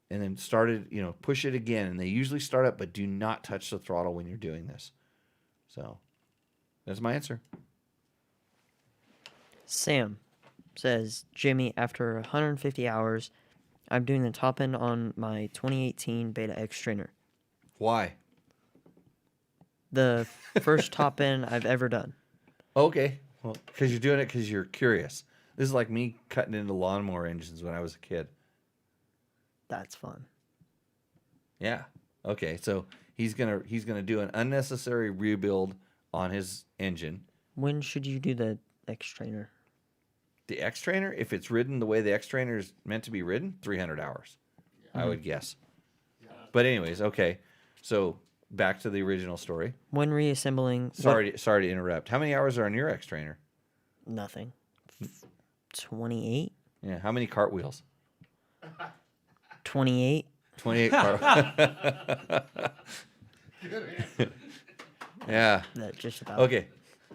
and then start it, push it again. And they usually start up, but do not touch the throttle when you're doing this. So that's my answer. Sam says, Jimmy, after 150 hours, I'm doing the top end on my 2018 Beta X trainer. Why? The first top end I've ever done. Okay. Well, because you're doing it because you're curious. This is like me cutting into lawnmower engines when I was a kid. That's fun. Yeah. Okay. So he's gonna do an unnecessary rebuild on his engine. When should you do the X trainer? The X trainer, if it's ridden the way the X trainer is meant to be ridden, 300 hours, I would guess. Yeah. But anyways, okay. So back to the original story. When reassembling. Sorry to interrupt. How many hours are on your X trainer? Nothing. 28. Yeah. How many cartwheels? 28. 28 cartwheels. Yeah. That's just about.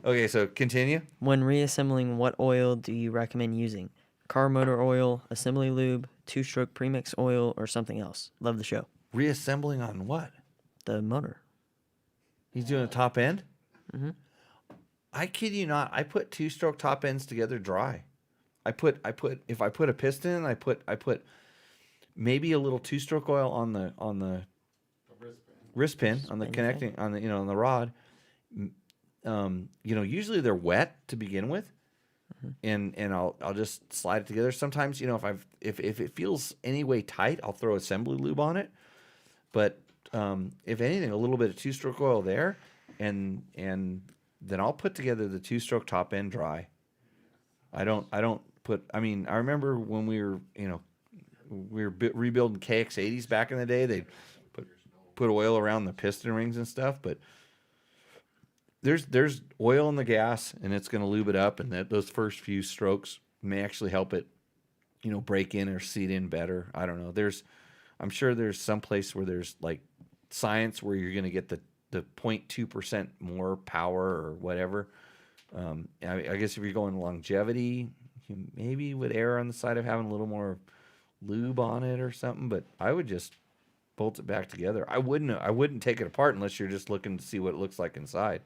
Okay, so continue. When reassembling, what oil do you recommend using? Car motor oil, assembly lube, 2-stroke premix oil, or something else? Love the show. Reassembling on what? The motor. He's doing a top end? Mm-hmm. I kid you not. I put 2-stroke top ends together dry. If I put a piston in, I put maybe a little 2-stroke oil on the wrist pin on the connecting on the on the rod. Usually they're wet to begin with, and I'll just slide it together. Sometimes, if it feels any way tight, I'll throw assembly lube on it. But if anything, a little bit of 2-stroke oil there, and then I'll put together the 2-stroke top end dry. I don't put. I mean, I remember when we were rebuilding KX80s back in the day. They put oil around the piston rings and stuff, but there's oil in the gas, and it's going to lube it up, and those first few strokes may actually help it, break in or seat in better. I don't know. I'm sure there's some place where there's like science where you're going to get the 0.2% more power or whatever. I guess if you're going longevity, you maybe would err on the side of having a little more lube on it or something. But I would just bolt it back together. I wouldn't take it apart unless you're just looking to see what it looks like inside.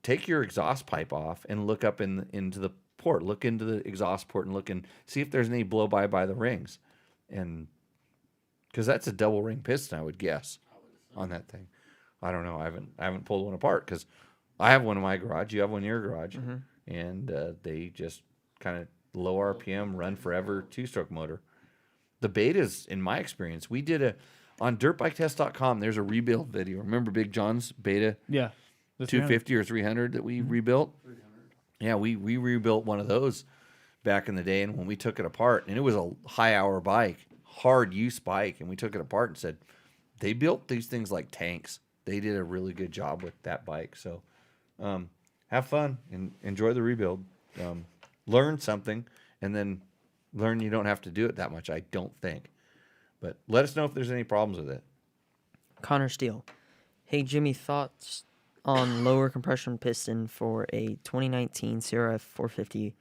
Take your exhaust pipe off and look up into the port. Look into the exhaust port and look and see if there's any blow by the rings, and because that's a double ring piston, I would guess, on that thing. I don't know. I haven't pulled one apart because I have one in my garage. You have one in your garage, and they just kind of low RPM, run forever, 2-stroke motor. The betas, in my experience, we did on dirtbiketest.com. There's a rebuild video. Remember Big John's beta? Yeah. 250 or 300 that we rebuilt. 300. Yeah, we rebuilt one of those back in the day, and when we took it apart, and it was a high-hour bike, hard use bike, and we took it apart and said they built these things like tanks. They did a really good job with that bike. So have fun and enjoy the rebuild. Learn something, and then learn you don't have to do it that much, I don't think. But let us know if there's any problems with it. Connor Steele. Hey, Jimmy, thoughts on lower compression piston for a 2019 CRF 450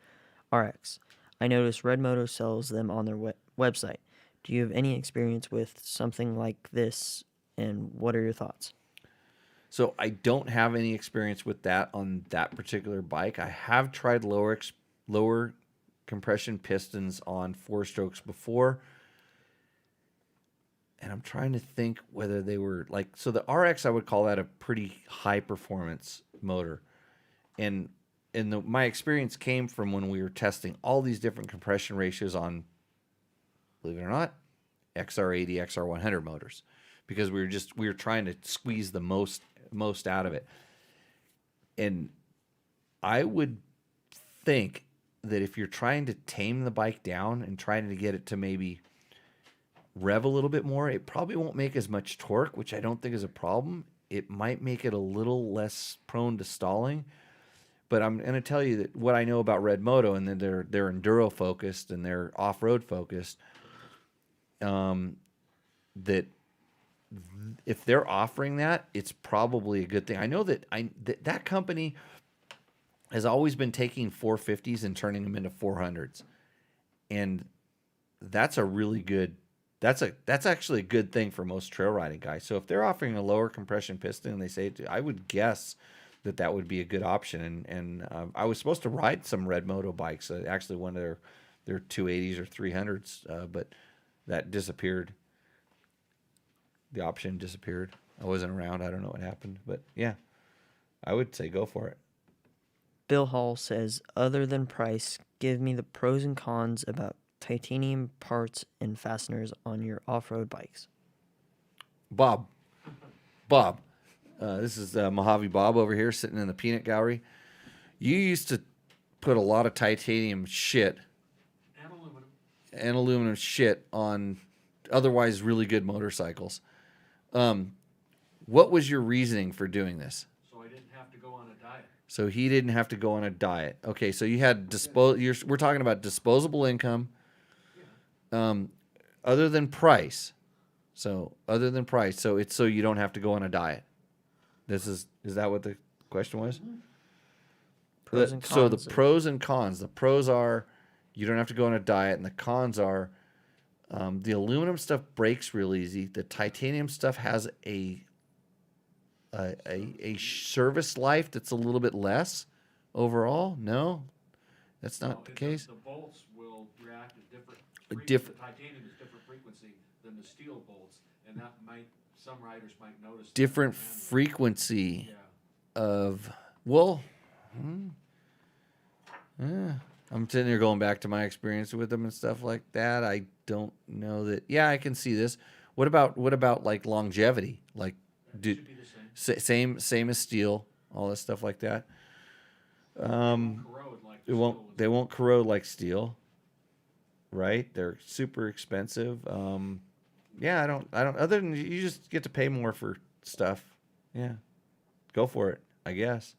RX. I noticed Red Moto sells them on their website. Do you have any experience with something like this, and what are your thoughts? So I don't have any experience with that on that particular bike. I have tried lower compression pistons on 4-strokes before, and I'm trying to think whether they were like, so the RX, I would call that a pretty high performance motor. And my experience came from when we were testing all these different compression ratios on, believe it or not, XR80, XR100 motors, because we were trying to squeeze the most out of it. And I would think that if you're trying to tame the bike down and trying to get it to maybe rev a little bit more, it probably won't make as much torque, which I don't think is a problem. It might make it a little less prone to stalling. But I'm going to tell you that what I know about Red Moto, and then they're enduro focused and they're off-road focused, that if they're offering that, it's probably a good thing. I know that that company has always been taking 450s and turning them into 400s. And that's a really good, that's actually a good thing for most trail riding guys. So if they're offering a lower compression piston and they say, I would guess that would be a good option. And I was supposed to ride some Red Moto bikes, actually one of their 280s or 300s, but that disappeared. The option disappeared. I wasn't around. I don't know what happened, but yeah, I would say go for it. Bill Hall says, other than price, give me the pros and cons about titanium parts and fasteners on your off-road bikes. Bob, this is Mojave Bob over here sitting in the peanut gallery. You used to put a lot of titanium shit and aluminum shit on otherwise really good motorcycles. What was your reasoning for doing this? So I didn't have to go on a diet. So he didn't have to go on a diet. Okay, so you had we're talking about disposable income. Other than price. So it's so you don't have to go on a diet. Is that what the question was? Pros and cons. So the pros and cons. The pros are you don't have to go on a diet, and the cons are the aluminum stuff breaks real easy. The titanium stuff has a service life that's a little bit less overall. No, that's not the case. The bolts will react at different. The titanium is different frequency than the steel bolts, and that some riders might notice different frequency of I'm sitting here going back to my experience with them and stuff like that. I don't know that. Yeah, I can see this. What about like longevity? Like, same as steel, all this stuff like that. They won't corrode like steel, right? They're super expensive. Yeah, I don't. Other than you just get to pay more for stuff. Yeah, go for it, I guess.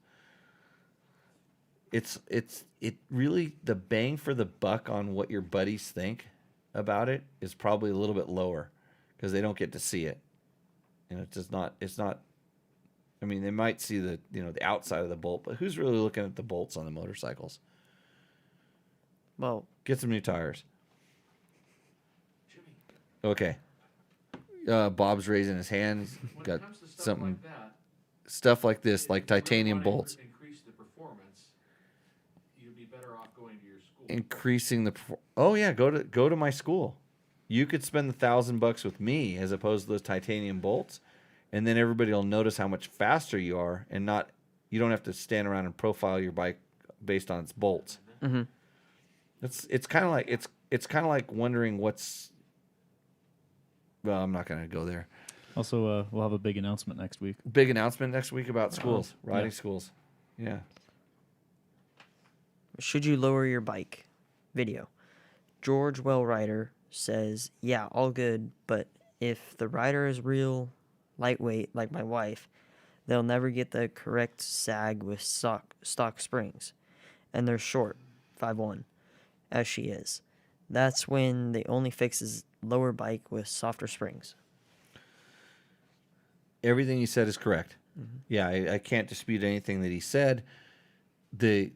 It really, the bang for the buck on what your buddies think about it is probably a little bit lower because they don't get to see it. And it's not, I I mean, they might see the outside of the bolt, but who's really looking at the bolts on the motorcycles? Well, get some new tires. Okay. Bob's raising his hand. He's got something. Stuff like this, like titanium bolts. Increase the performance. You'd be better off going to your school. Increasing the. Oh yeah, go to my school. You could spend $1,000 with me as opposed to those titanium bolts, and then everybody will notice how much faster you are, and you don't have to stand around and profile your bike based on its bolts. Mm-hmm. It's kind of like it's kind of like wondering what's. Well, I'm not going to go there. Also, we'll have a big announcement next week. Big announcement next week about schools, riding schools. Yeah. Should you lower your bike? Video. George Wellrider says, yeah, all good, but if the rider is real lightweight like my wife, they'll never get the correct sag with stock springs. And they're short, 5'1", as she is. That's when the only fix is lower bike with softer springs. Everything he said is correct. Mm-hmm. Yeah, I can't dispute anything that he said. The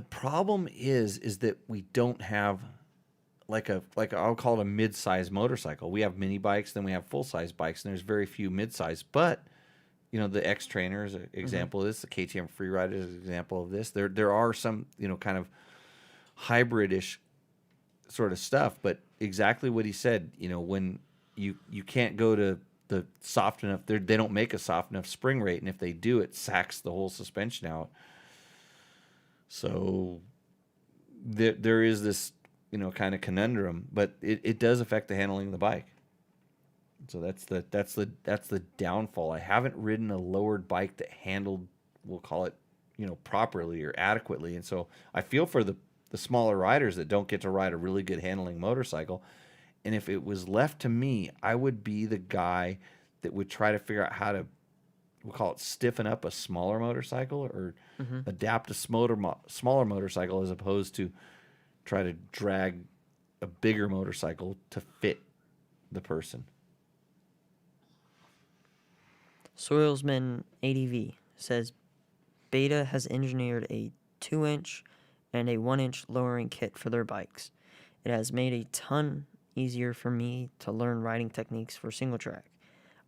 problem is that we don't have like I'll call it a mid-size motorcycle. We have mini bikes, then we have full-size bikes, and there's very few mid-size. But the X Trainer is an example of this. The KTM Freerider is an example of this. There are some kind of hybrid-ish sort of stuff, but exactly what he said. When you can't go to the soft enough, they don't make a soft enough spring rate, and if they do, it sacks the whole suspension out. So there is this kind of conundrum, but it does affect the handling of the bike. So that's the downfall. I haven't ridden a lowered bike that handled, we'll call it, properly or adequately, and so I feel for the smaller riders that don't get to ride a really good handling motorcycle. And if it was left to me, I would be the guy that would try to figure out how to, we'll call it, stiffen up a smaller motorcycle or adapt a smaller motorcycle as opposed to try to drag a bigger motorcycle to fit the person. Soilsman ADV says Beta has engineered a 2-inch and a 1-inch lowering kit for their bikes. It has made a ton easier for me to learn riding techniques for single track.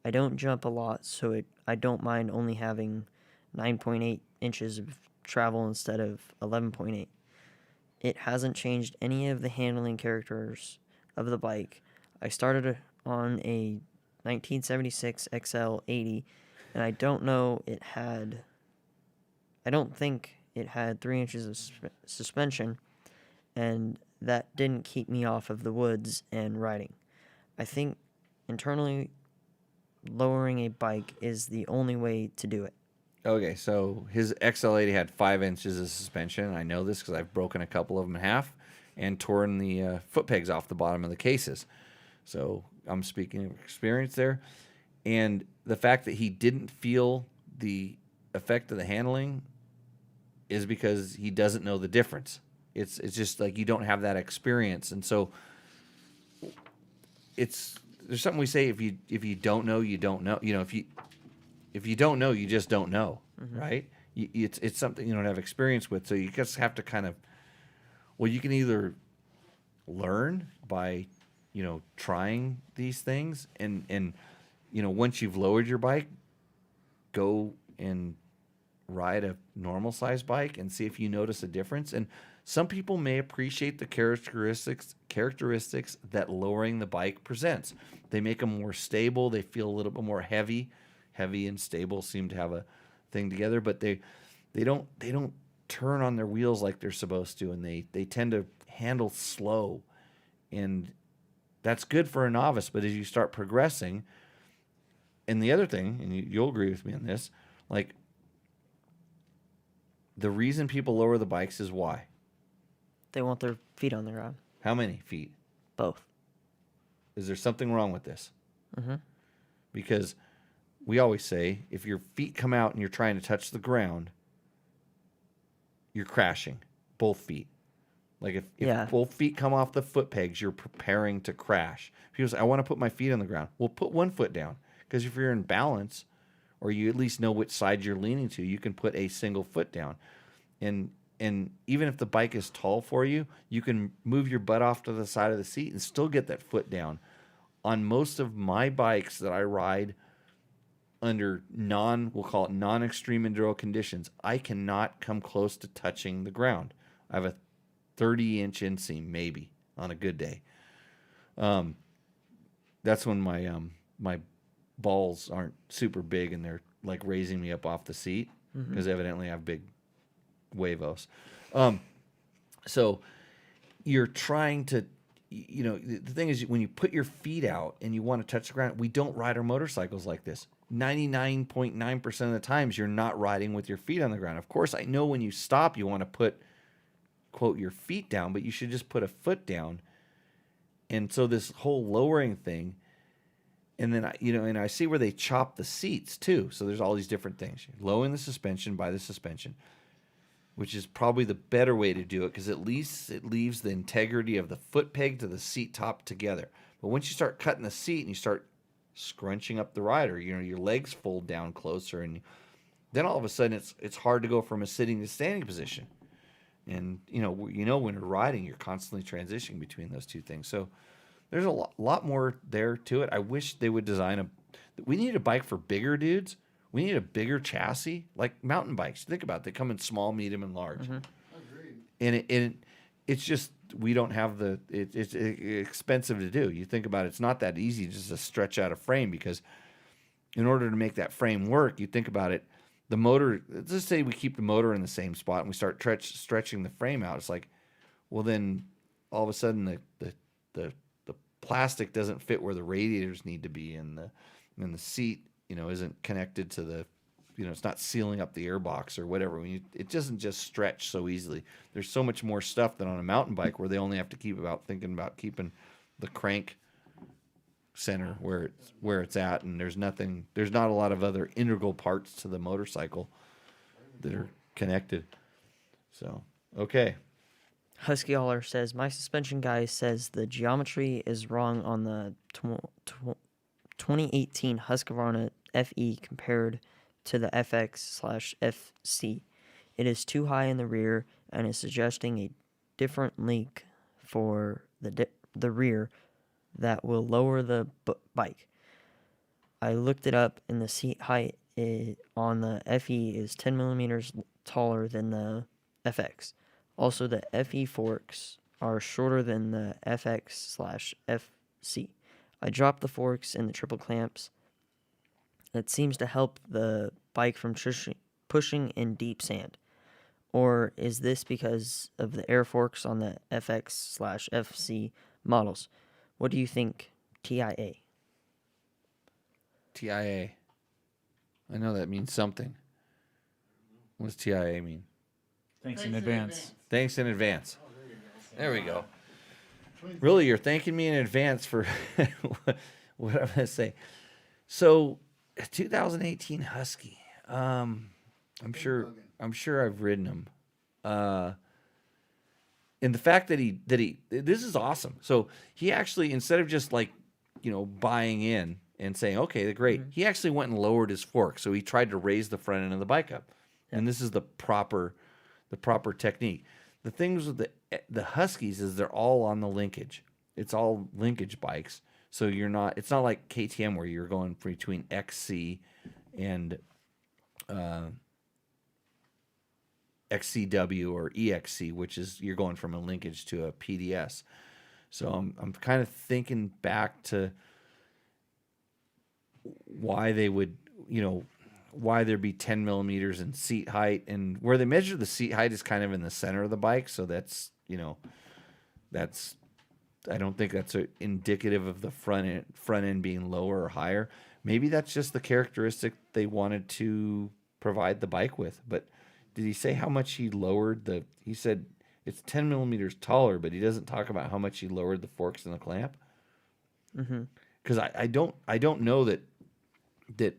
I don't jump a lot, so I don't mind only having 9.8 inches of travel instead of 11.8. It hasn't changed any of the handling characters of the bike. I started on a 1976 XL 80, and I don't think it had 3 inches of suspension, and that didn't keep me off of the woods and riding. I think internally lowering a bike is the only way to do it. Okay, so his XL80 had 5 inches of suspension. I know this because I've broken a couple of them in half and torn the foot pegs off the bottom of the cases. So I'm speaking of experience there. And the fact that he didn't feel the effect of the handling is because he doesn't know the difference. It's just like you don't have that experience, and so there's something we say: if you don't know, you don't know. If you don't know, you just don't know, right? It's something you don't have experience with, so you just have to kind of. Well, you can either learn by trying these things, and once you've lowered your bike, go and ride a normal size bike and see if you notice a difference. And some people may appreciate the characteristics that lowering the bike presents. They make them more stable. They feel a little bit more heavy. Heavy and stable seem to have a thing together, but they don't turn on their wheels like they're supposed to, and they tend to handle slow. And that's good for a novice, but as you start progressing, and the other thing, and you'll agree with me on this, like the reason people lower the bikes is why? They want their feet on the ground. How many feet? Both. Is there something wrong with this? Mm-hmm. Because we always say if your feet come out and you're trying to touch the ground, you're crashing. Both feet. Like if both feet come off the foot pegs, you're preparing to crash. People say, I want to put my feet on the ground. Well, put one foot down. Because if you're in balance or you at least know which side you're leaning to, you can put a single foot down. And even if the bike is tall for you, you can move your butt off to the side of the seat and still get that foot down. On most of my bikes that I ride under we'll call it non-extreme enduro conditions, I cannot come close to touching the ground. I have a 30-inch inseam maybe on a good day. That's when my balls aren't super big and they're like raising me up off the seat, because evidently I have big huevos. So you're trying to, the thing is, when you put your feet out and you want to touch the ground, we don't ride our motorcycles like this. 99.9% of the times you're not riding with your feet on the ground. Of course, I know when you stop, you want to put, quote, your feet down, but you should just put a foot down. And so this whole lowering thing, and then, and I see where they chop the seats too. So there's all these different things. You're lowering the suspension by the suspension, which is probably the better way to do it, because at least it leaves the integrity of the foot peg to the seat top together. But once you start cutting the seat and you start scrunching up the rider, your legs fold down closer, and then all of a sudden it's hard to go from a sitting to standing position. And when you're riding, you're constantly transitioning between those two things. So there's a lot more there to it. I wish they would design we need a bike for bigger dudes. We need a bigger chassis, like mountain bikes. Think about it. They come in small, medium, and large. Agreed. And it's just, we don't have it's expensive to do. You think about it, it's not that easy just to stretch out a frame, because in order to make that frame work, you think about it, the motor, let's just say we keep the motor in the same spot and we start stretching the frame out. It's like, well, then all of a sudden the plastic doesn't fit where the radiators need to be, and the seat, isn't connected to the, it's not sealing up the airbox or whatever. It doesn't just stretch so easily. There's so much more stuff than on a mountain bike, where they only have to thinking about keeping the crank center where it's at, and there's not a lot of other integral parts to the motorcycle that are connected. So, okay. Husky Holler says, my suspension guy says the geometry is wrong on the 2018 Husqvarna FE compared to the FX/FC. It is too high in the rear and is suggesting a different link for the rear that will lower the bike. I looked it up, and the seat height on the FE is 10 millimeters taller than the FX. Also, the FE forks are shorter than the FX/FC. I dropped the forks in the triple clamps. It seems to help the bike from pushing in deep sand. Or is this because of the air forks on the FX/FC models? What do you think, TIA? TIA. I know that means something. What does TIA mean? Thanks in advance. Thanks in advance. There we go. Really, you're thanking me in advance for what I'm going to say. So, 2018 Husky. I'm sure I've ridden him. And the fact that this is awesome. So he actually, instead of just buying in and saying, okay, great, he actually went and lowered his fork. So he tried to raise the front end of the bike up. And this is the proper technique. The things with the Huskies is they're all on the linkage. It's all linkage bikes. So it's not like KTM where you're going between XC and XCW or EXC, which is you're going from a linkage to a PDS. So I'm kind of thinking back to why they would, why there'd be 10 millimeters in seat height, and where they measure the seat height is kind of in the center of the bike. So that's I don't think that's indicative of the front end being lower or higher. Maybe that's just the characteristic they wanted to provide the bike with. But did he say how much he lowered he said it's 10 millimeters taller, but he doesn't talk about how much he lowered the forks in the clamp. Because I don't know that the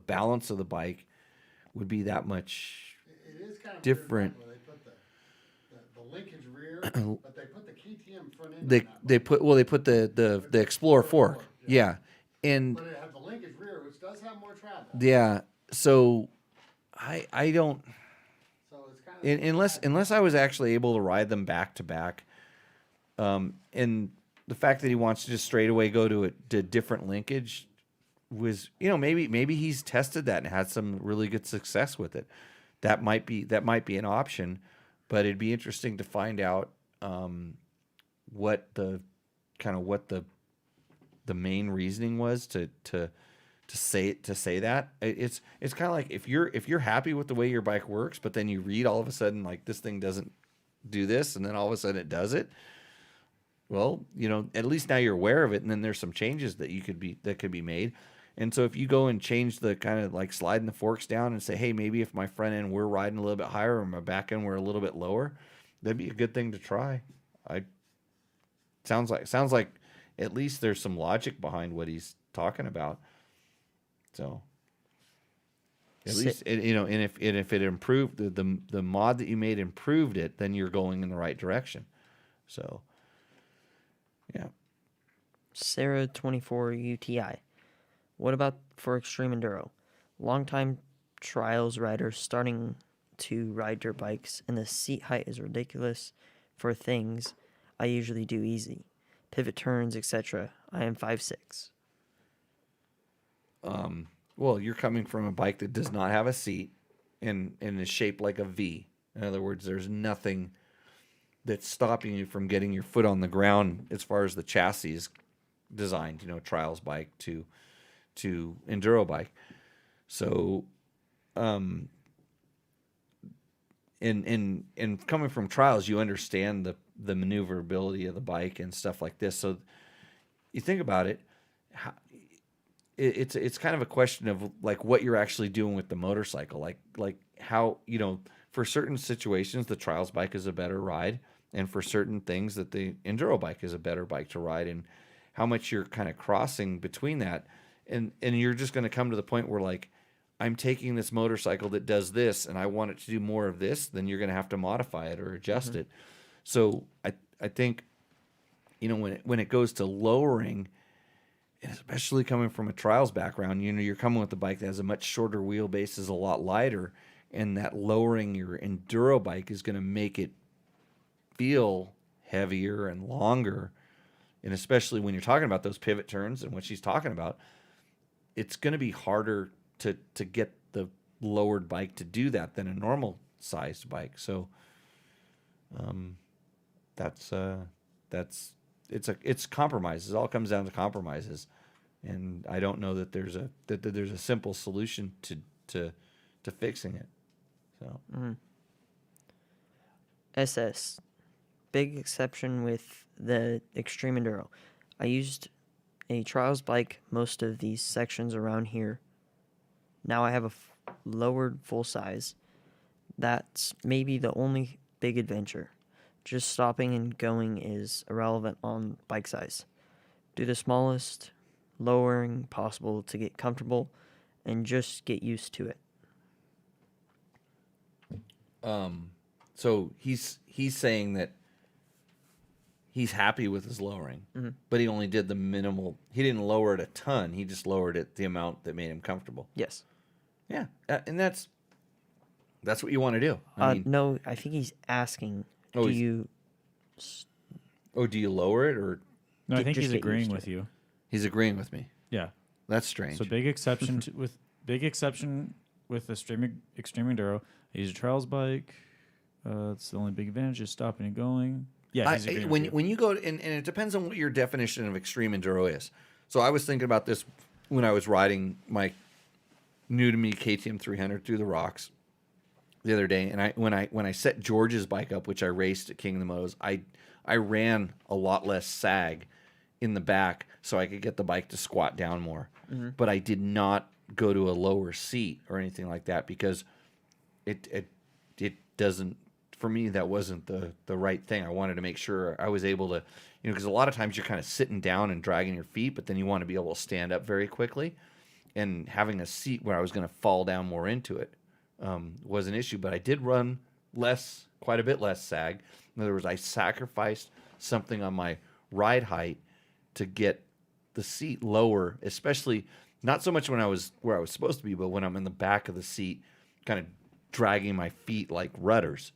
balance of the bike would be that much It is kind of different. Weird, they put the linkage rear, but they put the KTM front end. They put the Explorer fork. Yeah. And but it had the linkage rear, which does have more travel. yeah, So I don't, So it's kind of unless I was actually able to ride them back to back, and the fact that he wants to just straight away go to a different linkage was, maybe he's tested that and had some really good success with it. That might be an option, but it'd be interesting to find out what the main reasoning was to say that. It's kind of like if you're happy with the way your bike works, but then you read all of a sudden like this thing doesn't do this, and then all of a sudden it does it. Well, at least now you're aware of it, and then there's some changes that could be made. And so if you go and change the kind of like sliding the forks down and say, hey, maybe if my front end we're riding a little bit higher or my back end we're a little bit lower, that'd be a good thing to try. Sounds like at least there's some logic behind what he's talking about. So at least and if it improved the mod that you made improved it, then you're going in the right direction. So yeah. Sarah 24 UTI. What about for extreme enduro? Longtime trials riders starting to ride dirt bikes, and the seat height is ridiculous for things I usually do easy. Pivot turns, etc. I am 5'6". Well, you're coming from a bike that does not have a seat and is shaped like a V. In other words, there's nothing that's stopping you from getting your foot on the ground as far as the chassis is designed, trials bike to enduro bike. So, in coming from trials, you understand the maneuverability of the bike and stuff like this. So you think about it, it's kind of a question of like what you're actually doing with the motorcycle, like how, for certain situations, the trials bike is a better ride. And for certain things that the enduro bike is a better bike to ride, and how much you're kind of crossing between that. And you're just going to come to the point where like, I'm taking this motorcycle that does this and I want it to do more of this, then you're going to have to modify it or adjust it. So I think, when it goes to lowering, and especially coming from a trials background, you're coming with a bike that has a much shorter wheelbase, is a lot lighter, and that lowering your enduro bike is going to make it feel heavier and longer. And especially when you're talking about those pivot turns and what she's talking about, it's going to be harder to get the lowered bike to do that than a normal sized bike. So it's compromises. It all comes down to compromises. And I don't know that there's a simple solution to fixing it. So SS. Big exception with the Extreme Enduro. I used a trials bike most of these sections around here. Now I have a lowered full size. That's maybe the only big adventure. Just stopping and going is irrelevant on bike size. Do the smallest lowering possible to get comfortable and just get used to it. So he's saying that he's happy with his lowering, but he only did the minimal. He didn't lower it a ton. He just lowered it the amount that made him comfortable. Yes. Yeah, and that's what you want to do. No, I think he's asking, do you lower it or? No, I think he's agreeing with you. He's agreeing with me. Yeah, that's strange. So big exception with Extreme Enduro. I use a trials bike. It's the only big advantage is stopping and going. Yeah, when you go and it depends on what your definition of extreme enduro is. So I was thinking about this when I was riding my new to me KTM 300 through the rocks the other day, and when I set George's bike up, which I raced at King of the Motos, I ran a lot less sag in the back so I could get the bike to squat down more. But I did not go to a lower seat or anything like that because it doesn't. For me, that wasn't the right thing. I wanted to make sure I was able to, because a lot of times you're kind of sitting down and dragging your feet, but then you want to be able to stand up very quickly. And having a seat where I was going to fall down more into it was an issue. But I did run quite a bit less sag. In other words, I sacrificed something on my ride height to get the seat lower, especially, Not so much when I was where I was supposed to be, but when I'm in the back of the seat, kind of dragging my feet like rudders,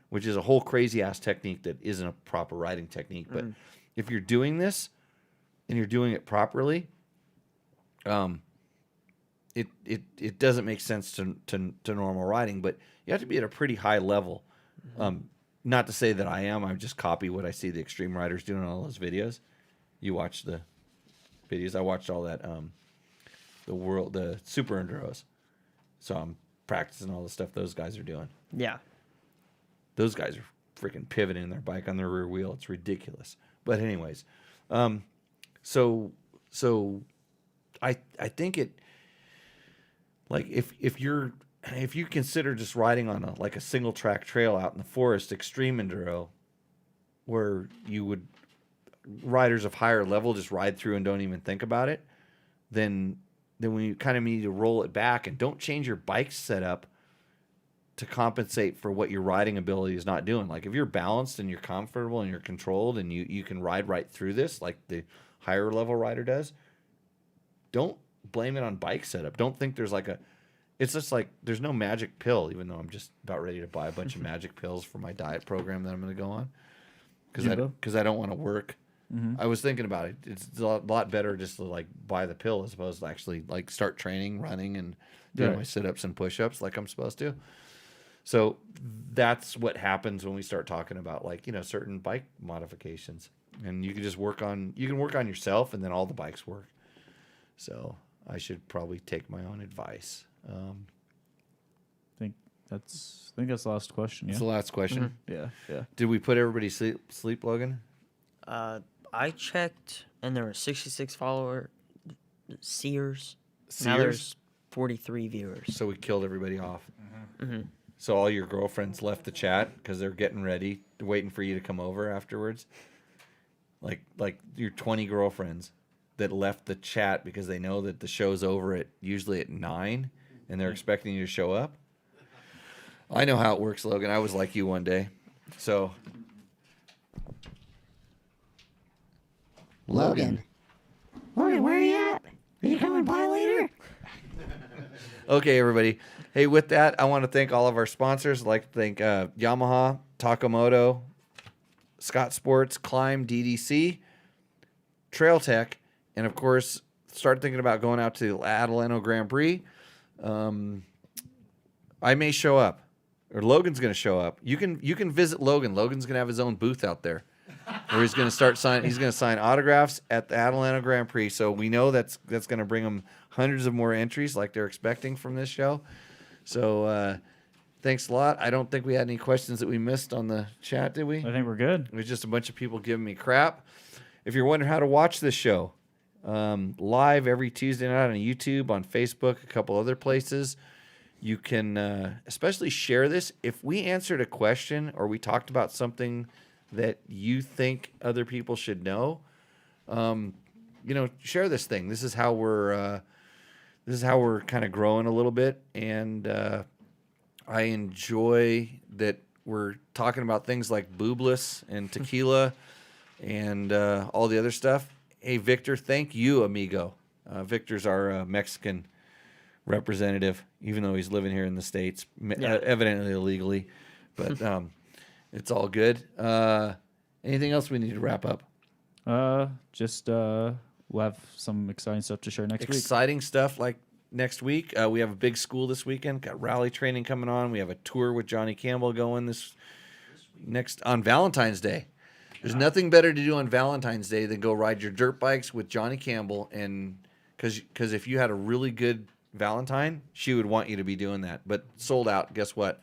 which is a whole crazy ass technique that isn't a proper riding technique. But if you're doing this and you're doing it properly, it doesn't make sense to normal riding, but you have to be at a pretty high level. Not to say that I am. I just copy what I see the extreme riders doing on all those videos. You watch the videos. I watched all that, the super enduros. So I'm practicing all the stuff those guys are doing. Yeah. Those guys are freaking pivoting their bike on their rear wheel. It's ridiculous. But anyways, so I think it, like if you consider just riding on a single track trail out in the forest, extreme enduro, where you would riders of higher level just ride through and don't even think about it, then we kind of need to roll it back and don't change your bike setup to compensate for what your riding ability is not doing. Like if you're balanced and you're comfortable and you're controlled and you can ride right through this like the higher level rider does, don't blame it on bike setup. Don't think there's it's just like there's no magic pill, even though I'm just about ready to buy a bunch of magic pills for my diet program that I'm going to go on because I don't want to work. I was thinking about it. It's a lot better just to buy the pill as opposed to actually start training, running, and doing my sit-ups and push-ups like I'm supposed to. So that's what happens when we start talking about certain bike modifications, and you can just work on yourself, and then all the bikes work. So I should probably take my own advice. I think that's the last question. Yeah, it's the last question. Yeah. Did we put everybody sleep, Logan? I checked, and there were 66 seers. Now there's 43 viewers. So we killed everybody off. So all your girlfriends left the chat because they're getting ready, waiting for you to come over afterwards. Like your 20 girlfriends that left the chat because they know that the show's over usually at 9, and they're expecting you to show up. I know how it works, Logan. I was like you one day. So Logan, where are you at? Are you coming by later? Okay, everybody. Hey, with that, I want to thank all of our sponsors. I'd like to thank Yamaha, Moto, Scott Sports, Climb, DDC, Trail Tech, and of course, start thinking about going out to Adelanto Grand Prix. I may show up, or Logan's going to show up. You can visit Logan. Logan's going to have his own booth out there, where he's going to sign autographs at the Adelanto Grand Prix. So we know that's going to bring him hundreds of more entries like they're expecting from this show. So thanks a lot. I don't think we had any questions that we missed on the chat, did we? I think we're good. It was just a bunch of people giving me crap. If you're wondering how to watch this show, live every Tuesday night on YouTube, on Facebook, a couple other places. You can especially share this. If we answered a question or we talked about something that you think other people should know, share this thing. This is how we're kind of growing a little bit, and I enjoy that we're talking about things like boobless and tequila and all the other stuff. Hey, Victor, thank you, amigo. Victor's our Mexican representative, even though he's living here in the States, evidently illegally, but it's all good. Anything else we need to wrap up? We'll have some exciting stuff to share next week. Exciting stuff like next week. We have a big school this weekend. Got rally training coming on. We have a tour with Johnny Campbell going this next on Valentine's Day. There's nothing better to do on Valentine's Day than go ride your dirt bikes with Johnny Campbell, and because if you had a really good Valentine, she would want you to be doing that. But sold out. Guess what?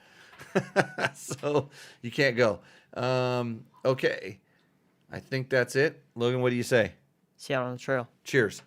So you can't go. Okay. I think that's it. Logan, what do you say? See you out on the trail. Cheers.